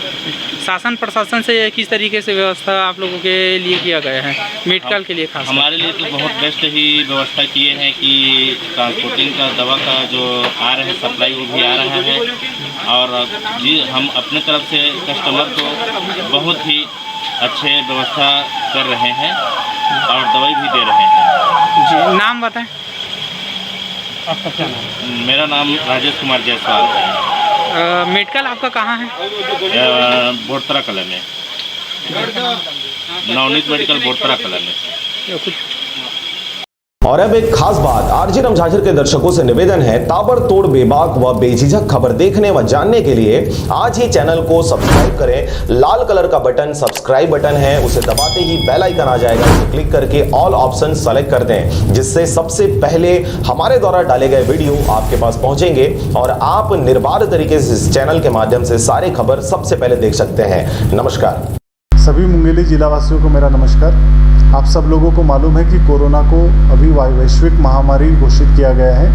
शासन प्रशासन से किस तरीके से व्यवस्था आप लोगों के लिए किया गया है मेडिकल के लिए? खास हमारे लिए तो बहुत बेस्ट ही व्यवस्था किए हैं कि ट्रांसपोर्टिंग का दवा का जो आ रहा है सप्लाई वो भी आ रहा है और जी हम अपने तरफ से कस्टमर को बहुत ही अच्छे व्यवस्था कर रहे हैं और दवाई भी दे रहे हैं। जी, नाम बताएं। आपका क्या नाम? मेरा नाम राजेश कुमार जायसवाल है। मेडिकल आपका कहाँ है? बोरतरा कला में, नवनीत मेडिकल बोरतरा कला में। और अब एक खास बात, आरजे रमझाझर के दर्शकों से निवेदन है, ताबड़तोड़ बेबाक व बेझिझक खबर देखने व जानने के लिए आज ही चैनल को सब्सक्राइब करें। लाल कलर का बटन सब्सक्राइब बटन है, उसे दबाते ही बेल आइकन आ जाएगा, उसे क्लिक करके ऑल ऑप्शन सेलेक्ट कर दें, जिससे सबसे पहले हमारे द्वारा डाले गए वीडियो आपके पास पहुंचेंगे और आप निर्बाध तरीके से इस चैनल के माध्यम से सारी खबर सबसे पहले देख सकते हैं। नमस्कार। सभी मुंगेली जिला वासियों को मेरा नमस्कार। आप सब लोगों को मालूम है कि कोरोना को अभी वैश्विक महामारी घोषित किया गया है,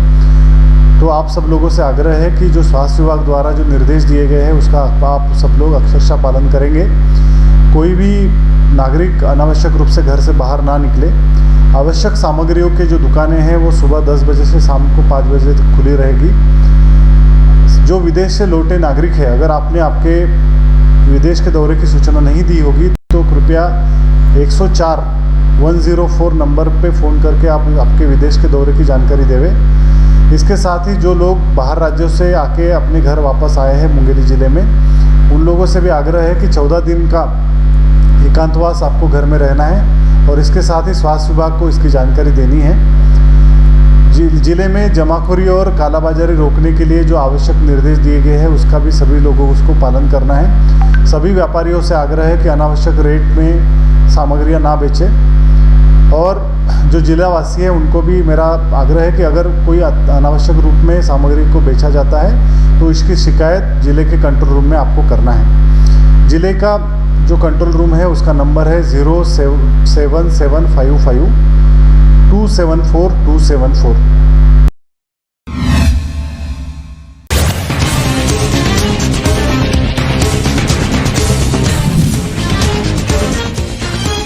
तो आप सब लोगों से आग्रह है कि जो स्वास्थ्य विभाग द्वारा जो निर्देश दिए गए हैं उसका आप सब लोग अक्षरशः पालन करेंगे। कोई भी नागरिक अनावश्यक रूप से घर से बाहर ना निकले। आवश्यक सामग्रियों के जो दुकानें हैं वो सुबह 10 बजे से शाम को 5 बजे तक खुली रहेगी। जो विदेश से लौटे नागरिक है, अगर आपने आपके विदेश के दौरे की सूचना नहीं दी होगी तो कृपया 104 नंबर पे फ़ोन करके आप आपके विदेश के दौरे की जानकारी देवें। इसके साथ ही जो लोग बाहर राज्यों से आके अपने घर वापस आए हैं मुंगेली ज़िले में, उन लोगों से भी आग्रह है कि 14 दिन का एकांतवास आपको घर में रहना है और इसके साथ ही स्वास्थ्य विभाग को इसकी जानकारी देनी है। जिले में जमाखोरी और कालाबाजारी रोकने के लिए जो आवश्यक निर्देश दिए गए हैं उसका भी सभी लोगों को उसको पालन करना है। सभी व्यापारियों से आग्रह है कि अनावश्यक रेट में सामग्रियां ना बेचें और जो जिलावासी हैं उनको भी मेरा आग्रह है कि अगर कोई अनावश्यक रूप में सामग्री को बेचा जाता है तो इसकी शिकायत जिले के कंट्रोल रूम में आपको करना है। जिले का जो कंट्रोल रूम है उसका नंबर है 07755 274274।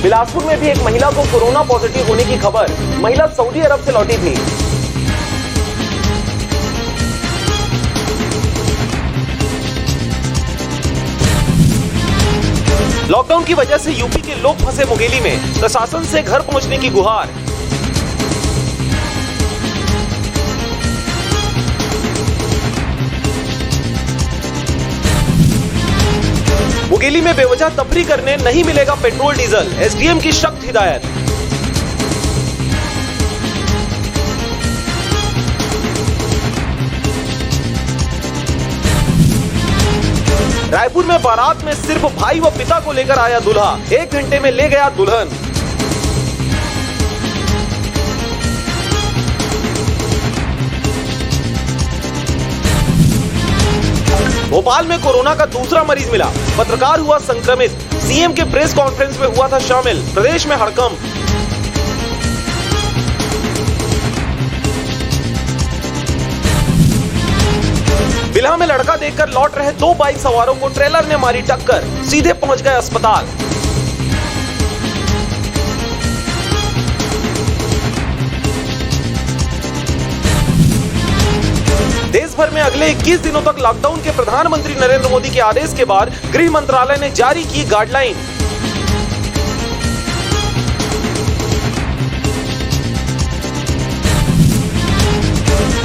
बिलासपुर में भी एक महिला को कोरोना पॉजिटिव होने की खबर। महिला सऊदी अरब से लौटी थी। लॉकडाउन की वजह से यूपी के लोग फंसे मुंगेली में, प्रशासन से घर पहुंचने की गुहार। मुंगेली में बेवजह तफरी करने नहीं मिलेगा पेट्रोल डीजल, एसडीएम की सख्त हिदायत। रायपुर में बारात में सिर्फ भाई व पिता को लेकर आया दूल्हा, 1 घंटे में ले गया दुल्हन। भोपाल में कोरोना का दूसरा मरीज मिला, पत्रकार हुआ संक्रमित। सीएम के प्रेस कॉन्फ्रेंस में हुआ था शामिल, प्रदेश में हड़कंप। बिल्हा में लड़का देखकर लौट रहे 2 बाइक सवारों को ट्रेलर ने मारी टक्कर, सीधे पहुंच गए अस्पताल। देश भर में अगले 21 दिनों तक लॉकडाउन के प्रधानमंत्री नरेंद्र मोदी के आदेश के बाद गृह मंत्रालय ने जारी की गाइडलाइन।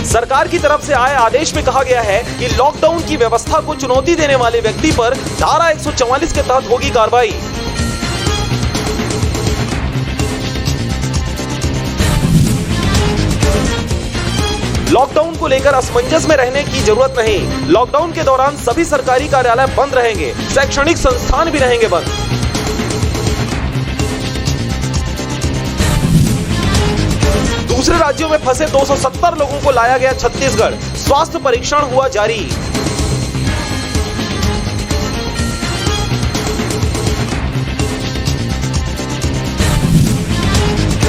सरकार की तरफ से आए आदेश में कहा गया है कि लॉकडाउन की व्यवस्था को चुनौती देने वाले व्यक्ति पर धारा 144 के तहत होगी कार्रवाई। लॉकडाउन को लेकर असमंजस में रहने की जरूरत नहीं। लॉकडाउन के दौरान सभी सरकारी कार्यालय बंद रहेंगे, शैक्षणिक संस्थान भी रहेंगे बंद। दूसरे राज्यों में फंसे 270 लोगों को लाया गया छत्तीसगढ़, स्वास्थ्य परीक्षण हुआ जारी।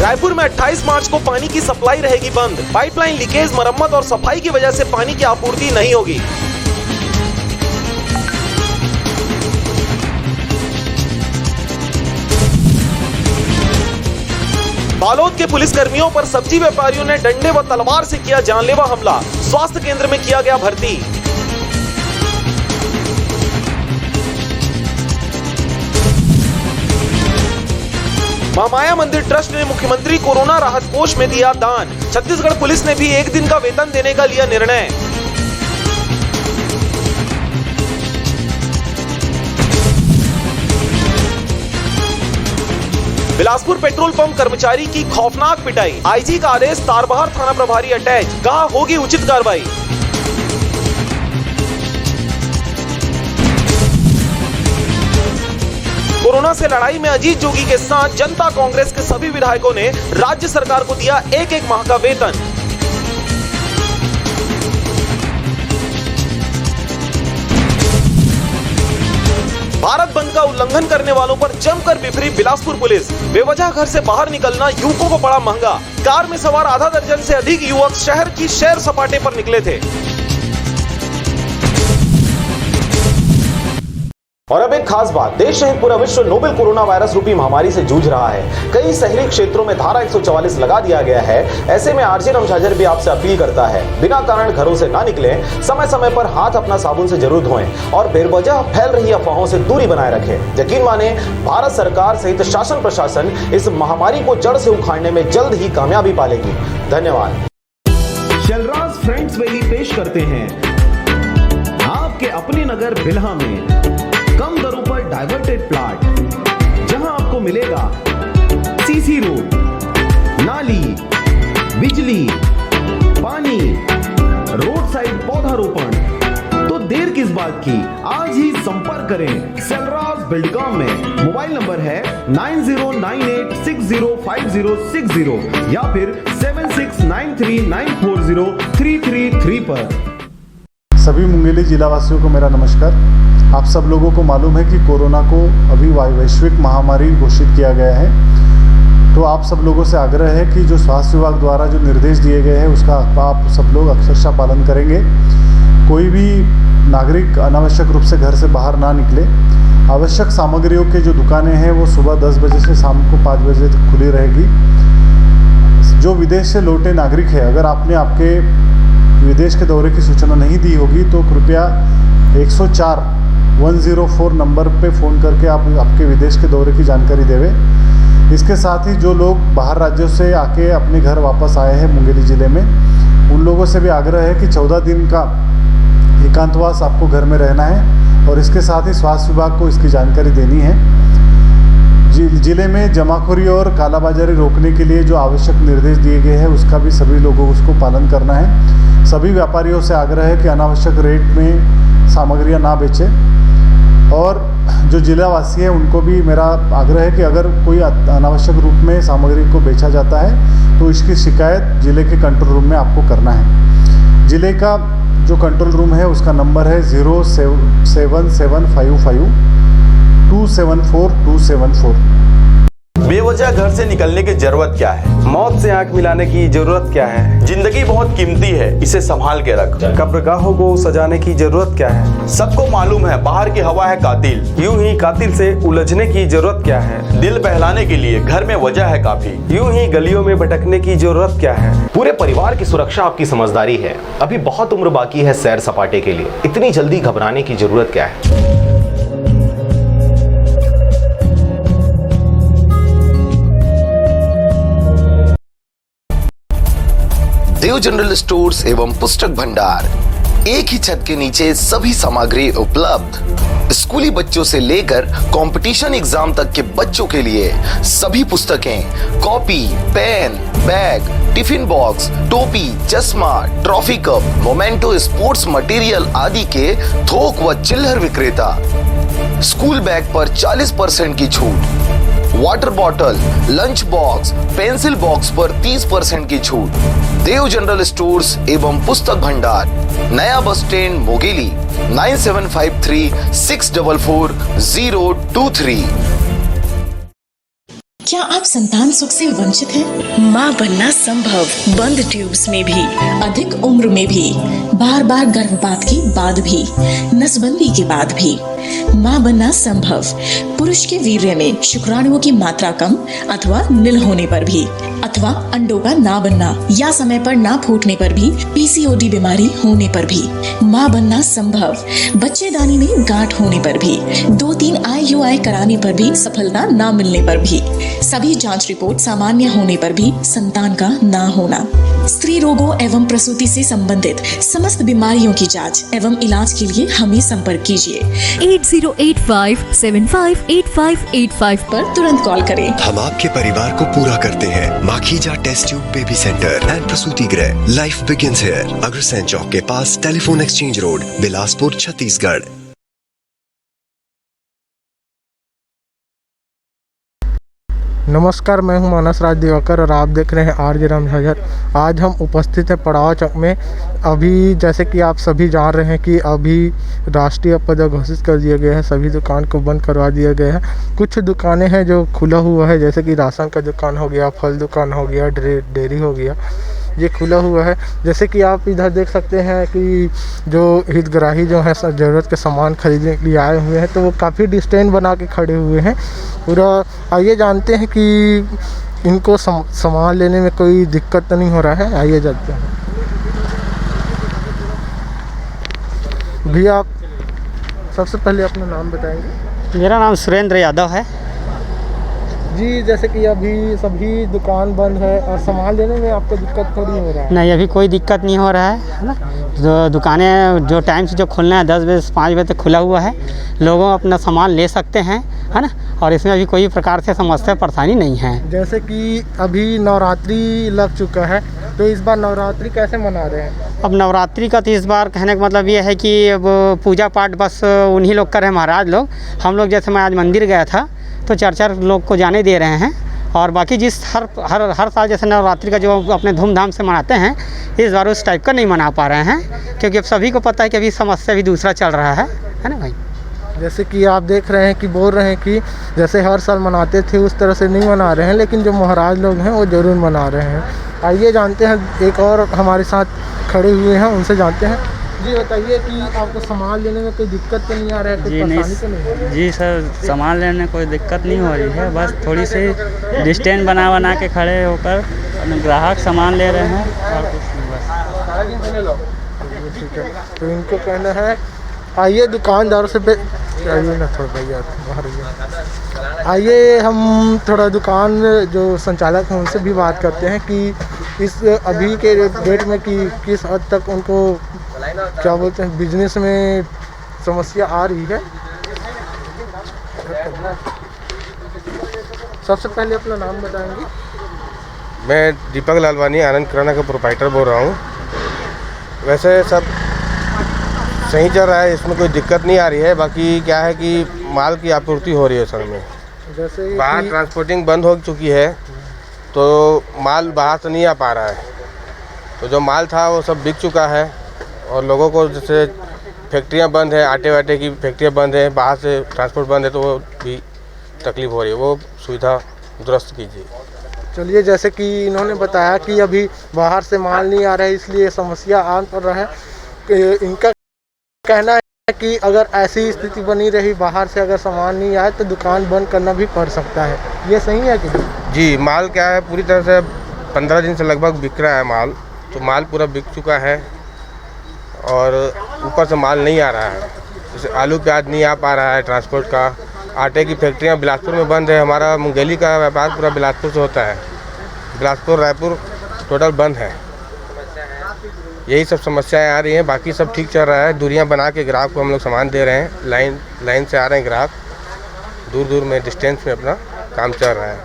रायपुर में 28 मार्च को पानी की सप्लाई रहेगी बंद। पाइपलाइन लीकेज, मरम्मत और सफाई की वजह से पानी की आपूर्ति नहीं होगी। बालोद के पुलिसकर्मियों पर सब्जी व्यापारियों ने डंडे व तलवार से किया जानलेवा हमला, स्वास्थ्य केंद्र में किया गया भर्ती। महामाया मंदिर ट्रस्ट ने मुख्यमंत्री कोरोना राहत कोष में दिया दान। छत्तीसगढ़ पुलिस ने भी एक दिन का वेतन देने का लिया निर्णय। बिलासपुर पेट्रोल पंप कर्मचारी की खौफनाक पिटाई, आईजी का आदेश, तारबहार थाना प्रभारी अटैच, कहा होगी उचित कार्रवाई। कोरोना से लड़ाई में अजीत जोगी के साथ जनता कांग्रेस के सभी विधायकों ने राज्य सरकार को दिया एक माह का वेतन। भारत बंद का उल्लंघन करने वालों पर जमकर बिफरी बिलासपुर पुलिस। बेवजह घर से बाहर निकलना युवकों को पड़ा महंगा। कार में सवार आधा दर्जन से अधिक युवक शहर की सैर सपाटे पर निकले थे। और अब एक खास बात, देश सहित पूरा विश्व नोवेल कोरोना वायरस रूपी महामारी से जूझ रहा है। कई शहरी क्षेत्रों में धारा 144 लगा दिया गया है। ऐसे में आरजे रमझाझर भी आपसे अपील करता है, बिना कारण घरों से ना निकलें, समय समय पर हाथ अपना साबुन से जरूर धोएं और बेवजह फैल रही अफवाहों से दूरी बनाए रखें। यकीन माने, भारत सरकार सहित शासन प्रशासन इस महामारी को जड़ से उखाड़ने में जल्द ही कामयाबी पालेगी। धन्यवाद। शैलराज फ्रेंड्स वैली पेश करते हैं आपके अपने नगर बिल्हा में कम दरों पर डाइवर्टेड प्लॉट, जहां आपको मिलेगा सीसी रोड, नाली, बिजली, पानी, रोड साइड पौधारोपण। तो देर किस बात की, आज ही संपर्क करें शैलराज बिल्डकॉम में। मोबाइल नंबर है 9098605060 या फिर 7693940333 पर। सभी मुंगेली जिला वासियों को मेरा नमस्कार। आप सब लोगों को मालूम है कि कोरोना को अभी वैश्विक महामारी घोषित किया गया है। तो आप सब लोगों से आग्रह है कि जो स्वास्थ्य विभाग द्वारा जो निर्देश दिए गए हैं उसका आप सब लोग अक्षरशः पालन करेंगे। कोई भी नागरिक अनावश्यक रूप से घर से बाहर ना निकले। आवश्यक सामग्रियों के जो दुकानें हैं वो सुबह 10 बजे से शाम को 5 बजे तक खुली रहेगी। जो विदेश से लौटे नागरिक है, अगर आपने आपके विदेश के दौरे की सूचना नहीं दी होगी तो कृपया 104 नंबर पे फ़ोन करके आप आपके विदेश के दौरे की जानकारी देवें। इसके साथ ही जो लोग बाहर राज्यों से आके अपने घर वापस आए हैं मुंगेली ज़िले में, उन लोगों से भी आग्रह है कि 14 दिन का एकांतवास आपको घर में रहना है और इसके साथ ही स्वास्थ्य विभाग को इसकी जानकारी देनी है। जिले में जमाखोरी और कालाबाजारी रोकने के लिए जो आवश्यक निर्देश दिए गए हैं उसका भी सभी लोगों को उसको पालन करना है। सभी व्यापारियों से आग्रह है कि अनावश्यक रेट में सामग्रियां ना बेचें और जो जिलावासी हैं उनको भी मेरा आग्रह है कि अगर कोई अनावश्यक रूप में सामग्री को बेचा जाता है तो इसकी शिकायत जिले के कंट्रोल रूम में आपको करना है। जिले का जो कंट्रोल रूम है उसका नंबर है 07755274274। बेवजह घर से निकलने की जरूरत क्या है? मौत से आंख मिलाने की जरूरत क्या है? जिंदगी बहुत कीमती है, इसे संभाल के रख। कब्रगाहों को सजाने की जरूरत क्या है? सबको मालूम है बाहर की हवा है कातिल। यूं ही कातिल से उलझने की जरूरत क्या है? दिल बहलाने के लिए घर में वजह है काफी। यूं ही गलियों में भटकने की जरूरत क्या है? पूरे परिवार की सुरक्षा आपकी समझदारी है। अभी बहुत उम्र बाकी है सैर सपाटे के लिए, इतनी जल्दी घबराने की जरूरत क्या है? देव जनरल स्टोर्स एवं पुस्तक भंडार, एक ही छत के नीचे सभी सामग्री उपलब्ध। स्कूली बच्चों से लेकर कंपटीशन एग्जाम तक के बच्चों के लिए सभी पुस्तकें, copy, pen, bag, tiffin box, टोपी, चश्मा, trophy cup, memento, sports material आदि के थोक व चिल्लर विक्रेता। स्कूल बैग पर 40% की छूट। Water bottle, lunch box, pencil box पर 30% की छूट। देव जनरल स्टोर्स एवं पुस्तक भंडार, नया बस स्टैंड, मोगेली। 9753644023। क्या आप संतान सुख से वंचित हैं? माँ बनना संभव, बंद ट्यूब्स में भी, अधिक उम्र में भी, बार बार गर्भपात के बाद भी, नसबंदी के बाद भी। माँ बनना संभव, पुरुष के वीर्य में शुक्राणुओं की मात्रा कम अथवा निल होने पर भी, अथवा अंडों का ना बनना या समय पर ना फूटने पर भी, पीसीओडी बीमारी होने पर भी। माँ बनना संभव, बच्चेदानी में गांठ होने पर भी, 2-3 IUI कराने पर भी सफलता ना मिलने पर भी, सभी जांच रिपोर्ट सामान्य होने पर भी संतान का ना होना। स्त्री रोगों एवं प्रसूति से संबंधित समस्त बीमारियों की जांच एवं इलाज के लिए हमें संपर्क कीजिए 8085758585 पर तुरंत कॉल करें। हम आपके परिवार को पूरा करते हैं। Makhija test tube baby centre and प्रसूति गृह, life begins here, Agrasen Chowk के पास, telephone exchange road, Bilaspur, Chhattisgarh. नमस्कार, मैं हूं मानस राज दिवाकर और आप देख रहे हैं आरजे रामझाझर। आज हम उपस्थित हैं पड़ाव चौक में। अभी जैसे कि आप सभी जान रहे हैं कि अभी राष्ट्रीय आपदा घोषित कर दिया गया है, सभी दुकान को बंद करवा दिया गया है। कुछ दुकानें हैं जो खुला हुआ है, जैसे कि राशन का दुकान हो गया, फल दुकान हो गया, डेयरी हो गया, ये खुला हुआ है। जैसे कि आप इधर देख सकते हैं कि जो हितग्राही जो है ज़रूरत के सामान खरीदने के लिए आए हुए हैं, तो वो काफ़ी डिस्टेंस बना के खड़े हुए हैं पूरा। आइए जानते हैं कि इनको सामान लेने में कोई दिक्कत तो नहीं हो रहा है। आइए जानते हैं। भैया, आप सबसे पहले अपना नाम बताएंगे? मेरा नाम सुरेंद्र यादव है जी। जैसे कि अभी सभी दुकान बंद है और सामान लेने में आपको दिक्कत थोड़ी हो रहा है? नहीं, अभी कोई दिक्कत नहीं हो रहा है ना। जो दुकानें जो टाइम से जो खुलना है 10 बजे से 5 बजे तक खुला हुआ है, लोगों अपना सामान ले सकते हैं, है ना। और इसमें अभी कोई प्रकार से समस्या परेशानी नहीं है। जैसे कि अभी नवरात्रि लग चुका है, तो इस बार नवरात्रि कैसे मना रहे हैं? अब नवरात्रि का तो इस बार कहने का मतलब ये है कि अब पूजा पाठ बस उन्हीं लोग कर रहे हैं, महाराज लोग। हम लोग जैसे मैं आज मंदिर गया था तो 4-4 लोग को जाने दे रहे हैं। और बाकी जिस हर साल जैसे नवरात्रि का जो अपने धूमधाम से मनाते हैं, इस बार उस टाइप का नहीं मना पा रहे हैं, क्योंकि अब सभी को पता है कि अभी समस्या भी दूसरा चल रहा है ना भाई। जैसे कि आप देख रहे हैं कि बोल रहे हैं कि जैसे हर साल मनाते थे उस तरह से नहीं मना रहे हैं, लेकिन जो महाराज लोग हैं वो ज़रूर मना रहे हैं। आइए जानते हैं, एक और हमारे साथ खड़े हुए हैं, उनसे जानते हैं। जी बताइए कि आपको सामान लेने में कोई दिक्कत तो नहीं आ रहा है? कोई परेशानी तो नहीं है? जी सर, सामान लेने में कोई दिक्कत नहीं हो रही है, बस थोड़ी सी डिस्टेंस बना के खड़े होकर ग्राहक सामान ले रहे हैं और कुछ नहीं बस। ठीक है, तो इनको कहना है आइए दुकानदारों से आइए ना थोड़ा भैया बाहर आइए, हम थोड़ा दुकान जो संचालक हैं उनसे भी बात करते हैं कि इस अभी के डेट में कि किस हद तक उनको क्या बोलते हैं बिजनेस में समस्या आ रही है। सबसे पहले अपना नाम बताएंगे? मैं दीपक लालवानी आनंद किराना का प्रोप्राइटर बोल रहा हूँ। वैसे सब सही चल रहा है, इसमें कोई दिक्कत नहीं आ रही है। बाकी क्या है कि माल की आपूर्ति हो रही है असल में। जैसे बाहर ट्रांसपोर्टिंग बंद हो चुकी है, तो माल बाहर से नहीं आ पा रहा है। तो जो माल था वो सब बिक चुका है और लोगों को जैसे फैक्ट्रियां बंद है, आटे वाटे की फैक्ट्रियां बंद है, बाहर से ट्रांसपोर्ट बंद है, तो वो भी तकलीफ़ हो रही है। वो सुविधा दुरुस्त कीजिए। चलिए, जैसे कि इन्होंने बताया कि अभी बाहर से माल नहीं आ रहा है, इसलिए समस्या आ पड़ रहा है। इनका कहना है कि अगर ऐसी स्थिति बनी रही, बाहर से अगर सामान नहीं आए तो दुकान बंद करना भी पड़ सकता है। ये सही है कि नहीं? जी, माल क्या है पूरी तरह से 15 दिन से लगभग बिक रहा है माल, तो माल पूरा बिक चुका है और ऊपर से माल नहीं आ रहा है। जैसे आलू प्याज नहीं आ पा रहा है ट्रांसपोर्ट का। आटे की फैक्ट्रियां बिलासपुर में बंद है। हमारा मुंगेली का व्यापार पूरा बिलासपुर से होता है। बिलासपुर रायपुर टोटल बंद है। यही सब समस्याएं आ रही हैं। बाकी सब ठीक चल रहा है। दूरियां बना के ग्राहक को हम लोग सामान दे रहे हैं। लाइन से आ रहे हैं ग्राहक, दूर दूर में डिस्टेंस में अपना काम चल रहा है।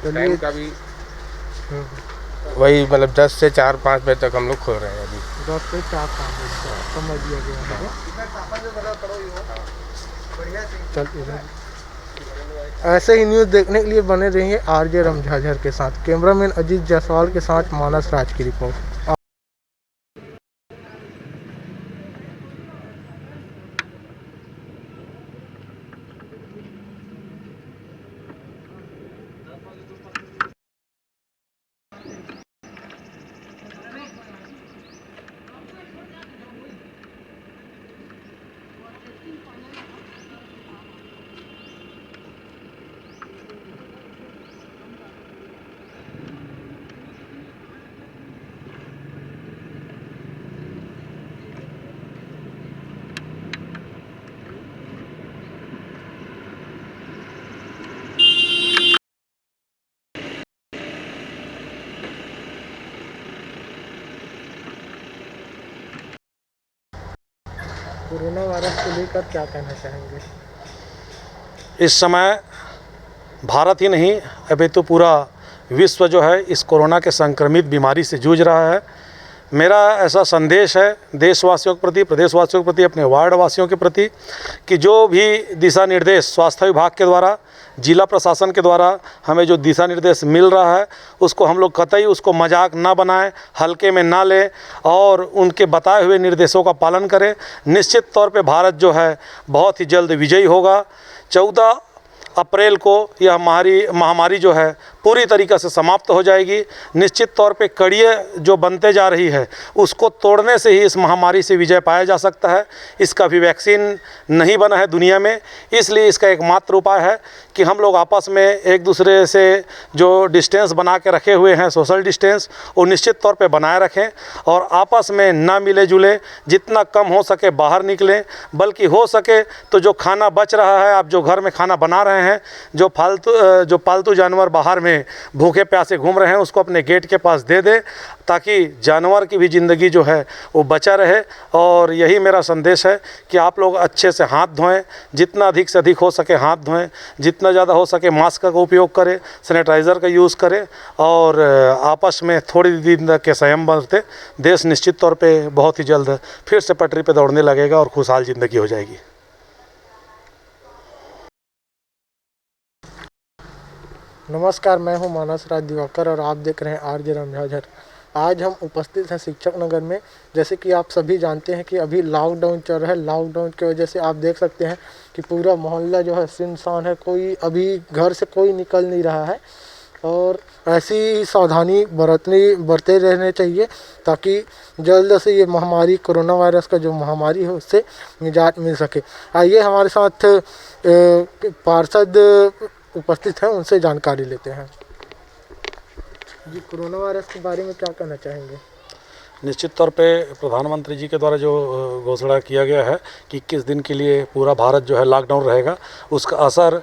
टाइम का भी वही मतलब 10 से 4-5 बजे तक हम लोग खोल रहे हैं अभी। 10 से 4-5 बजे समझ लिया गया है। ऐसे ही न्यूज़ देखने के लिए बने रहिए आरजे रमझाझर के साथ। कैमरामैन अजीत जायसवाल के साथ मानस राज की रिपोर्ट। कोरोना वायरस को लेकर क्या कहना चाहेंगे? इस समय भारत ही नहीं, अभी तो पूरा विश्व जो है इस कोरोना के संक्रमित बीमारी से जूझ रहा है। मेरा ऐसा संदेश है देशवासियों के प्रति, प्रदेशवासियों के प्रति, अपने वार्ड वासियों के प्रति कि जो भी दिशा निर्देश स्वास्थ्य विभाग के द्वारा, जिला प्रशासन के द्वारा हमें जो दिशा निर्देश मिल रहा है उसको हम लोग कतई उसको मजाक ना बनाएं, हल्के में ना लें और उनके बताए हुए निर्देशों का पालन करें। निश्चित तौर पे भारत जो है बहुत ही जल्द विजयी होगा। 14 अप्रैल को यह महामारी जो है पूरी तरीक़े से समाप्त हो जाएगी। निश्चित तौर पे कड़ियाँ जो बनते जा रही है उसको तोड़ने से ही इस महामारी से विजय पाया जा सकता है। इसका भी वैक्सीन नहीं बना है दुनिया में, इसलिए इसका एकमात्र उपाय है कि हम लोग आपस में एक दूसरे से जो डिस्टेंस बना के रखे हुए हैं, सोशल डिस्टेंस, वो निश्चित तौर पे बनाए रखें और आपस में ना मिले जुले, जितना कम हो सके बाहर निकलें। बल्कि हो सके तो जो खाना बच रहा है, आप जो घर में खाना बना रहे हैं, जो पालतू जानवर बाहर में भूखे प्यासे घूम रहे हैं उसको अपने गेट के पास दे दे, ताकि जानवर की भी ज़िंदगी जो है वो बचा रहे। और यही मेरा संदेश है कि आप लोग अच्छे से हाथ धोएं, जितना अधिक से अधिक हो सके हाथ धोएं, जितना ज़्यादा हो सके मास्क का उपयोग करें, सैनिटाइज़र का यूज़ करें और आपस में थोड़ी दिन तक के संयम बरतें। देश निश्चित तौर पे बहुत ही जल्द फिर से पटरी पे दौड़ने लगेगा और खुशहाल ज़िंदगी हो जाएगी। नमस्कार, मैं हूं मानस राज दिवाकर और आप देख रहे हैं आरजे रमझाझर। आज हम उपस्थित हैं शिक्षक नगर में। जैसे कि आप सभी जानते हैं कि अभी लॉकडाउन चल रहा है। लॉकडाउन की वजह से आप देख सकते हैं कि पूरा मोहल्ला जो है सुनसान है, कोई अभी घर से कोई निकल नहीं रहा है और ऐसी सावधानी बरते रहने चाहिए ताकि जल्द से ये महामारी, कोरोना वायरस का जो महामारी है उससे निजात मिल सके। आइए हमारे साथ पार्षद उपस्थित हैं, उनसे जानकारी लेते हैं। जी, कोरोना वायरस के बारे में क्या कहना चाहेंगे? निश्चित तौर पे प्रधानमंत्री जी के द्वारा जो घोषणा किया गया है कि 21 दिन के लिए पूरा भारत जो है लॉकडाउन रहेगा, उसका असर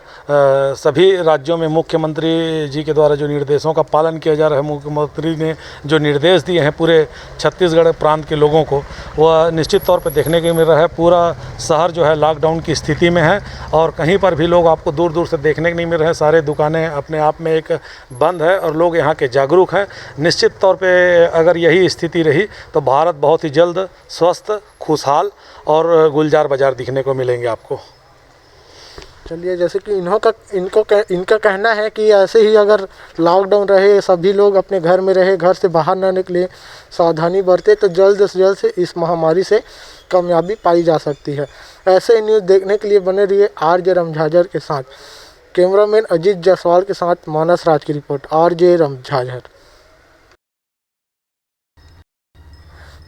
सभी राज्यों में मुख्यमंत्री जी के द्वारा जो निर्देशों का पालन किया जा रहा है, मुख्यमंत्री ने जो निर्देश दिए हैं पूरे छत्तीसगढ़ प्रांत के लोगों को, वह निश्चित तौर पे देखने को मिल रहा है। पूरा शहर जो है लॉकडाउन की स्थिति में है और कहीं पर भी लोग आपको दूर दूर से देखने को नहीं मिल रहे हैं। सारे दुकानें अपने आप में एक बंद है और लोग यहाँ के जागरूक हैं। निश्चित तौर पर अगर यही स्थिति रही तो भारत बहुत ही जल्द स्वस्थ, खुशहाल और गुलजार बाजार दिखने को मिलेंगे आपको। चलिए, जैसे कि इनका कहना है कि ऐसे ही अगर लॉकडाउन रहे, सभी लोग अपने घर में रहे, घर से बाहर ना निकले, सावधानी बरते तो जल्द से इस महामारी से कामयाबी पाई जा सकती है। ऐसे ही न्यूज़ देखने के लिए बने रहिए आरजे रमझाझर के साथ। कैमरामैन अजीत जायसवाल के साथ मानस राज की रिपोर्ट, आरजे रमझाझर।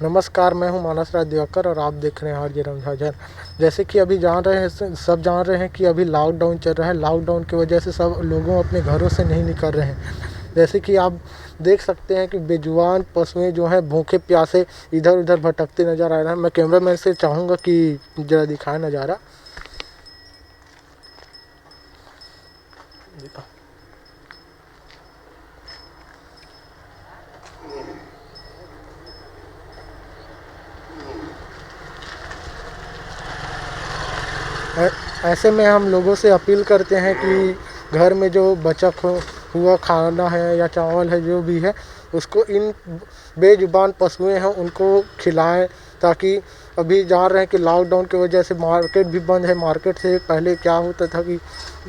नमस्कार, मैं हूं मानस राज दिवाकर और आप देख रहे हैं आरजे रमझाझर। जैसे कि अभी सब जान रहे हैं कि अभी लॉकडाउन चल रहा है। लॉकडाउन की वजह से सब लोगों अपने घरों से नहीं निकल रहे हैं। जैसे कि आप देख सकते हैं कि बेजुबान पशुएं जो हैं भूखे प्यासे इधर उधर भटकते नज़र आ रहे हैं। मैं कैमरामैन से चाहूँगा कि ज़रा दिखाएं नज़ारा। ऐसे में हम लोगों से अपील करते हैं कि घर में जो बचा हुआ खाना है या चावल है जो भी है उसको इन बेजुबान पशुएं हैं उनको खिलाएं, ताकि अभी जान रहे हैं कि लॉकडाउन की वजह से मार्केट भी बंद है। मार्केट से पहले क्या होता था कि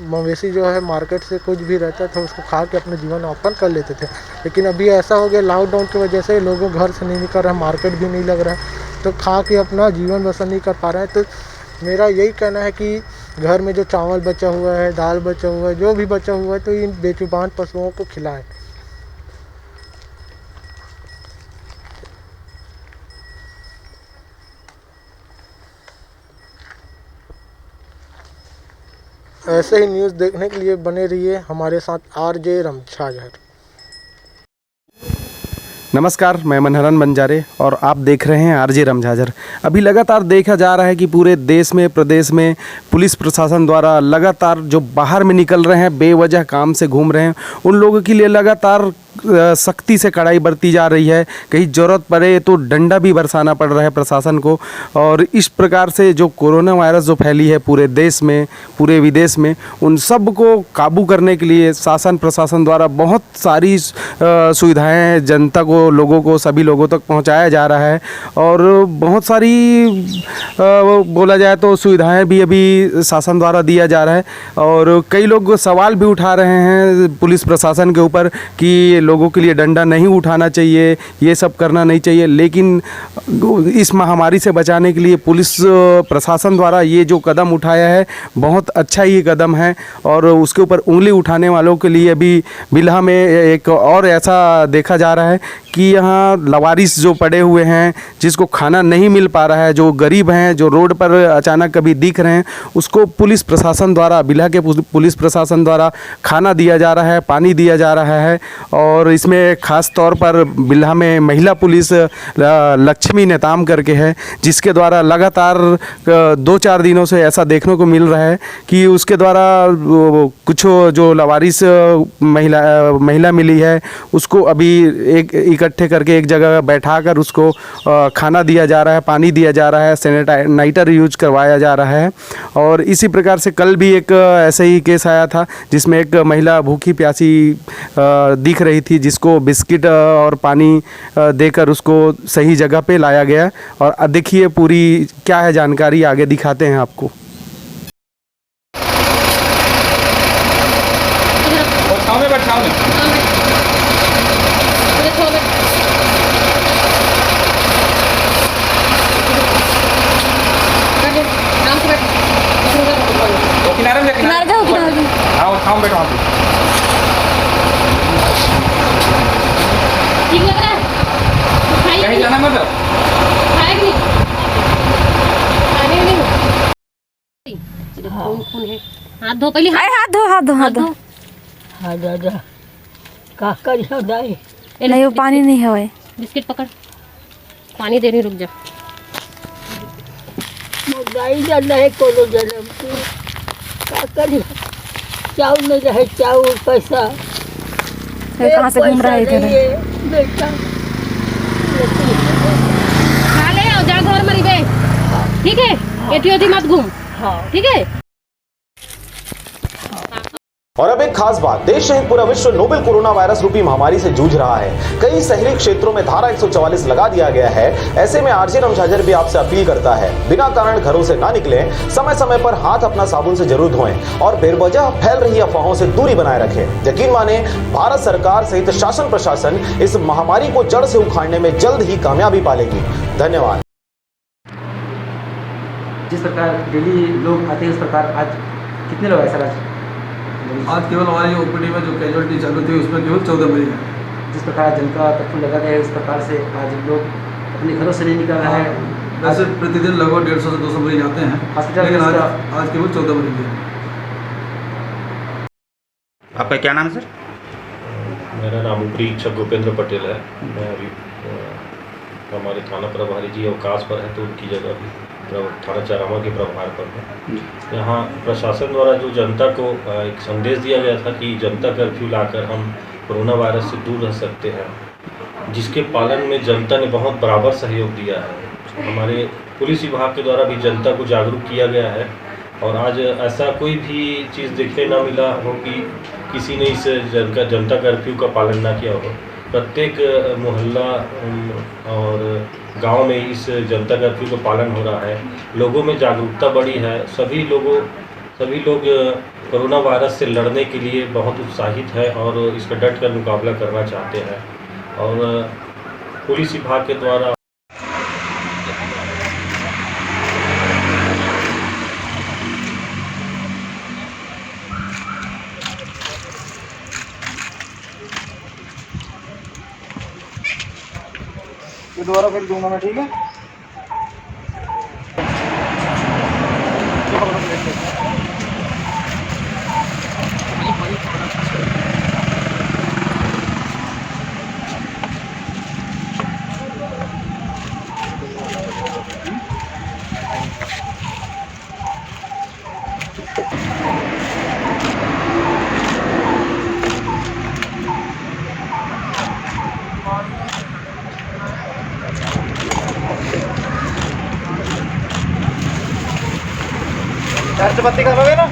मवेशी जो है मार्केट से कुछ भी रहता था उसको खा के अपना जीवन यापन कर लेते थे, लेकिन अभी ऐसा हो गया लॉकडाउन की वजह से लोगों घर से नहीं निकल रहा है, मार्केट भी नहीं लग रहा है, तो खा के अपना जीवन बसर नहीं कर पा रहे हैं। तो मेरा यही कहना है कि घर में जो चावल बचा हुआ है, दाल बचा हुआ है, जो भी बचा हुआ है, तो इन बेजुबान पशुओं को खिलाएं। ऐसे ही न्यूज़ देखने के लिए बने रहिए हमारे साथ आरजे रमझाझर। नमस्कार, मैं मनहरन बंजारे और आप देख रहे हैं आरजे रमझाझर। अभी लगातार देखा जा रहा है कि पूरे देश में प्रदेश में पुलिस प्रशासन द्वारा लगातार जो बाहर में निकल रहे हैं, बेवजह काम से घूम रहे हैं, उन लोगों के लिए लगातार सख्ती से कड़ाई बरती जा रही है। कहीं ज़रूरत पड़े तो डंडा भी बरसाना पड़ रहा है प्रशासन को। और इस प्रकार से जो कोरोना वायरस जो फैली है पूरे देश में, पूरे विदेश में, उन सब को काबू करने के लिए शासन प्रशासन द्वारा बहुत सारी सुविधाएं जनता को, लोगों को, सभी लोगों तक पहुंचाया जा रहा है। और बहुत सारी बोला जाए तो सुविधाएं भी अभी शासन द्वारा दिया जा रहा है। और कई लोग सवाल भी उठा रहे हैं पुलिस प्रशासन के ऊपर कि लोगों के लिए डंडा नहीं उठाना चाहिए, ये सब करना नहीं चाहिए, लेकिन इस महामारी से बचाने के लिए पुलिस प्रशासन द्वारा ये जो कदम उठाया है बहुत अच्छा ये कदम है। और उसके ऊपर उंगली उठाने वालों के लिए अभी बिल्हा में एक और ऐसा देखा जा रहा है कि यहाँ लवारिस जो पड़े हुए हैं, जिसको खाना नहीं मिल पा रहा है, जो गरीब हैं, जो रोड पर अचानक कभी दिख रहे हैं, उसको पुलिस प्रशासन द्वारा, बिल्हा के पुलिस प्रशासन द्वारा खाना दिया जा रहा है, पानी दिया जा रहा है। और इसमें ख़ास तौर पर बिल्हा में महिला पुलिस लक्ष्मी नेताम करके है, जिसके द्वारा लगातार 2-4 दिनों से ऐसा देखने को मिल रहा है कि उसके द्वारा कुछ जो लवारिस महिला मिली है उसको अभी एक इकट्ठे करके एक जगह बैठाकर उसको खाना दिया जा रहा है, पानी दिया जा रहा है, सैनिटाइजर यूज करवाया जा रहा है। और इसी प्रकार से कल भी एक ऐसे ही केस आया था जिसमें एक महिला भूखी प्यासी दिख रही थी, जिसको बिस्किट और पानी देकर उसको सही जगह पे लाया गया। और देखिए पूरी क्या है जानकारी, आगे दिखाते हैं आपको। कहीं जाना मतलब हाथ धो पहले, हाथ धो हाथ धो हाथ धो हाथ धो का कर दाई नहीं, वो पानी नहीं है, वो बिस्किट पकड़, पानी दे रही, रुक जा। दाई जाना है कोनो जन्म के का कर, चावल में रहे, चावल पैसा कहाँ से घूम रहा है इधर बेटा, खा ले और जा घर मरी बे, ठीक है? एटी मत घूम, ठीक है? और अब एक खास बात, देश सहित पूरा विश्व नोवेल कोरोना वायरस रूपी महामारी से जूझ रहा है। कई शहरी क्षेत्रों में धारा 144 लगा दिया गया है। ऐसे में आरजे रमझाझर भी आपसे अपील करता है, बिना कारण घरों से ना निकलें, समय समय पर हाथ अपना साबुन से जरूर धोएं और बेवजह फैल रही अफवाहों से दूरी बनाए रखें। यकीन माने, भारत सरकार सहित शासन प्रशासन इस महामारी को जड़ से उखाड़ने में जल्द ही कामयाबी पालेगी। धन्यवाद। जिस प्रकार डेली लोग आते हैं उस प्रकार आज कितने लोग ऐसा आज केवल हमारी ओपीडी में जो कैजुअलिटी चल रही थी उसमें केवल 14 मरीज हैं। जिस प्रकार जनता कर्फ्यू लगा है उस प्रकार से आज लोग अपने घरों से नहीं निकल रहे हैं। वैसे प्रतिदिन लगभग 150 से 200 मरीज आते हैं, लेकिन आज केवल 14 मरीज हैं। आपका क्या नाम है सर? मेरा नाम ऊपरी अधीक्षक गोपेंद्र पटेल है। मैं अभी हमारे थाना प्रभारी जी अवकाश पर है तो उनकी जगह भी थाना चारामा के प्रभार पर है। यहाँ प्रशासन द्वारा जो जनता को एक संदेश दिया गया था कि जनता कर्फ्यू लाकर हम कोरोना वायरस से दूर रह सकते हैं, जिसके पालन में जनता ने बहुत बराबर सहयोग दिया है। हमारे पुलिस विभाग के द्वारा भी जनता को जागरूक किया गया है और आज ऐसा कोई भी चीज़ देखने ना मिला हो कि किसी ने इस जनता कर्फ्यू का पालन ना किया हो। प्रत्येक मोहल्ला और गांव में इस जनता कर्फ्यू का पालन हो रहा है। लोगों में जागरूकता बढ़ी है। सभी लोग कोरोना वायरस से लड़ने के लिए बहुत उत्साहित है और इसका डट कर मुकाबला करना चाहते हैं। और पुलिस विभाग के द्वारा ये दोबारा फिर दूंगा मैं, ठीक है। चार्ज बत्ती कर लोगे ना?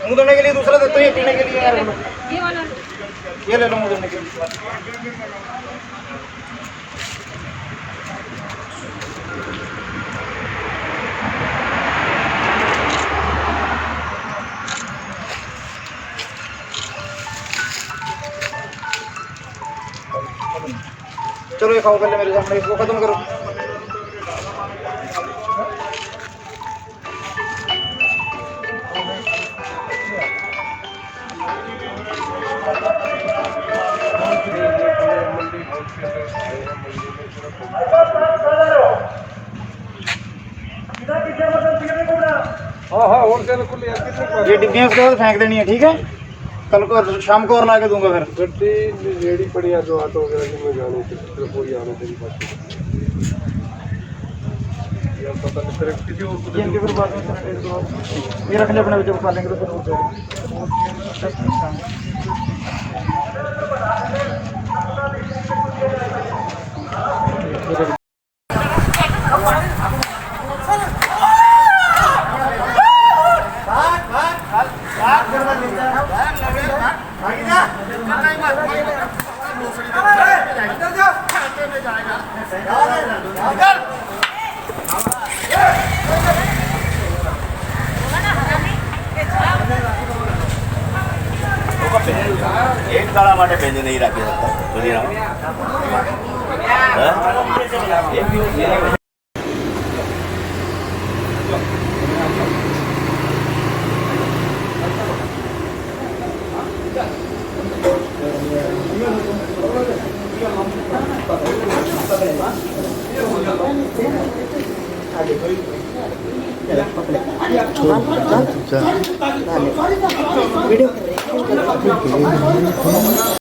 मुँह धोने के लिए दूसरा देते हो, ये पीने के लिए यार ये वाला, ये ले लो मुँह धोने के लिए। चलो ये खाओ पहले मेरे सामने, इसको खत्म करो। ये डिब्बियाँ उसके बाद फेंक देनी है, ठीक है। कल को शाम को और ला के दूंगा फिर। गड्डी रेडी पड़ी है, जो ऑटो वगैरह जिनमें जाने की पूरी आने तेरी बात पता नहीं फिर किसी और को देंगे, फिर बाद में ये रख ले अपने बच्चों को खा लेंगे तो फिर एक दाड़ा माटे भेजे नहीं रखी सकता सुनिए वीडियो